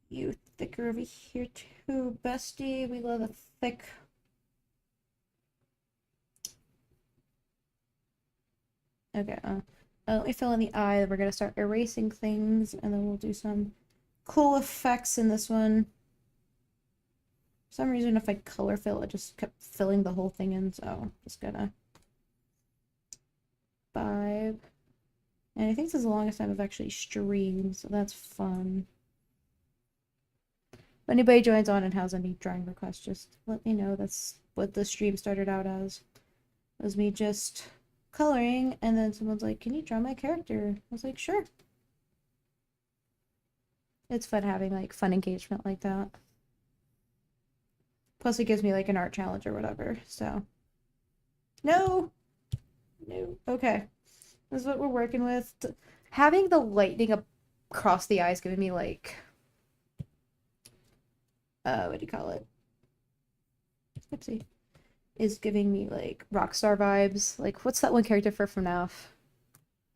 S1: you thicker over here too, bestie. We love a thick. Okay, let me fill in the eye. Then we're gonna start erasing things, and then we'll do some cool effects in this one. For some reason, if I color fill, it just kept filling the whole thing in, so just gonna 5. And I think this is the longest time I've actually streamed, so that's fun. If anybody joins on and has any drawing requests, just let me know. That's what the stream started out as. It was me just coloring, and then someone's like, "Can you draw my character?" I was like, "Sure." It's fun having like fun engagement like that. Plus, it gives me like an art challenge or whatever. So, no, no. Okay, this is what we're working with. Having the lightning across the eyes giving me like, what do you call it? Oopsie. Is giving me like Rockstar vibes. Like, what's that one character for FNAF?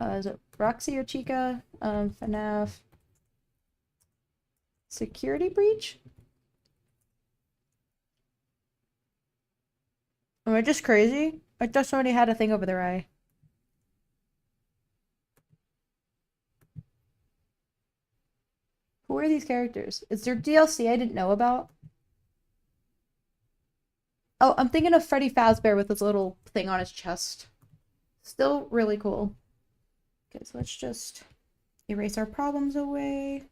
S1: Is it Roxy or Chica? FNAF. Security breach? Am I just crazy? I thought somebody had a thing over their eye. Who are these characters? Is there DLC I didn't know about? Oh, I'm thinking of Freddy Fazbear with his little thing on his chest. Still really cool. Okay, so let's just erase our problems away.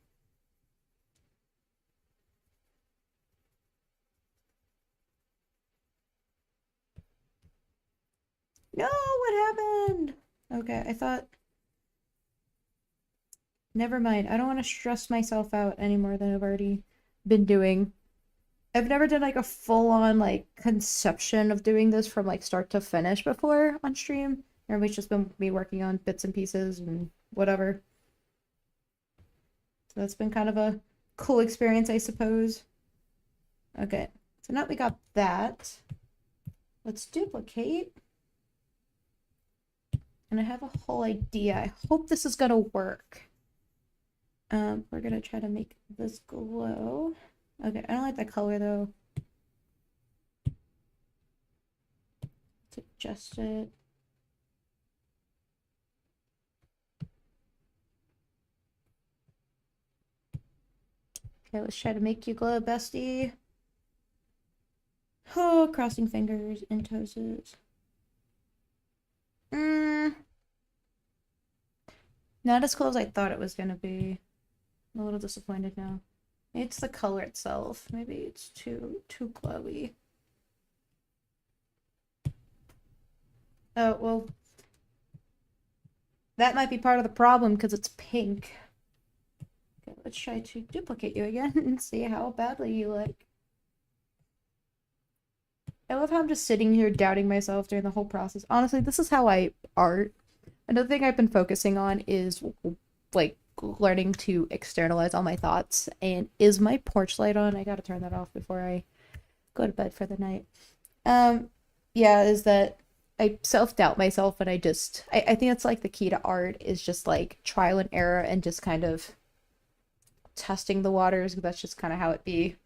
S1: No, what happened? Okay, I thought. Never mind. I don't want to stress myself out any more than I've already been doing. I've never done like a full-on like conception of doing this from like start to finish before on stream. Everybody's just been me working on bits and pieces and whatever. So that's been kind of a cool experience, I suppose. Okay, so now we got that. Let's duplicate. And I have a whole idea. I hope this is gonna work. We're gonna try to make this glow. Okay, I don't like the color though. Let's adjust it. Okay, let's try to make you glow, bestie. Oh, crossing fingers and toes. Not as cool as I thought it was gonna be. I'm a little disappointed now. Maybe it's the color itself. Maybe it's too glowy. Oh, well. That might be part of the problem because it's pink. Okay, let's try to duplicate you again and see how badly you look. I love how I'm just sitting here doubting myself during the whole process. Honestly, this is how I art. Another thing I've been focusing on is like learning to externalize all my thoughts. And is my porch light on? I gotta turn that off before I go to bed for the night. Yeah, is that I self-doubt myself and I think it's like the key to art is just like trial and error and just kind of testing the waters. That's just kind of how it be.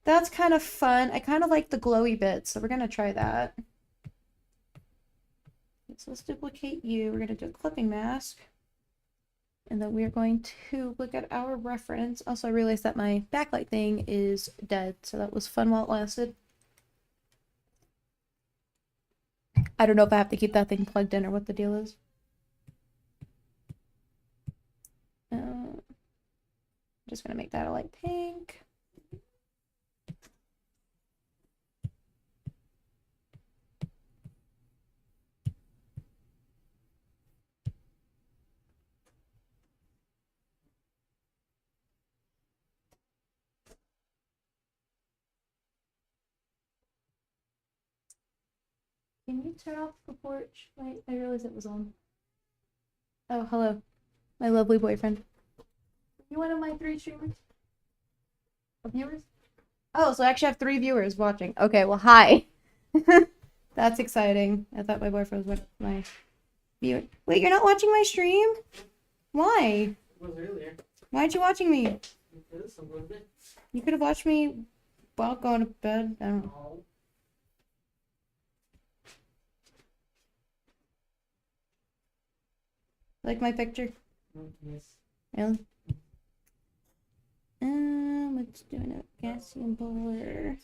S1: That's kind of fun. I kind of like the glowy bits, so we're gonna try that. So let's duplicate you. We're gonna do a clipping mask. And then we're going to look at our reference. Also, I realized that my backlight thing is dead, so that was fun while it lasted. I don't know if I have to keep that thing plugged in or what the deal is. I'm just gonna make that a light pink. Can you turn off the porch? Wait, I realized it was on. Oh, hello. My lovely boyfriend. You one of my 3 streamers? Viewers? Oh, so I actually have 3 viewers watching. Okay, well, hi. That's exciting. I thought my boyfriend was my viewer. Wait, you're not watching my stream? Why?
S2: It was earlier.
S1: Why aren't you watching me?
S2: Because a little bit.
S1: You could have watched me while going to bed. I don't know.
S2: Oh.
S1: Like my picture?
S2: Yes.
S1: Really? Let's do a Gaussian blur.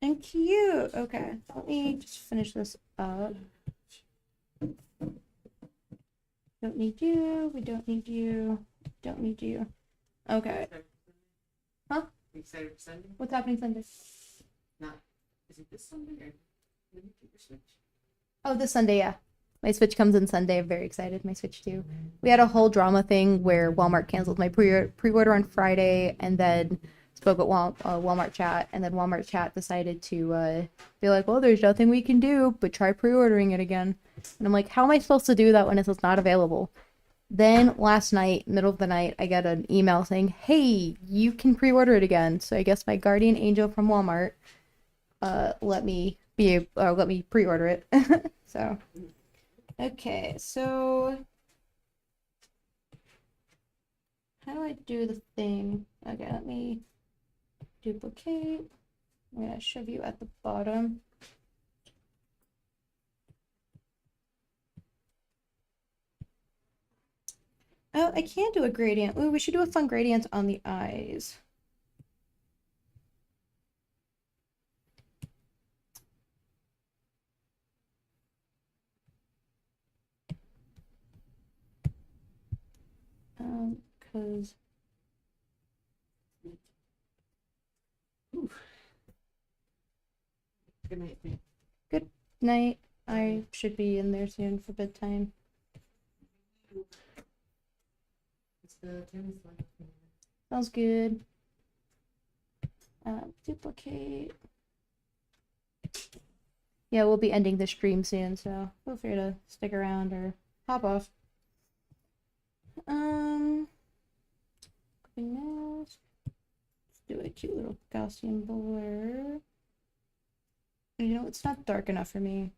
S1: And cute. Okay, let me just finish this up. Don't need you. We don't need you. Don't need you. Okay. Huh?
S2: Excited for Sunday?
S1: What's happening Sunday?
S2: Not. Is it this Sunday or when you get your Switch?
S1: Oh, this Sunday, yeah. My Switch comes in Sunday. I'm very excited. My Switch too. We had a whole drama thing where Walmart canceled my pre-order on Friday, and then spoke at Walmart chat, and then Walmart chat decided to be like, well, there's nothing we can do but try pre-ordering it again. And I'm like, how am I supposed to do that when it's not available? Then last night, middle of the night, I got an email saying, hey, you can pre-order it again. So I guess my guardian angel from Walmart let me pre-order it. So okay, so How do I do the thing? Okay, let me duplicate. I'm gonna shove you at the bottom. Oh, I can do a gradient. Ooh, we should do a fun gradient on the eyes. Because
S2: Good night, man.
S1: good night. I should be in there soon for bedtime.
S2: It's the time is like.
S1: Sounds good. Duplicate. Yeah, we'll be ending the stream soon, so feel free to stick around or hop off. Copy mask. Let's do a cute little Gaussian blur. You know, it's not dark enough for me.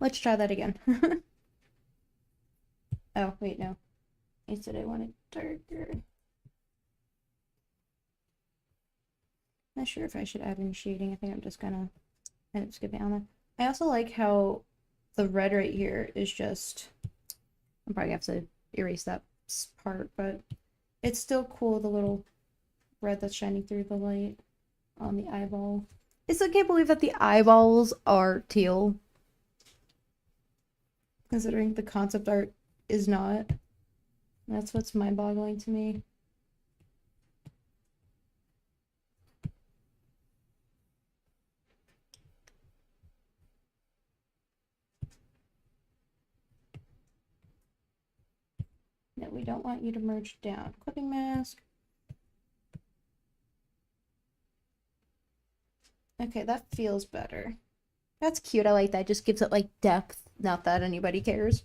S1: Let's try that again. Oh, wait, no. I said I wanted darker. Not sure if I should add any shading. I think I'm just gonna end up skipping on that. I also like how the red right here is just, I'm probably gonna have to erase that part, but it's still cool, the little red that's shining through the light on the eyeball. I still can't believe that the eyeballs are teal, considering the concept art is not. That's what's mind-boggling to me. No, we don't want you to merge down. Clipping mask. Okay, that feels better. That's cute. I like that. Just gives it like depth. Not that anybody cares.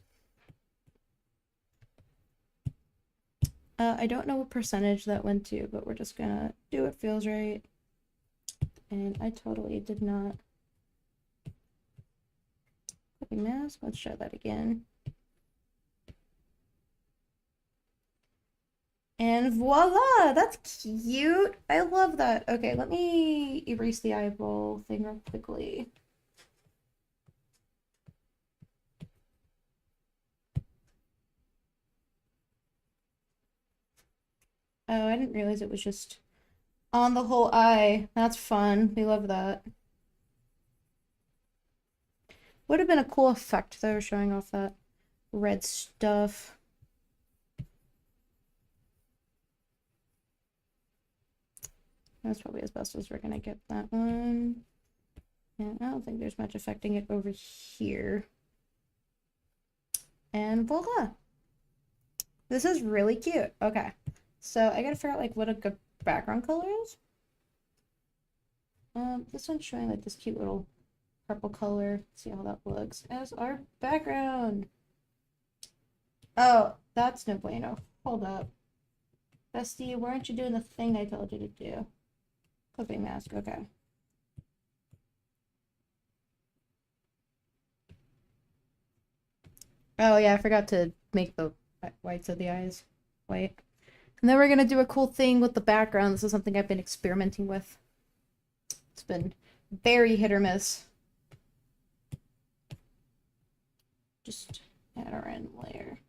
S1: I don't know what percentage that went to, but we're just gonna do what feels right. And I totally did not. Clipping mask. Let's try that again. And voila! That's cute. I love that. Okay, let me erase the eyeball thing real quickly. Oh, I didn't realize it was just on the whole eye. That's fun. We love that. Would have been a cool effect though, showing off that red stuff. That's probably as best as we're gonna get that one. And I don't think there's much affecting it over here. And voila! This is really cute. Okay. So I gotta figure out like what a good background color is. This one's showing like this cute little purple color. Let's see how that looks as our background. Oh, that's no bueno. Hold up. Bestie, why aren't you doing the thing I told you to do? Clipping mask, okay. Oh yeah, I forgot to make the whites of the eyes white. And then we're gonna do a cool thing with the background. This is something I've been experimenting with. It's been very hit or miss. Just add our end layer.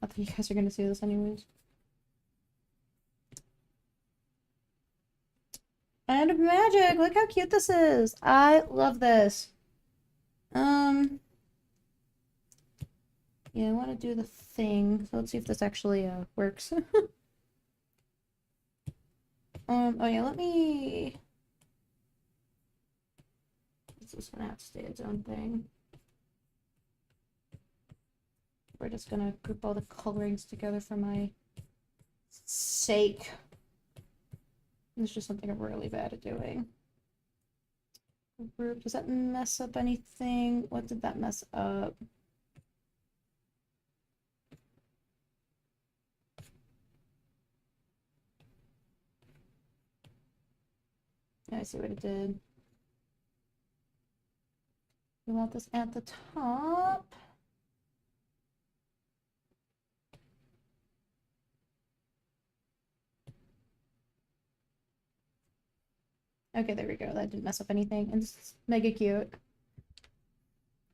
S1: I think you guys are gonna see this anyways. And magic! Look how cute this is! I love this. Yeah, I want to do the thing. So let's see if this actually works. Oh yeah, let me. This is gonna have to stay its own thing. We're just gonna group all the colorings together for my sake. It's just something I'm really bad at doing. Group, does that mess up anything? What did that mess up? Yeah, I see what it did. We want this at the top. Okay, there we go. That didn't mess up anything. And this is mega cute.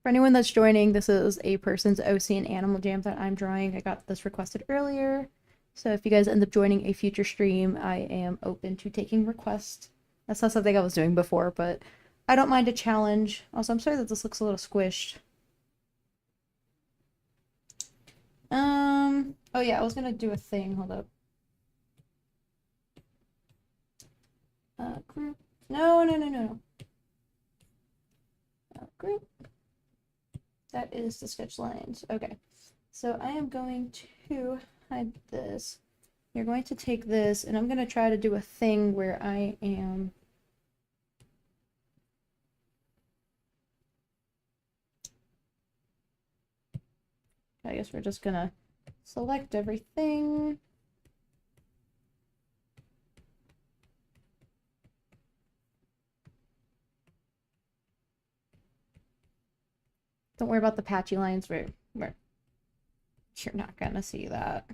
S1: For anyone that's joining, this is a person's OC and Animal Jam that I'm drawing. I got this requested earlier. So if you guys end up joining a future stream, I am open to taking requests. That's not something I was doing before, but I don't mind a challenge. Also, I'm sorry that this looks a little squished. Oh yeah, I was gonna do a thing. Hold up. Group. No. Group. That is the sketch lines. Okay. So I am going to hide this. You're going to take this, and I'm going to try to do a thing where I am... I guess we're just going to select everything. Don't worry about the patchy lines. You're not going to see that.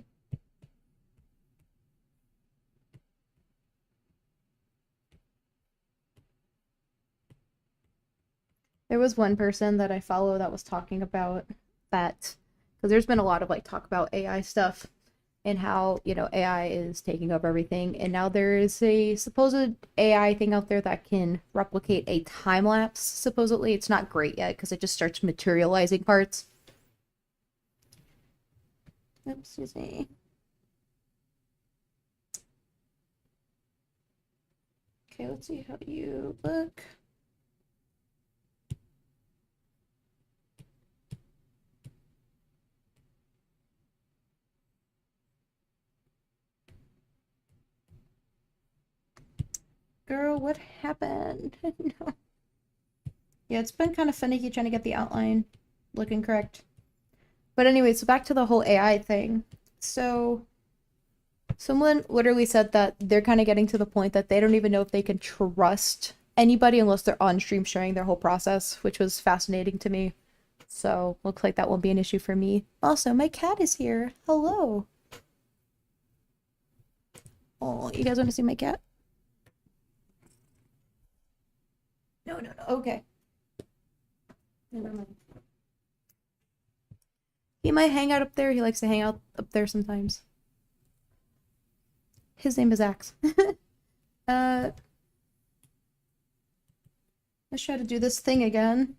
S1: There was one person that I follow that was talking about that, because there's been a lot of like talk about AI stuff and how, you know, AI is taking over everything. And now there is a supposed AI thing out there that can replicate a time lapse. Supposedly, it's not great yet because it just starts materializing parts. Oops, excuse me. Okay, let's see how you look. Girl, what happened? No. Yeah, it's been kind of finicky trying to get the outline looking correct. But anyway, so back to the whole AI thing. So someone literally said that they're kind of getting to the point that they don't even know if they can trust anybody unless they're on stream sharing their whole process, which was fascinating to me. So looks like that won't be an issue for me. Also, my cat is here. Hello. Oh, you guys want to see my cat? No. Okay. Never mind. He might hang out up there. He likes to hang out up there sometimes. His name is Axe. Let's try to do this thing again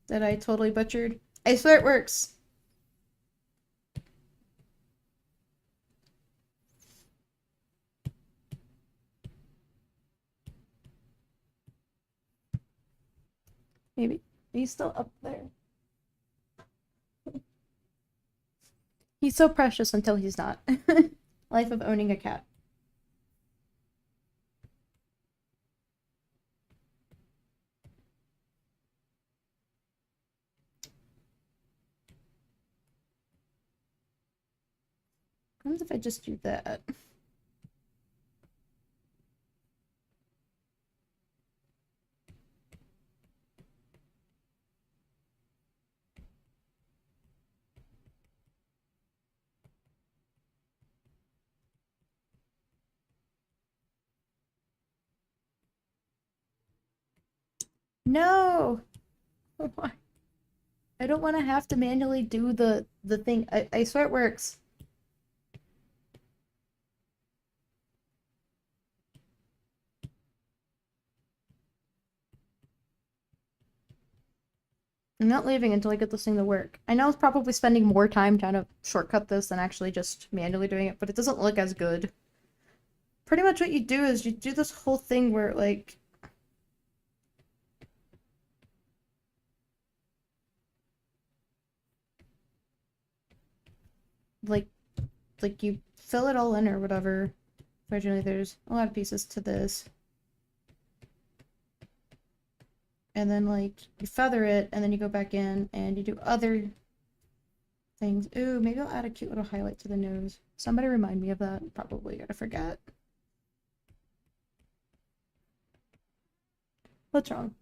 S1: that I totally butchered. I swear it works. Maybe. He's still up there. He's so precious until he's not. Life of owning a cat. What if I just do that? No! Why? I don't want to have to manually do the thing. I swear it works. I'm not leaving until I get this thing to work. I know it's probably spending more time trying to shortcut this than actually just manually doing it, but it doesn't look as good. Pretty much what you do is you do this whole thing where, like, like you fill it all in or whatever. Fortunately, there's a lot of pieces to this. And then, like, you feather it, and then you go back in, and you do other things. Ooh, maybe I'll add a cute little highlight to the nose. Somebody remind me of that. Probably gonna forget. What's wrong?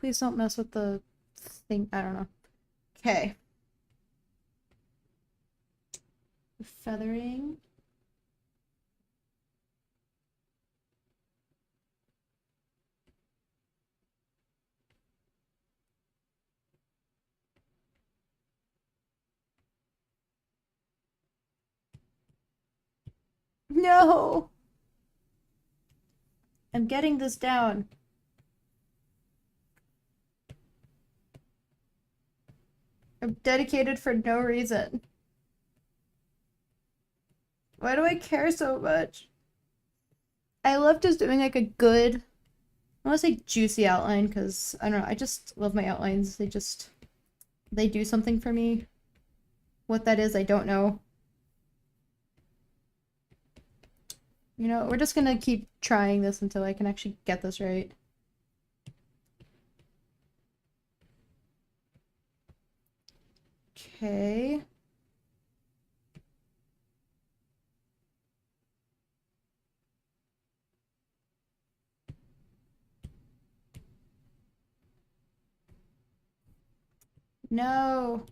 S1: Please don't mess with the thing. I don't know. Okay. Feathering. No! I'm getting this down. I'm dedicated for no reason. Why do I care so much? I love just doing like a good, I want to say juicy outline because I don't know, I just love my outlines. They do something for me. What that is, I don't know. You know, we're just gonna keep trying this until I can actually get this right. Okay. No.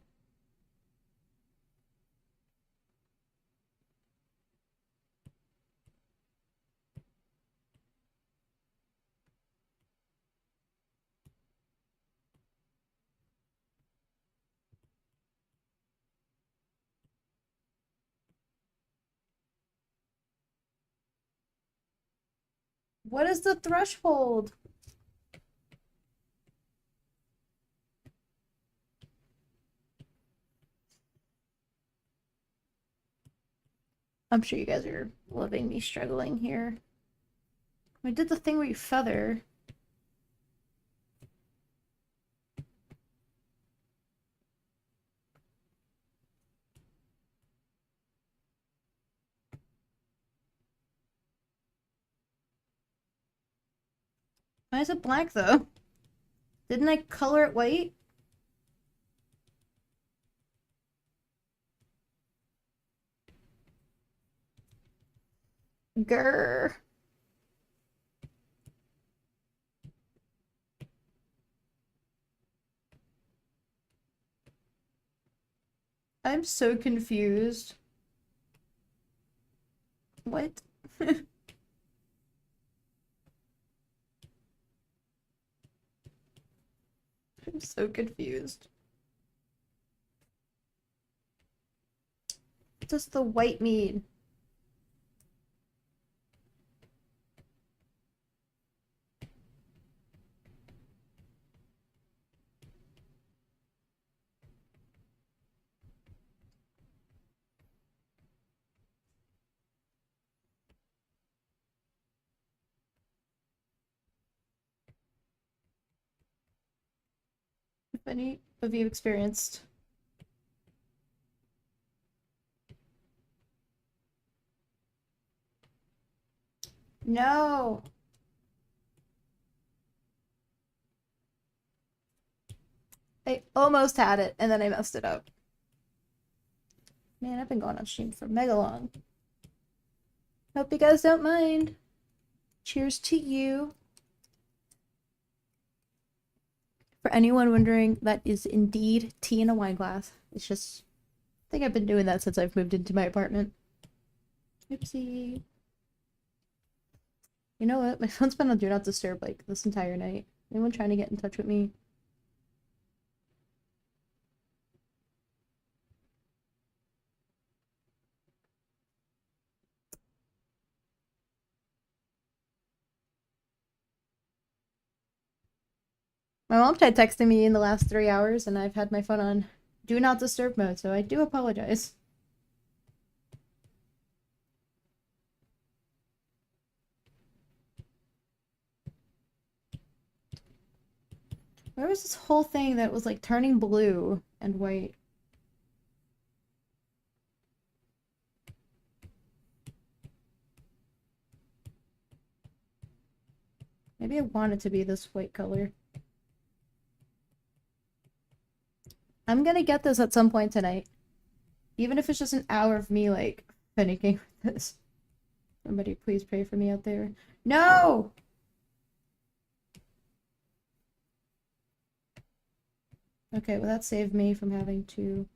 S1: What is the threshold? I'm sure you guys are loving me struggling here. I did the thing where you feather. Why is it black though? Didn't I color it white? Grr. I'm so confused. What? I'm so confused. What does the white mean? If any of you experienced. No. I almost had it and then I messed it up. Man, I've been going on stream for mega long. Hope you guys don't mind. Cheers to you. For anyone wondering, that is indeed tea in a wine glass. It's just, I think I've been doing that since I've moved into my apartment. Oopsie. You know what? My phone's been on Do Not Disturb like this entire night. Anyone trying to get in touch with me? My mom tried texting me in the last 3 hours, and I've had my phone on Do Not Disturb mode, so I do apologize. Where was this whole thing that was like turning blue and white? Maybe I want it to be this white color. I'm gonna get this at some point tonight. Even if it's just an hour of me, like, panicking with this. Somebody please pray for me out there. No! Okay, well that saved me from having to...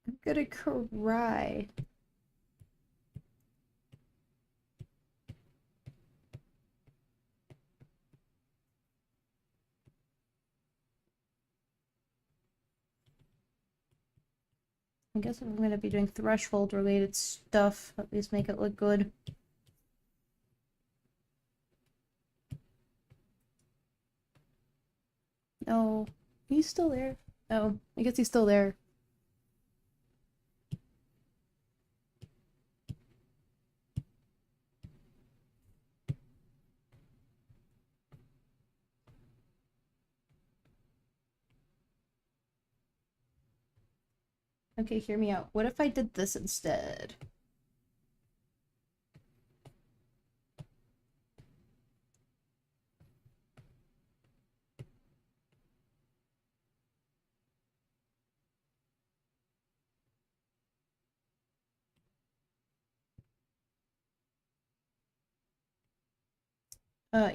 S1: I'm gonna cry. I guess if I'm gonna be doing threshold related stuff, at least make it look good. No, he's still there. Oh, I guess he's still there. Okay, hear me out. What if I did this instead?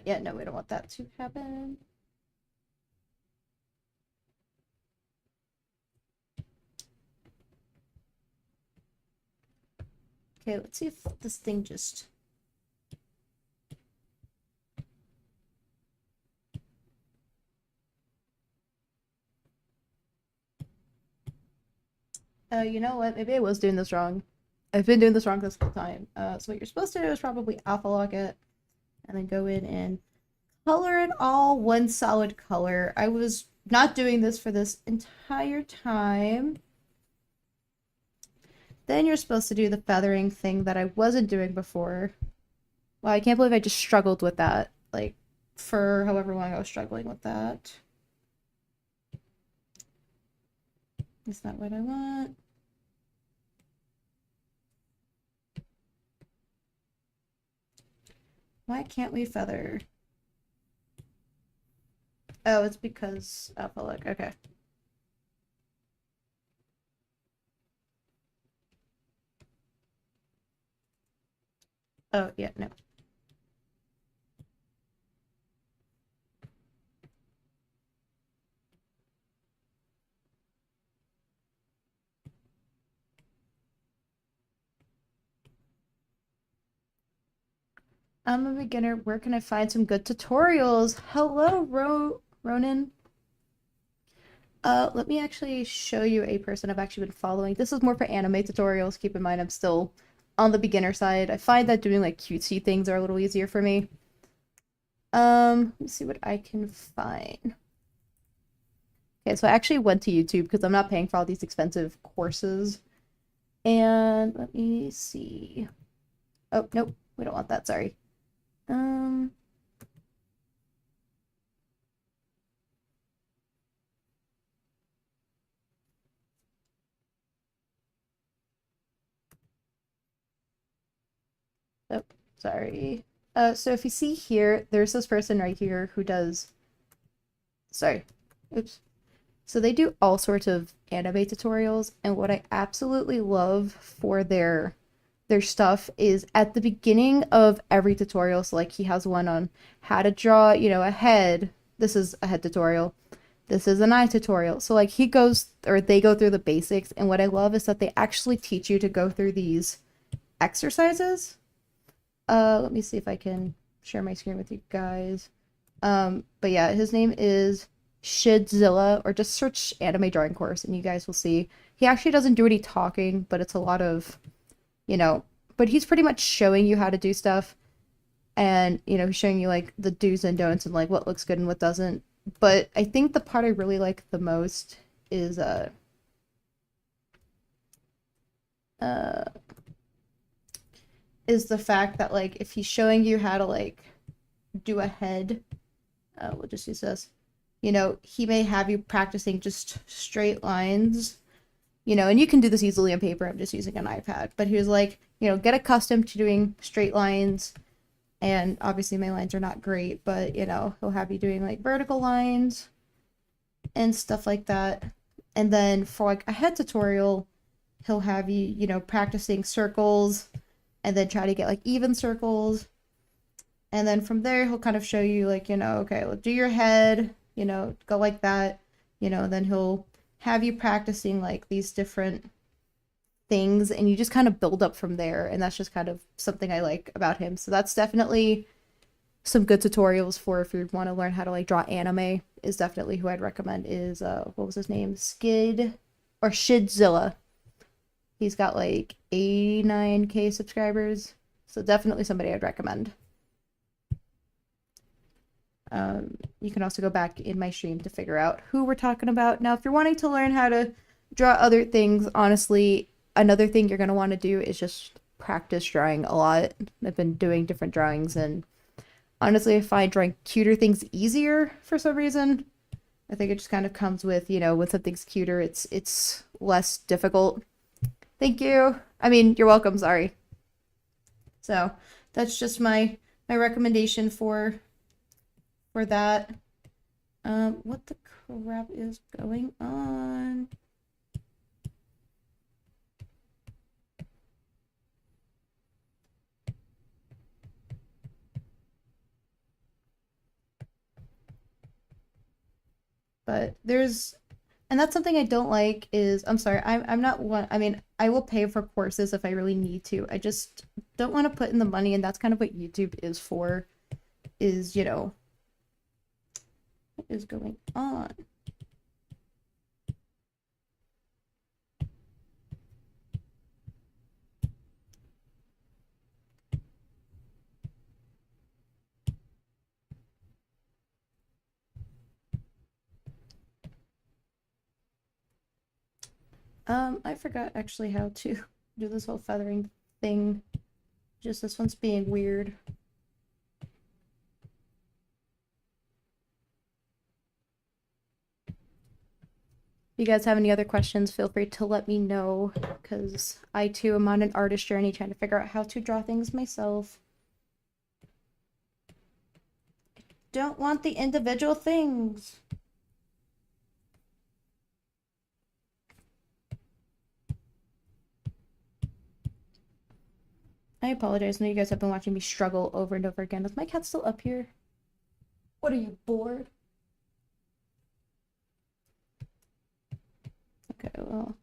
S1: Yeah, no, we don't want that to happen. Okay, let's see if this thing just... You know what? Maybe I was doing this wrong. I've been doing this wrong this whole time. So what you're supposed to do is probably alpha lock it, and then go in and color it all one solid color. I was not doing this for this entire time. Then you're supposed to do the feathering thing that I wasn't doing before. Wow, I can't believe I just struggled with that. Like, for however long I was struggling with that. Is that what I want? Why can't we feather? Oh, it's because alpha look. Okay. Oh, yeah, no. I'm a beginner. Where can I find some good tutorials? Hello, Ronan. Let me actually show you a person I've actually been following. This is more for anime tutorials. Keep in mind, I'm still on the beginner side. I find that doing like cutesy things are a little easier for me. Let's see what I can find. Okay, so I actually went to YouTube because I'm not paying for all these expensive courses. And let me see. Oh, nope, we don't want that, sorry. Um, oh, sorry. So if you see here, there's this person right here who does, sorry, oops. So they do all sorts of anime tutorials, and what I absolutely love for their stuff is at the beginning of every tutorial. So like he has one on how to draw, you know, a head. This is a head tutorial. This is an eye tutorial. So like he goes or they go through the basics, and what I love is that they actually teach you to go through these exercises. Let me see if I can share my screen with you guys. But yeah, his name is Shidzilla, or just search anime drawing course and you guys will see. He actually doesn't do any talking, but it's a lot of, you know, but he's pretty much showing you how to do stuff and, you know, showing you like the do's and don'ts and like what looks good and what doesn't. But I think the part I really like the most is uh is the fact that like if he's showing you how to like do a head, we'll just use this. You know, he may have you practicing just straight lines, you know, and you can do this easily on paper. I'm just using an iPad. But he was like, you know, get accustomed to doing straight lines. And obviously my lines are not great, but you know, he'll have you doing like vertical lines. and stuff like that. And then for like a head tutorial, he'll have you, you know, practicing circles and then try to get like even circles. And then from there, he'll kind of show you like, you know, okay, well, do your head, you know, go like that, you know, and then he'll have you practicing like these different things and you just kind of build up from there. And that's just kind of something I like about him. So that's definitely some good tutorials for if you want to learn how to like draw anime is definitely who I'd recommend is what was his name? Shidzilla. He's got like 89K subscribers. So definitely somebody I'd recommend. You can also go back in my stream to figure out who we're talking about. Now, if you're wanting to learn how to draw other things, honestly, another thing you're going to want to do is just practice drawing a lot. I've been doing different drawings, and honestly, I find drawing cuter things easier for some reason. I think it just kind of comes with, you know, when something's cuter, it's less difficult. Thank you. I mean, you're welcome, sorry. So, that's just my recommendation for that. What the crap is going on? But and that's something I don't like is, I'm sorry, I'm not one, I mean, I will pay for courses if I really need to. I just don't want to put in the money, and that's kind of what YouTube is for, is, you know, what is going on? I forgot actually how to do this whole feathering thing. Just this one's being weird. If you guys have any other questions, feel free to let me know, because I too am on an artist journey trying to figure out how to draw things myself. I don't want the individual things. I apologize. I know you guys have been watching me struggle over and over again. Is my cat still up here? What, are you bored? Okay, well,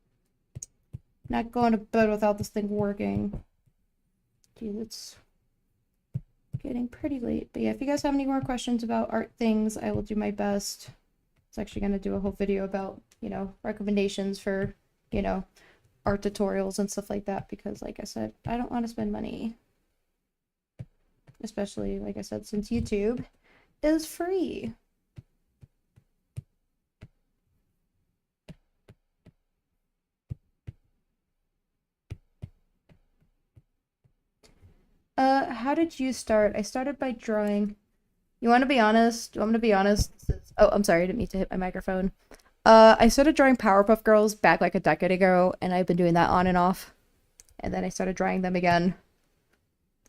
S1: not going to bed without this thing working. Geez, it's getting pretty late. But yeah, if you guys have any more questions about art things, I will do my best. It's actually going to do a whole video about, you know, recommendations for, you know, art tutorials and stuff like that, because like I said, I don't want to spend money. Especially, like I said, since YouTube is free. How did you start? I started by drawing. You want to be honest? Do you want me to be honest? Oh, I'm sorry, I didn't mean to hit my microphone. I started drawing Powerpuff Girls back like a decade ago, and I've been doing that on and off. And then I started drawing them again.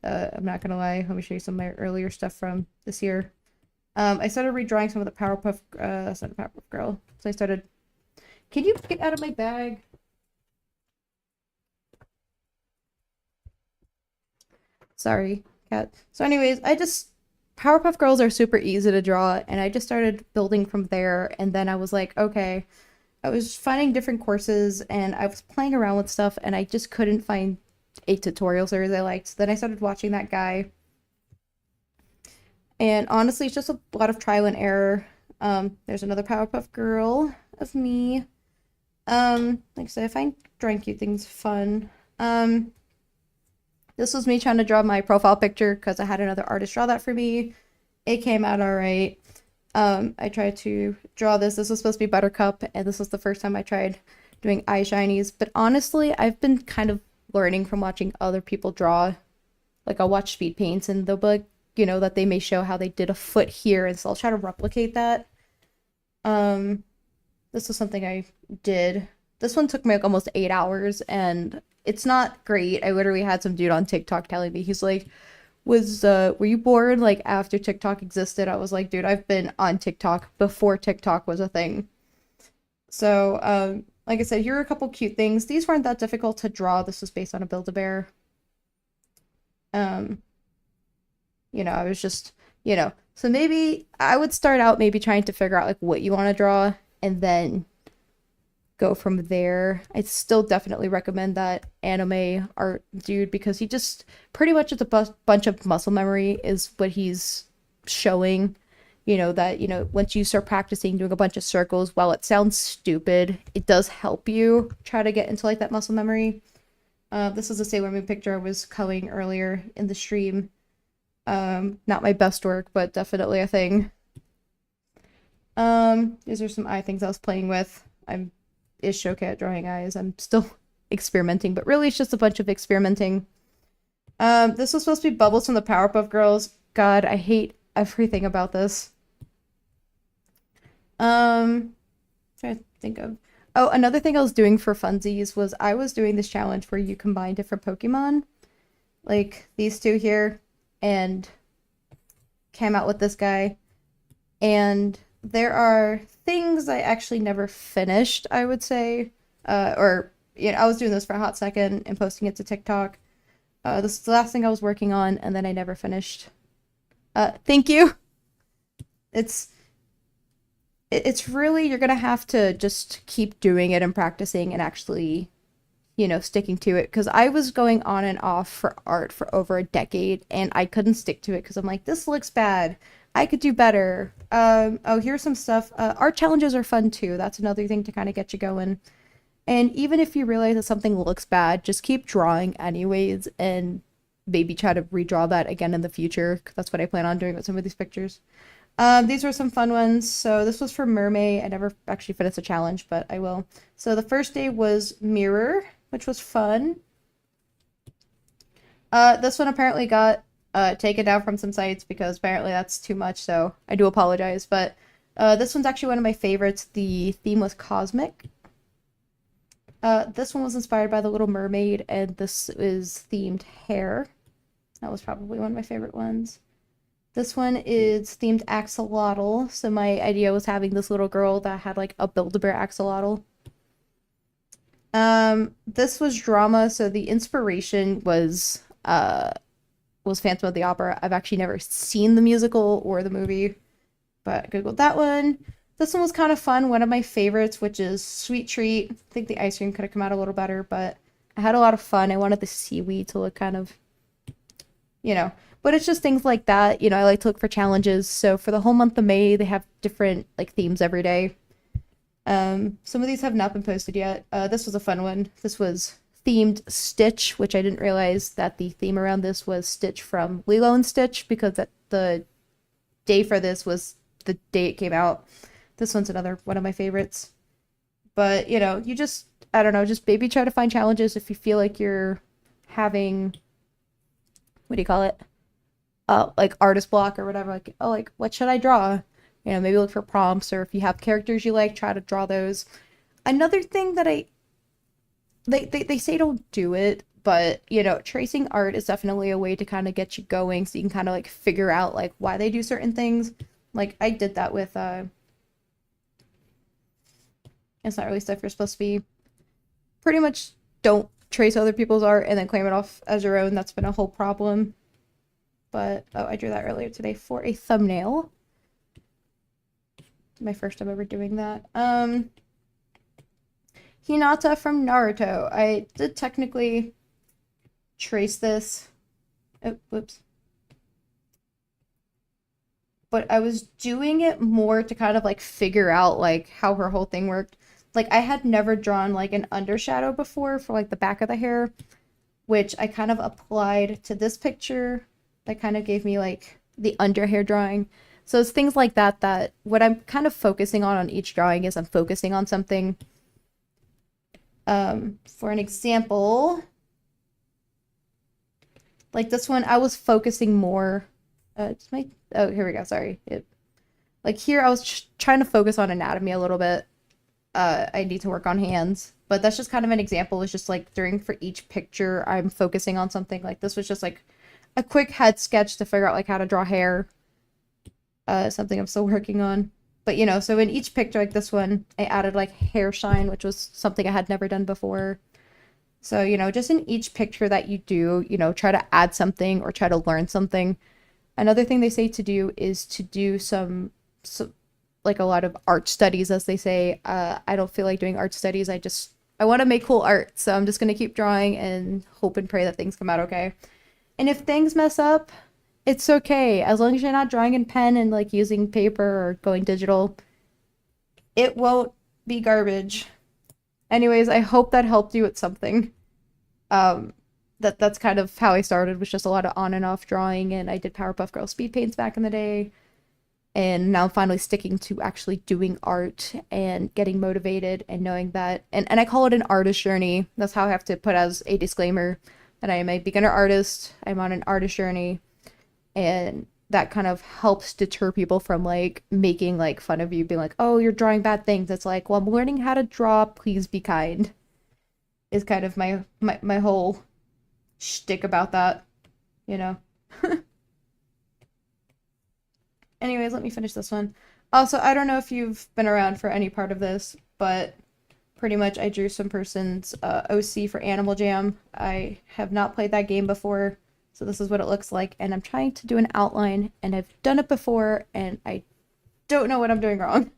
S1: I'm not gonna lie, let me show you some of my earlier stuff from this year. I started redrawing some of the Powerpuff, that's not a Powerpuff Girl. So I started, can you get out of my bag? Sorry, cat. So anyways, Powerpuff Girls are super easy to draw, and I just started building from there, and then I was like, okay, I was finding different courses, and I was playing around with stuff, and I just couldn't find a tutorial series I liked. So then I started watching that guy, and honestly, it's just a lot of trial and error. There's another Powerpuff Girl of me. Like I said, I find drawing cute things fun. This was me trying to draw my profile picture because I had another artist draw that for me. It came out all right. I tried to draw this. This was supposed to be Buttercup, and this was the first time I tried doing eye shinies. But honestly, I've been kind of learning from watching other people draw. Like, I'll watch speed paints, and they'll be like, you know, that they may show how they did a foot here, and so I'll try to replicate that. This was something I did. This one took me like almost 8 hours, and it's not great. I literally had some dude on TikTok telling me, he's like, were you bored like after TikTok existed? I was like, dude, I've been on TikTok before TikTok was a thing. So, like I said, here are a couple cute things. These weren't that difficult to draw. This was based on a Build-A-Bear. Um, I was just, so maybe I would start out maybe trying to figure out like what you want to draw and then go from there. I still definitely recommend that anime art dude because he just pretty much it's a bunch of muscle memory is what he's showing. That, once you start practicing doing a bunch of circles, while it sounds stupid, it does help you try to get into like that muscle memory. This is a Sailor Moon picture I was coloring earlier in the stream. Not my best work, but definitely a thing. These are some eye things I was playing with. I'm is okay at drawing eyes. I'm still experimenting, but really it's just a bunch of experimenting. This was supposed to be Bubbles from the Powerpuff Girls. God, I hate everything about this. Trying to think of. Oh, another thing I was doing for funsies was I was doing this challenge where you combine different Pokemon, like these two here, and came out with this guy. And there are things I actually never finished, I would say. Or, I was doing this for a hot second and posting it to TikTok. This is the last thing I was working on, and then I never finished. Thank you. It's it's really you're gonna have to just keep doing it and practicing and actually, sticking to it. Because I was going on and off for art for over a decade, and I couldn't stick to it because I'm like, this looks bad. I could do better. Oh, here's some stuff. Art challenges are fun too. That's another thing to kind of get you going. And even if you realize that something looks bad, just keep drawing anyways and maybe try to redraw that again in the future. 'Cause that's what I plan on doing with some of these pictures. These were some fun ones. So this was for Mermaid. I never actually finished the challenge, but I will. So the first day was Mirror, which was fun. This one apparently got taken down from some sites because apparently that's too much, so I do apologize. But this one's actually one of my favorites. The theme was cosmic. This one was inspired by The Little Mermaid, and this is themed hair. That was probably one of my favorite ones. This one is themed axolotl. So my idea was having this little girl that had like a Build-A-Bear axolotl. This was drama, so the inspiration was Phantom of the Opera. I've actually never seen the musical or the movie, but I googled that one. This one was kind of fun. One of my favorites, which is Sweet Treat. I think the ice cream could have come out a little better, but I had a lot of fun. I wanted the seaweed to look kind of, but it's just things like that. I like to look for challenges. So for the whole month of May, they have different like themes every day. Some of these have not been posted yet. This was a fun one. This was themed Stitch, which I didn't realize that the theme around this was Stitch from Lilo and Stitch because the day for this was the day it came out. This one's another one of my favorites. But, you just, I don't know, just maybe try to find challenges if you feel like you're having, what do you call it? Like artist block or whatever. Like, oh, like, what should I draw? Maybe look for prompts, or if you have characters you like, try to draw those. Another thing that they say don't do it, but, tracing art is definitely a way to kind of get you going so you can kind of like figure out like why they do certain things. Like, I did that with, it's not really stuff you're supposed to be. Pretty much don't trace other people's art and then claim it off as your own. That's been a whole problem. But, oh, I drew that earlier today for a thumbnail. My first time ever doing that. Hinata from Naruto. I did technically trace this. Oh, whoops. But I was doing it more to kind of like figure out like how her whole thing worked. Like I had never drawn like an undershadow before for like the back of the hair, which I kind of applied to this picture. That kind of gave me like the under hair drawing. So it's things like that that what I'm kind of focusing on each drawing is I'm focusing on something. For an example, like this one, I was focusing more. Oh, here we go. Sorry. Like here, I was trying to focus on anatomy a little bit. I need to work on hands, but that's just kind of an example. It's just like for each picture, I'm focusing on something. Like this was just like a quick head sketch to figure out like how to draw hair. Something I'm still working on. But so in each picture, like this one, I added like hair shine, which was something I had never done before. So, just in each picture that you do, try to add something or try to learn something. Another thing they say to do is to do like a lot of art studies, as they say. I don't feel like doing art studies. I want to make cool art. So I'm just going to keep drawing and hope and pray that things come out okay. And if things mess up, it's okay. As long as you're not drawing in pen and like using paper or going digital, it won't be garbage. Anyways, I hope that helped you with something. Um, that's kind of how I started, was just a lot of on and off drawing, and I did Powerpuff Girl speed paints back in the day. And now I'm finally sticking to actually doing art and getting motivated and knowing that, and I call it an artist journey. That's how I have to put as a disclaimer that I am a beginner artist. I'm on an artist journey, and that kind of helps deter people from like making like fun of you, being like, oh, you're drawing bad things. It's like, well, I'm learning how to draw, please be kind, is kind of my whole shtick about that, you know. Anyways, let me finish this one. Also, I don't know if you've been around for any part of this, but pretty much I drew some person's OC for Animal Jam. I have not played that game before, so this is what it looks like, and I'm trying to do an outline, and I've done it before, and I don't know what I'm doing wrong.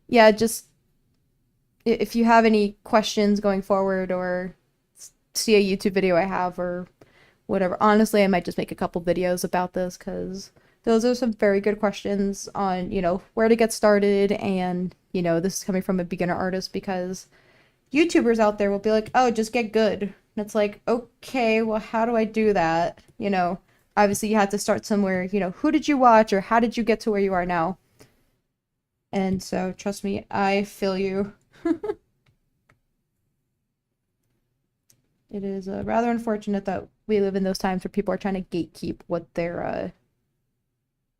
S1: Yeah, just if you have any questions going forward or see a YouTube video I have or whatever. Honestly, I might just make a couple videos about this because those are some very good questions on, where to get started. And, this is coming from a beginner artist, because YouTubers out there will be like, oh, just get good. And it's like, okay, well, how do I do that? Obviously you have to start somewhere, who did you watch or how did you get to where you are now? And so, trust me, I feel you. It is rather unfortunate that we live in those times where people are trying to gatekeep what they're,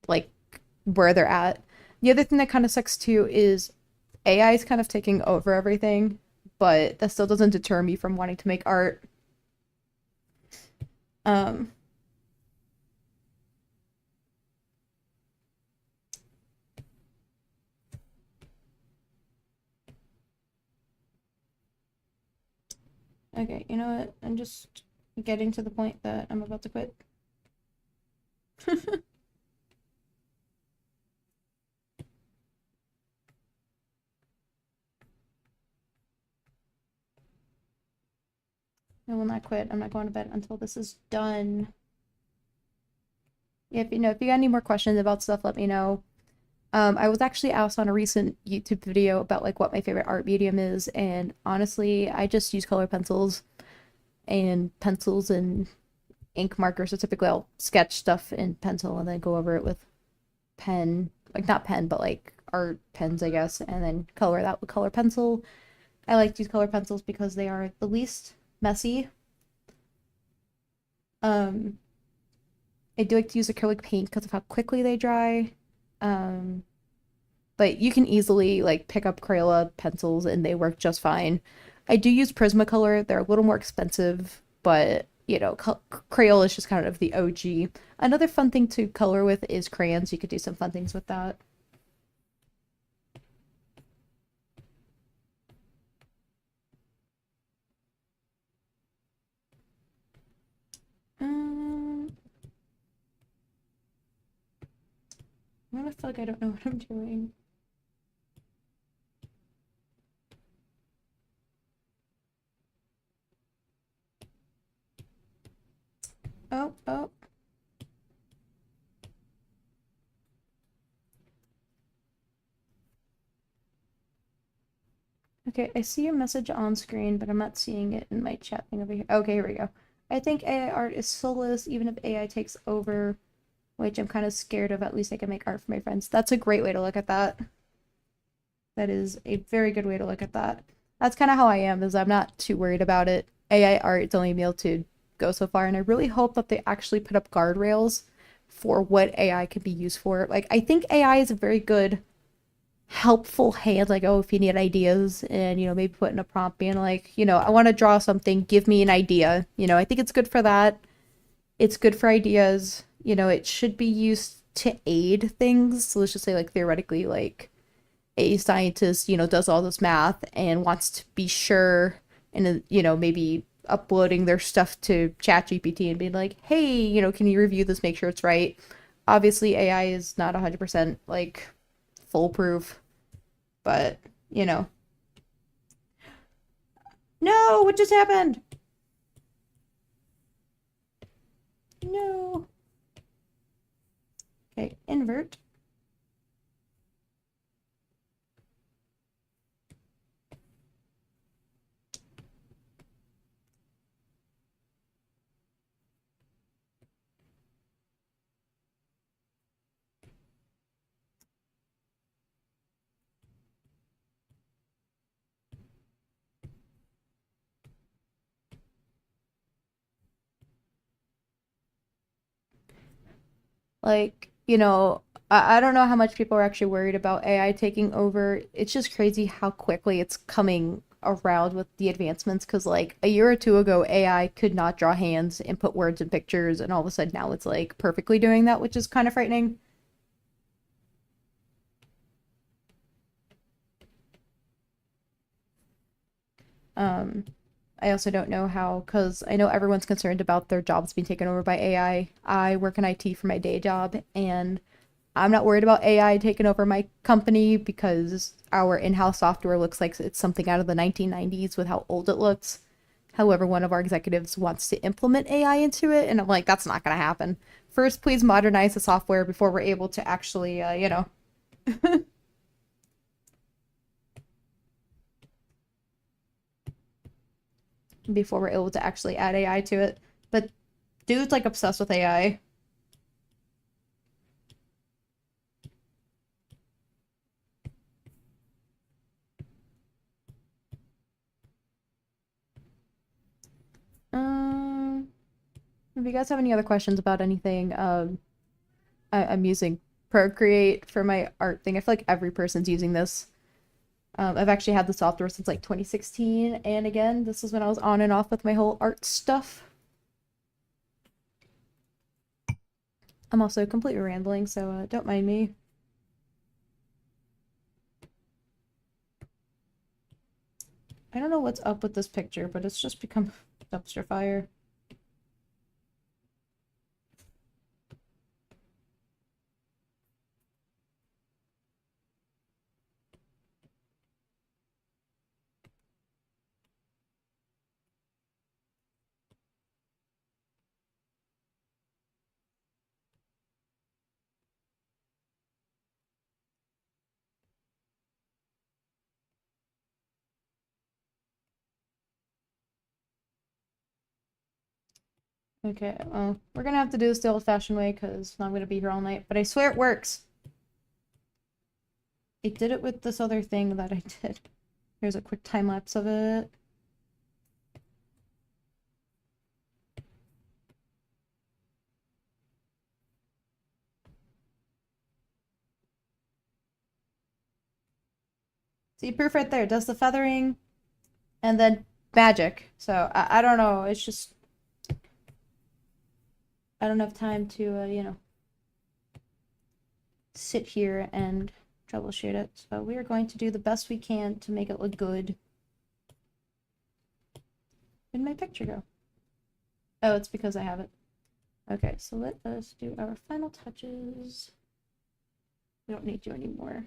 S1: like, where they're at. The other thing that kind of sucks too is AI is kind of taking over everything, but that still doesn't deter me from wanting to make art. Um, okay, you know what? I'm just getting to the point that I'm about to quit. I will not quit. I'm not going to bed until this is done. Yeah, if you got any more questions about stuff, let me know. I was actually asked on a recent YouTube video about like what my favorite art medium is, and honestly, I just use color pencils and ink markers. So typically I'll sketch stuff in pencil and then go over it with pen, like not pen, but like art pens, I guess, and then color that with color pencil. I like to use color pencils because they are the least messy. Um, I do like to use acrylic paint because of how quickly they dry. Um, but you can easily like pick up Crayola pencils and they work just fine. I do use Prismacolor. They're a little more expensive, but Crayola is just kind of the OG. Another fun thing to color with is crayons. You could do some fun things with that. Um, I feel like I don't know what I'm doing. Oh, oh. Okay, I see your message on screen, but I'm not seeing it in my chat thing over here. Okay, here we go. I think AI art is soulless, even if AI takes over, which I'm kind of scared of. At least I can make art for my friends. That's a great way to look at that. That is a very good way to look at that. That's kind of how I am, is I'm not too worried about it. AI art, it's only able to go so far, and I really hope that they actually put up guardrails for what AI can be used for. Like, I think AI is a very good helpful hand, like, oh, if you need ideas, and maybe put in a prompt being like, I want to draw something, give me an idea. I think it's good for that. It's good for ideas. It should be used to aid things. So let's just say like theoretically like a scientist, does all this math and wants to be sure and maybe uploading their stuff to ChatGPT and being like, "Hey, can you review this, make sure it's right?" Obviously, AI is not 100% like foolproof, but, you know. No, what just happened? No. Okay, invert. Like, I don't know how much people are actually worried about AI taking over. It's just crazy how quickly it's coming around with the advancements. Because, like, a year or two ago, AI could not draw hands and put words in pictures, and all of a sudden now it's, like, perfectly doing that, which is kind of frightening. Um, I also don't know how, because I know everyone's concerned about their jobs being taken over by AI. I work in IT for my day job, and I'm not worried about AI taking over my company because our in house software looks like it's something out of the 1990s with how old it looks. However, one of our executives wants to implement AI into it, and I'm like, that's not going to happen. First, please modernize the software before we're able to actually, before we're able to actually add AI to it. But dude's like obsessed with AI. Um, if you guys have any other questions about anything, I'm using Procreate for my art thing. I feel like every person's using this. I've actually had the software since like 2016, and again, this is when I was on and off with my whole art stuff. I'm also completely rambling, so don't mind me. I don't know what's up with this picture, but it's just become dumpster fire. Okay, well, we're gonna have to do this the old-fashioned way because I'm gonna be here all night, but I swear it works. I did it with this other thing that I did. Here's a quick time lapse of it. See, proof right there. Does the feathering and then magic. So I don't know. It's just I don't have time to sit here and troubleshoot it. So we are going to do the best we can to make it look good. Where'd my picture go? Oh, it's because I have it. Okay, so let us do our final touches. We don't need you anymore.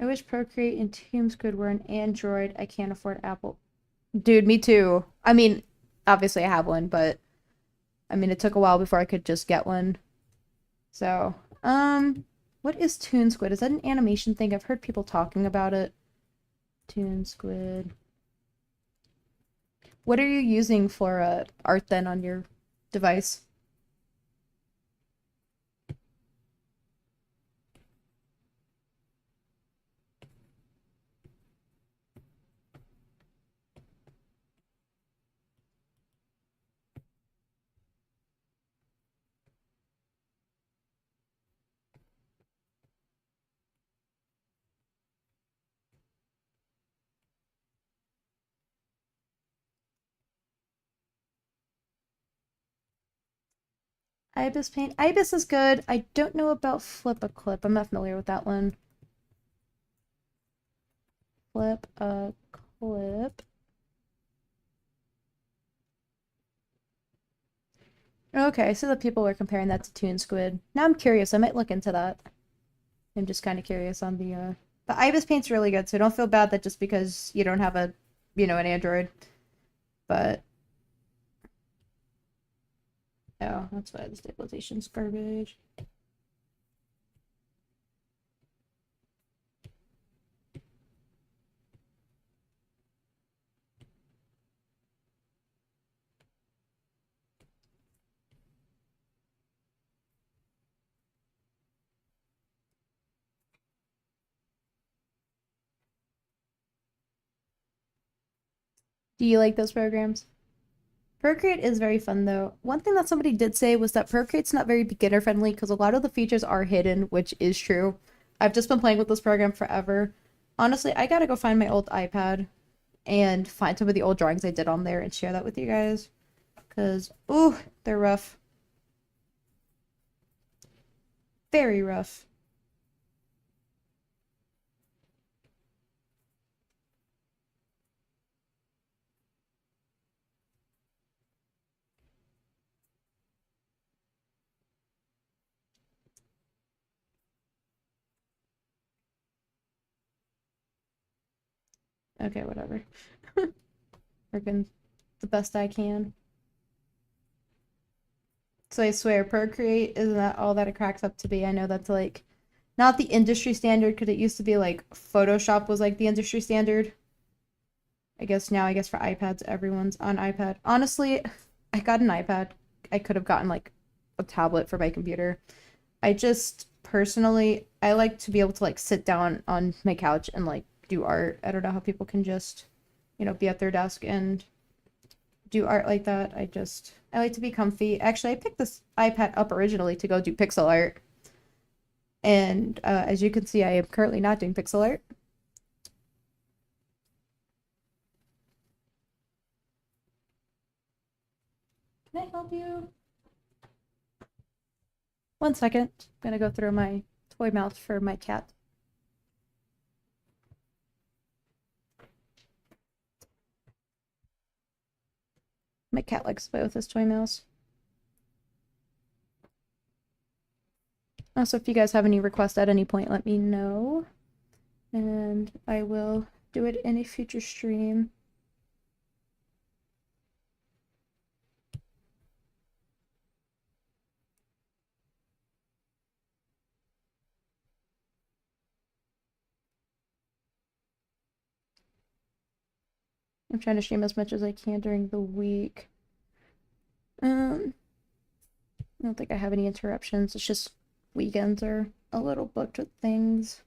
S1: I wish Procreate and TeamSquid were an Android. I can't afford Apple. Dude, me too. I mean, obviously I have one, but I mean, it took a while before I could just get one. So, what is Toon Squid? Is that an animation thing? I've heard people talking about it. Toon Squid. What are you using for art then on your device? Ibis paint. Ibis is good. I don't know about Flip a Clip. I'm not familiar with that one. Flip a Clip. Okay, so the people were comparing that to Toon Squid. Now I'm curious. I might look into that. I'm just kind of curious on the Ibis paint's really good, so don't feel bad that just because you don't have an Android. But oh, that's why the stabilization's garbage. Do you like those programs? Procreate is very fun though. One thing that somebody did say was that Procreate's not very beginner friendly because a lot of the features are hidden, which is true. I've just been playing with this program forever. Honestly, I gotta go find my old iPad and find some of the old drawings I did on there and share that with you guys. Because, ooh, they're rough. Very rough. Okay, whatever. Working the best I can. So I swear, Procreate is not all that it cracks up to be. I know that's like not the industry standard because it used to be like Photoshop was like the industry standard. I guess now, I guess for iPads, everyone's on iPad. Honestly, I got an iPad. I could have gotten like a tablet for my computer. I just personally, I like to be able to like sit down on my couch and like do art. I don't know how people can just, be at their desk and do art like that. I like to be comfy. Actually, I picked this iPad up originally to go do pixel art. And as you can see, I am currently not doing pixel art. Can I help you? 1 second. I'm gonna go through my toy mouth for my cat. My cat likes to play with his toy mouse. Also, if you guys have any requests at any point, let me know. And I will do it in a future stream. I'm trying to stream as much as I can during the week. I don't think I have any interruptions. It's just weekends are a little booked with things.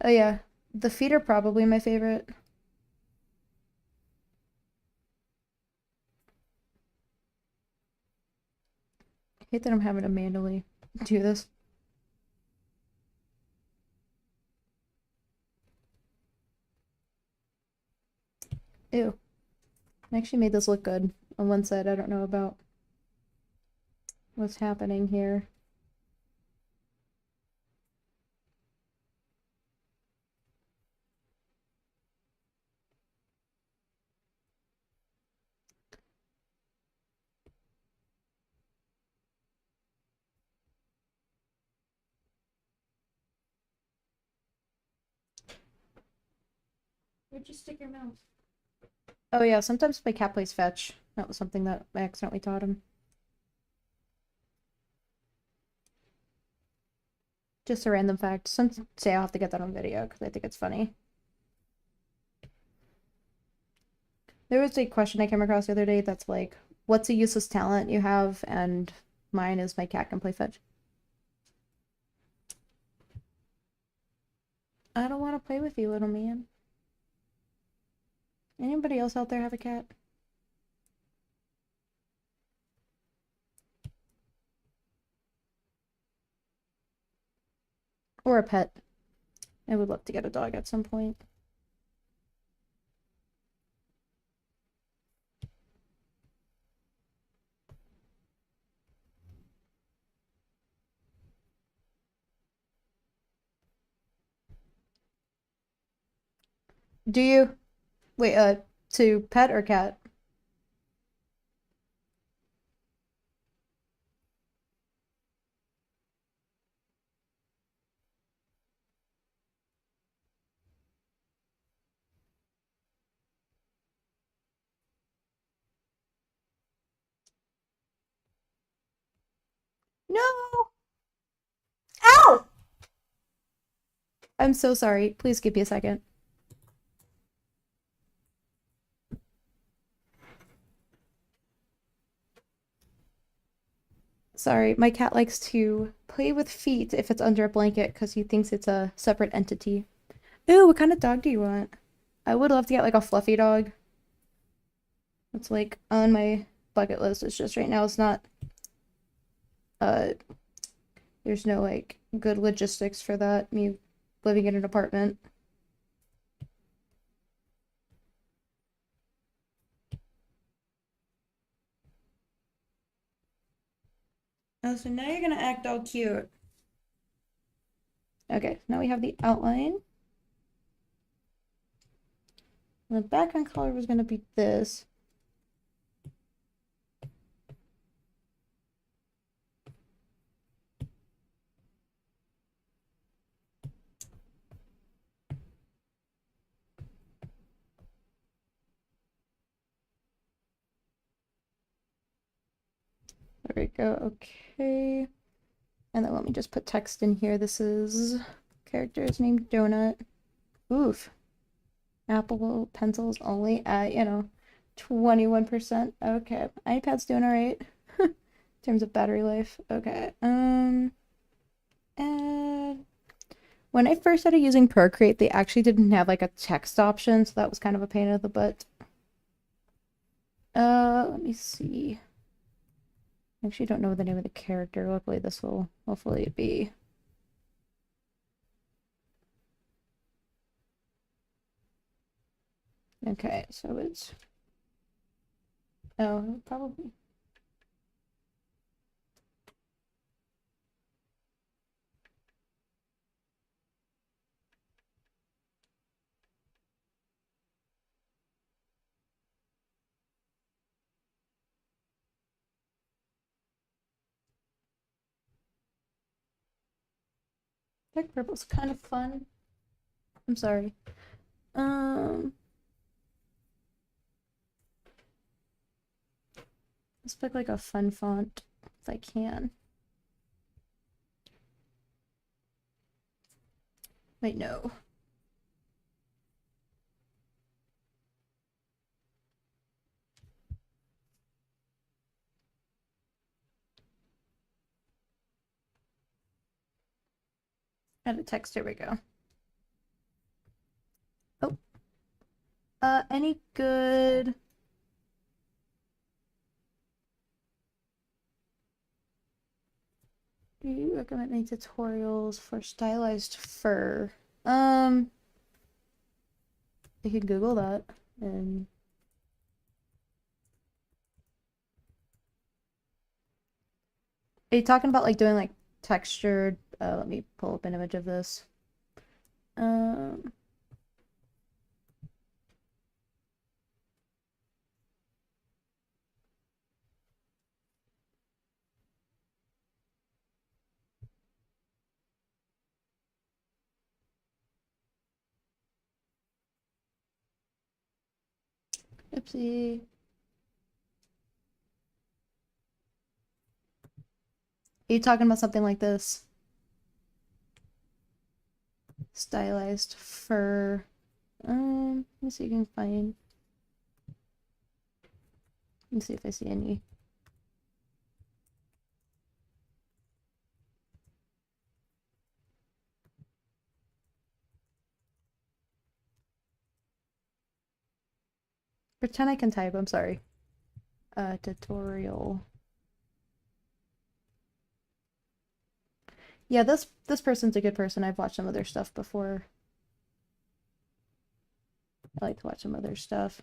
S1: Oh yeah, the feet are probably my favorite. I hate that I'm having to manually do this. Ew. I actually made this look good on one side. I don't know about what's happening here.
S2: Where'd you stick your mouse?
S1: Oh yeah, sometimes my cat plays fetch. That was something that I accidentally taught him. Just a random fact. Some say I'll have to get that on video because I think it's funny. There was a question I came across the other day that's like, what's a useless talent you have? And mine is my cat can play fetch. I don't want to play with you, little man. Anybody else out there have a cat? Or a pet? I would love to get a dog at some point. Do you? Wait, to pet or cat? No! Ow! I'm so sorry. Please give me a second. Sorry, my cat likes to play with feet if it's under a blanket because he thinks it's a separate entity. Ooh, what kind of dog do you want? I would love to get like a fluffy dog. It's like on my bucket list. It's just right now it's not uh there's no like good logistics for that, me living in an apartment. Oh, so now you're gonna act all cute. Okay, now we have the outline. And the background color was gonna be this. There we go. Okay. And then let me just put text in here. This is character is named Donut. Oof. Apple pencils only at, 21%. Okay. iPad's doing all right. In terms of battery life. Okay. And when I first started using Procreate, they actually didn't have like a text option, so that was kind of a pain in the butt. Let me see. I actually don't know the name of the character. Luckily, this will hopefully be. Okay, so it's. Oh, probably. Dark purple's kind of fun. I'm sorry. Um, let's pick like a fun font if I can. Wait, no. Add a text. Here we go. Oh, any good? Do you recommend any tutorials for stylized fur? You can Google that and are you talking about like doing like textured? Let me pull up an image of this. Um, Oopsie. Are you talking about something like this? Stylized fur. Let me see if you can find. Let me see if I see any. Pretend I can type. I'm sorry. Tutorial. Yeah, this person's a good person. I've watched some of their stuff before. I like to watch some other stuff.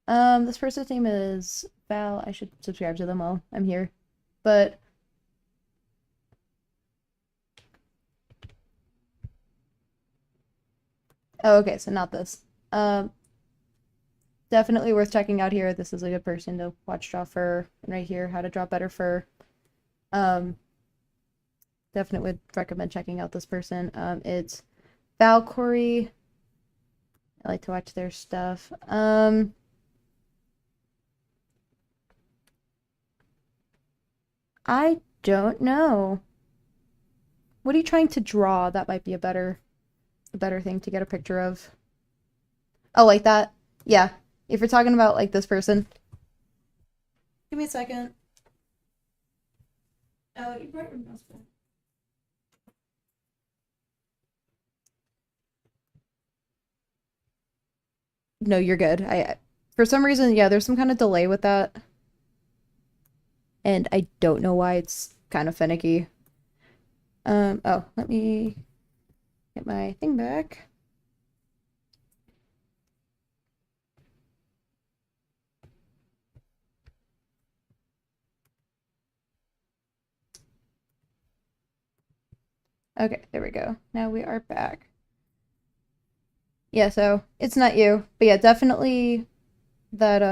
S1: This person's name is Val. I should subscribe to them while I'm here. But Oh, okay, so not this. Um, Definitely worth checking out here. This is a good person to watch draw fur. And right here, how to draw better fur. Um, Definitely would recommend checking out this person. It's Valkyrie. I like to watch their stuff. I don't know. What are you trying to draw? That might be a better thing to get a picture of. Oh, like that? Yeah. If you're talking about like this person. Give me a second. Oh, you brought your mouse back. No, you're good. For some reason, yeah, there's some kind of delay with that, and I don't know why it's kind of finicky. Oh, let me get my thing back. Okay, there we go. Now we are back. Yeah, so it's not you, but yeah, definitely that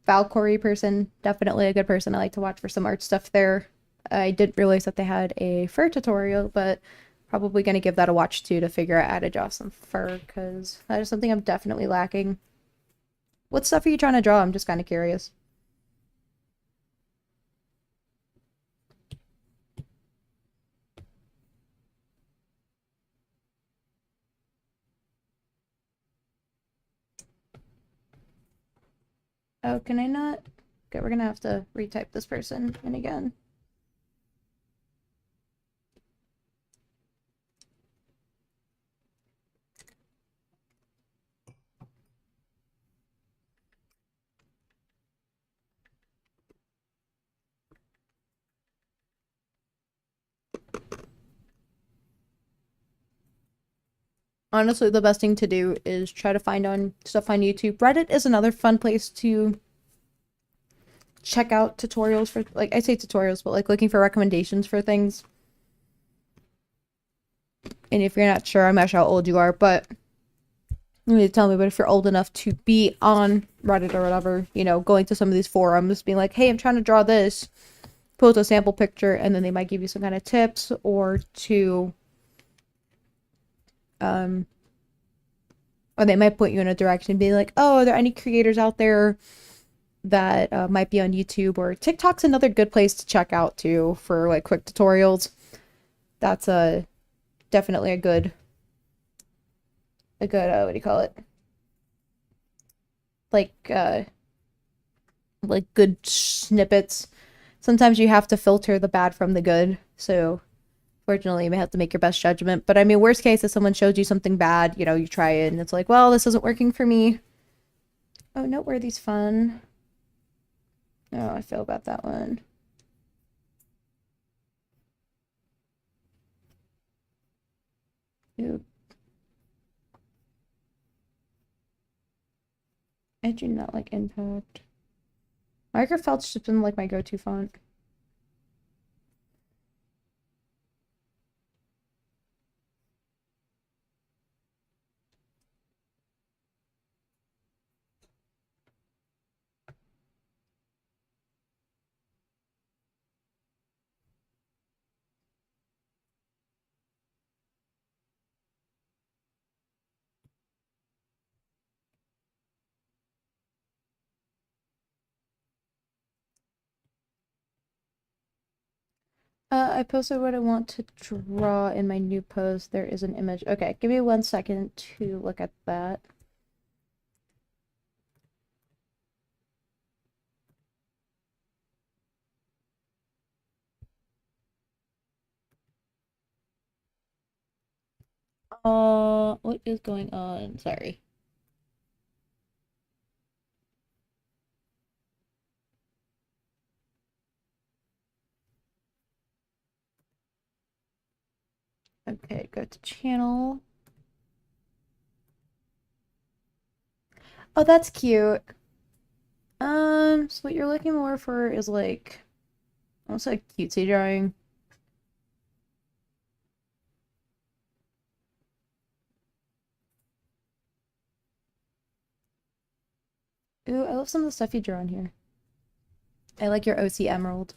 S1: Valkyrie person, definitely a good person. I like to watch for some art stuff there. I didn't realize that they had a fur tutorial, but probably gonna give that a watch too to figure out how to draw some fur because that is something I'm definitely lacking. What stuff are you trying to draw? I'm just kind of curious. Oh, can I not? Okay, we're gonna have to retype this person in again. Honestly, the best thing to do is try to find on stuff on YouTube. Reddit is another fun place to check out tutorials for, like, I say tutorials, but like looking for recommendations for things. And if you're not sure, I'm not sure how old you are, but you need to tell me, but if you're old enough to be on Reddit or whatever, you know, going to some of these forums, being like, hey, I'm trying to draw this, post a sample picture, and then they might give you some kind of tips um, or they might point you in a direction, being like, oh, are there any creators out there that might be on YouTube or TikTok's another good place to check out too for like quick tutorials. That's a definitely a good what do you call it? Like like good snippets. Sometimes you have to filter the bad from the good. So fortunately, you may have to make your best judgment. But I mean, worst case, if someone shows you something bad, you know, you try it and it's like, well, this isn't working for me. Oh, Noteworthy's fun. Oh, I feel about that one. Ooh, I do not like Impact. Microfelt's just been like my go-to font. I posted what I want to draw in my new post. There is an image. Okay, give me 1 second to look at that. What is going on? Sorry. Okay, go to channel. Oh, that's cute. So what you're looking more for is like almost like cutesy drawing. Ooh, I love some of the stuff you draw on here. I like your OC Emerald.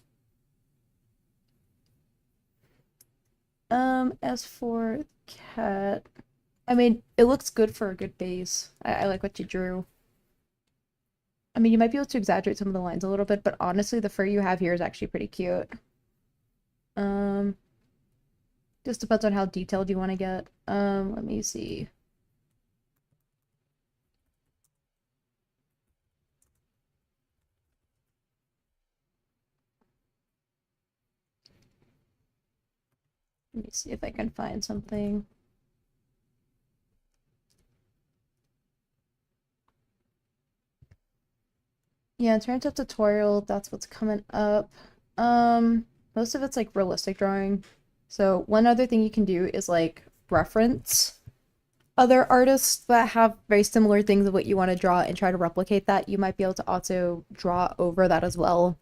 S1: As for cat, I mean, it looks good for a good base. I like what you drew. I mean, you might be able to exaggerate some of the lines a little bit, but honestly, the fur you have here is actually pretty cute. Um, just depends on how detailed you want to get. Let me see. Let me see if I can find something. Yeah, in terms of tutorial, that's what's coming up. Most of it's like realistic drawing. So one other thing you can do is like reference other artists that have very similar things of what you want to draw and try to replicate that. You might be able to also draw over that as well.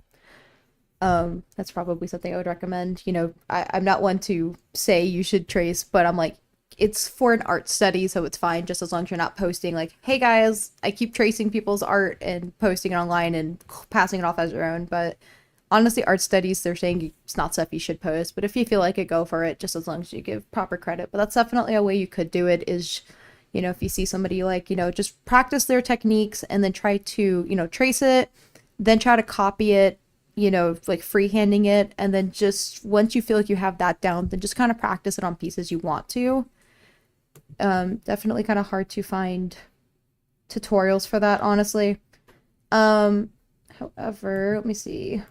S1: That's probably something I would recommend. You know, I'm not one to say you should trace, but I'm like, it's for an art study, so it's fine just as long as you're not posting like, hey guys, I keep tracing people's art and posting it online and passing it off as your own. But honestly, art studies, they're saying it's not stuff you should post, but if you feel like it, go for it, just as long as you give proper credit. But that's definitely a way you could do it is, you know, if you see somebody like, you know, just practice their techniques and then try to, you know, trace it, then try to copy it, you know, like freehanding it, and then just once you feel like you have that down, then just kind of practice it on pieces you want to. Definitely kind of hard to find tutorials for that, honestly. However, let me see.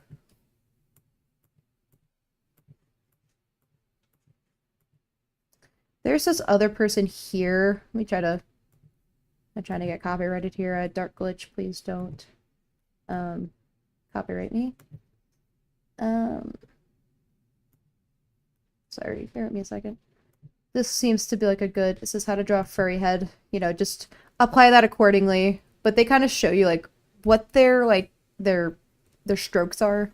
S1: There's this other person here. Let me try to. I'm trying to get copyrighted here. Dark Glitch, please don't copyright me. Sorry, bear with me a second. This seems to be like a good. This is how to draw a furry head. You know, just apply that accordingly. But they kind of show you like what their strokes are,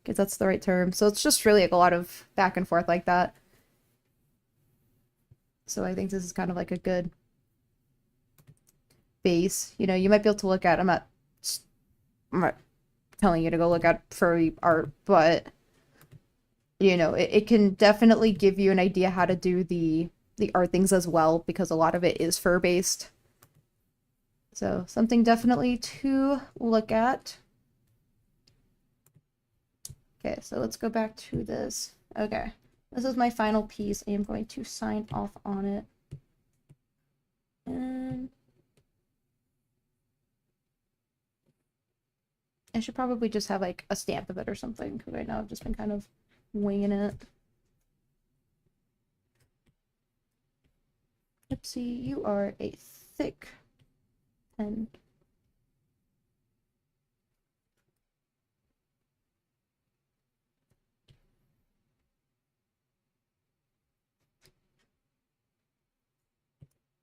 S1: because that's the right term. So it's just really like a lot of back and forth like that. So I think this is kind of like a good base. You know, you might be able to look at. I'm not telling you to go look at furry art, but you know, it can definitely give you an idea how to do the art things as well, because a lot of it is fur based. So something definitely to look at. Okay, so let's go back to this. Okay, this is my final piece. I am going to sign off on it. And I should probably just have like a stamp of it or something, because right now I've just been kind of winging it. Oopsie, you are a thick pen.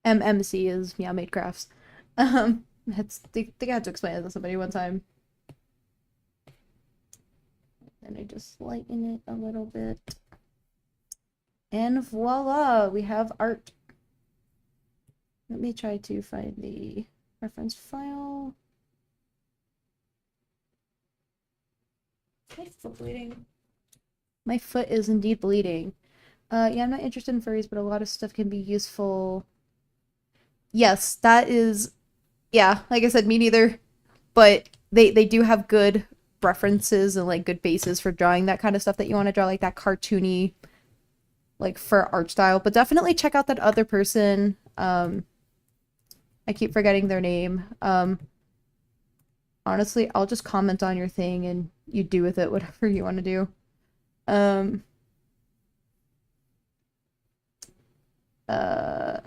S1: MMC is Meow Made Crafts. They had to explain it to somebody one time. Then I just lighten it a little bit. And voila, we have art. Let me try to find the reference file. My foot bleeding. My foot is indeed bleeding. Yeah, I'm not interested in furries, but a lot of stuff can be useful. Yes, that is, yeah, like I said, me neither. But they do have good references and like good bases for drawing that kind of stuff that you want to draw, like that cartoony, like fur art style. But definitely check out that other person. I keep forgetting their name. Honestly, I'll just comment on your thing and you do with it whatever you want to do. Uh,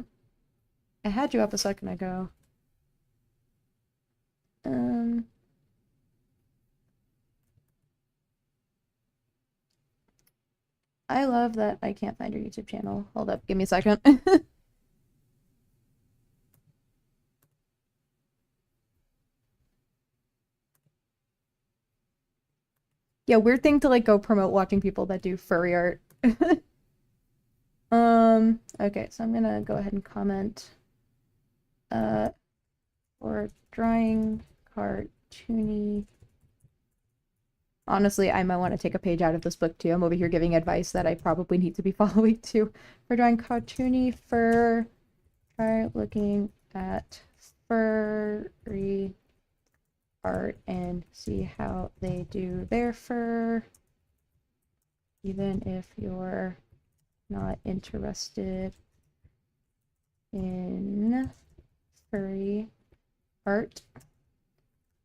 S1: I had you up a second ago. I love that I can't find your YouTube channel. Hold up, give me a second. Yeah, weird thing to like go promote watching people that do furry art. Okay, so I'm gonna go ahead and comment. For drawing cartoony. Honestly, I might want to take a page out of this book too. I'm over here giving advice that I probably need to be following too. For drawing cartoony fur, try looking at furry art and see how they do their fur. Even if you're not interested in furry art,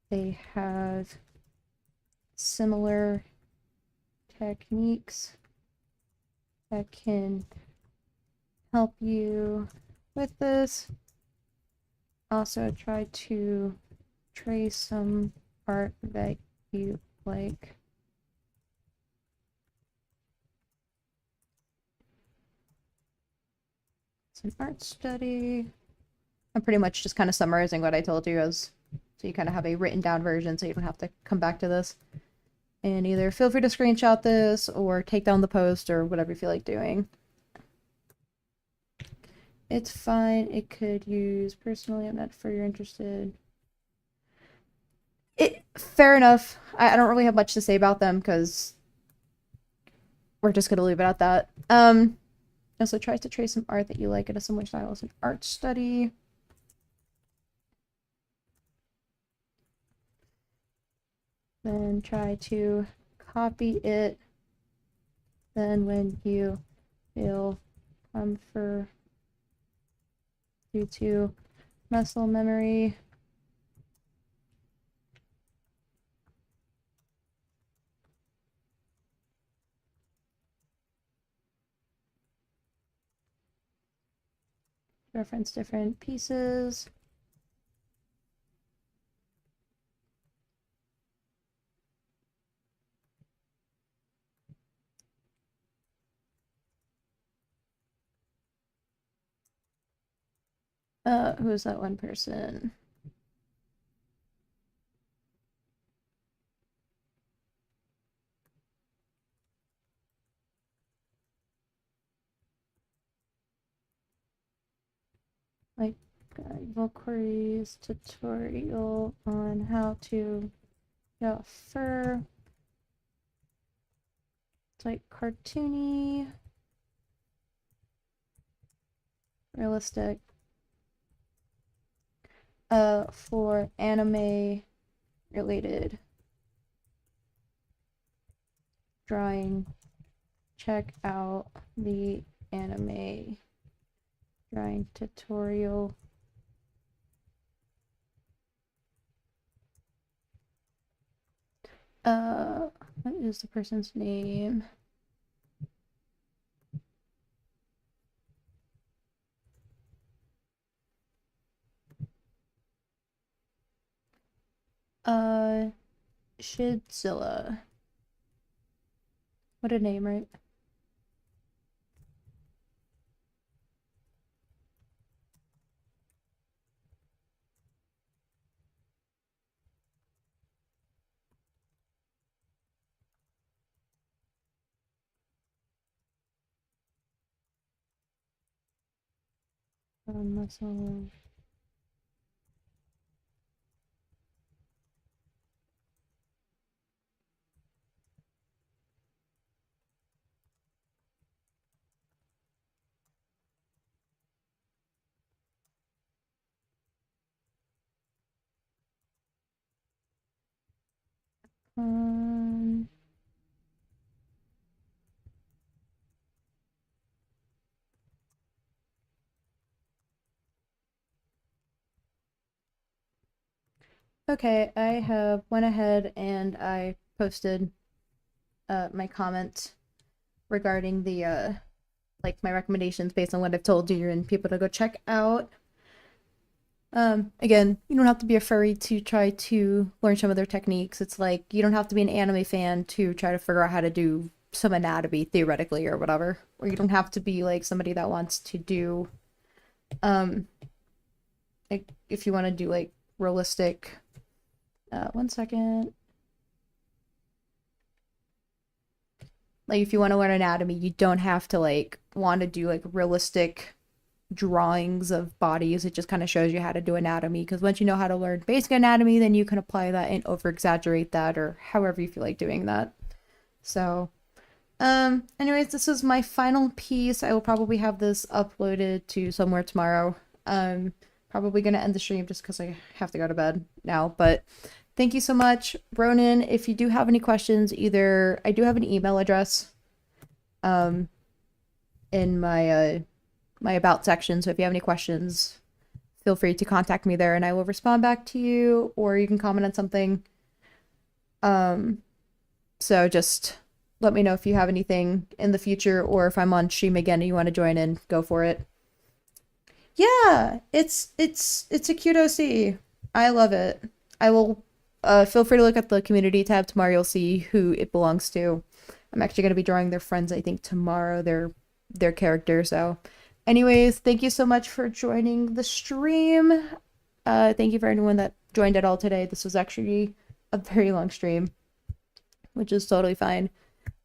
S1: they have similar techniques that can help you with this. Also, try to trace some art that you like. It's an art study. I'm pretty much just kind of summarizing what I told you as so you kind of have a written down version so you don't have to come back to this. And either feel free to screenshot this or take down the post or whatever you feel like doing. It's fine. It could use personally. I'm not sure you're interested. Fair enough. I don't really have much to say about them because we're just gonna leave it at that. Also tries to trace some art that you like in a similar style as an art study. Then try to copy it. Then when you feel comfort due to muscle memory, reference different pieces. Who's that one person? Like Valkyrie's tutorial on how to draw fur. It's like cartoony, realistic. For anime related drawing, check out the anime drawing tutorial. What is the person's name? Shidzilla. What a name, right? Muscle. Um, okay, I have went ahead and I posted my comment regarding the like my recommendations based on what I've told you and people to go check out. Again, you don't have to be a furry to try to learn some of their techniques. It's like you don't have to be an anime fan to try to figure out how to do some anatomy theoretically or whatever. Or you don't have to be like somebody that wants to do like if you want to do like realistic 1 second. Like if you want to learn anatomy, you don't have to like want to do like realistic drawings of bodies. It just kind of shows you how to do anatomy, because once you know how to learn basic anatomy, then you can apply that and over exaggerate that, or however you feel like doing that. So anyways, this is my final piece. I will probably have this uploaded to somewhere tomorrow. Probably gonna end the stream just because I have to go to bed now. But thank you so much, Ronan. If you do have any questions, either I do have an email address in my my about section. So if you have any questions, feel free to contact me there and I will respond back to you, or you can comment on something. So just let me know if you have anything in the future, or if I'm on stream again and you want to join in, go for it. Yeah, it's a cute OC. I love it. I will feel free to look at the community tab tomorrow. You'll see who it belongs to. I'm actually going to be drawing their friends, I think, tomorrow, their character. So anyways, thank you so much for joining the stream. Thank you for anyone that joined at all today. This was actually a very long stream, which is totally fine.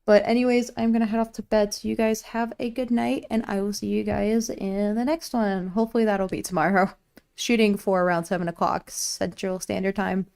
S1: But anyways, I'm gonna head off to bed, so you guys have a good night, and I will see you guys in the next one. Hopefully that'll be tomorrow. Shooting for around 7 o'clock Central Standard Time.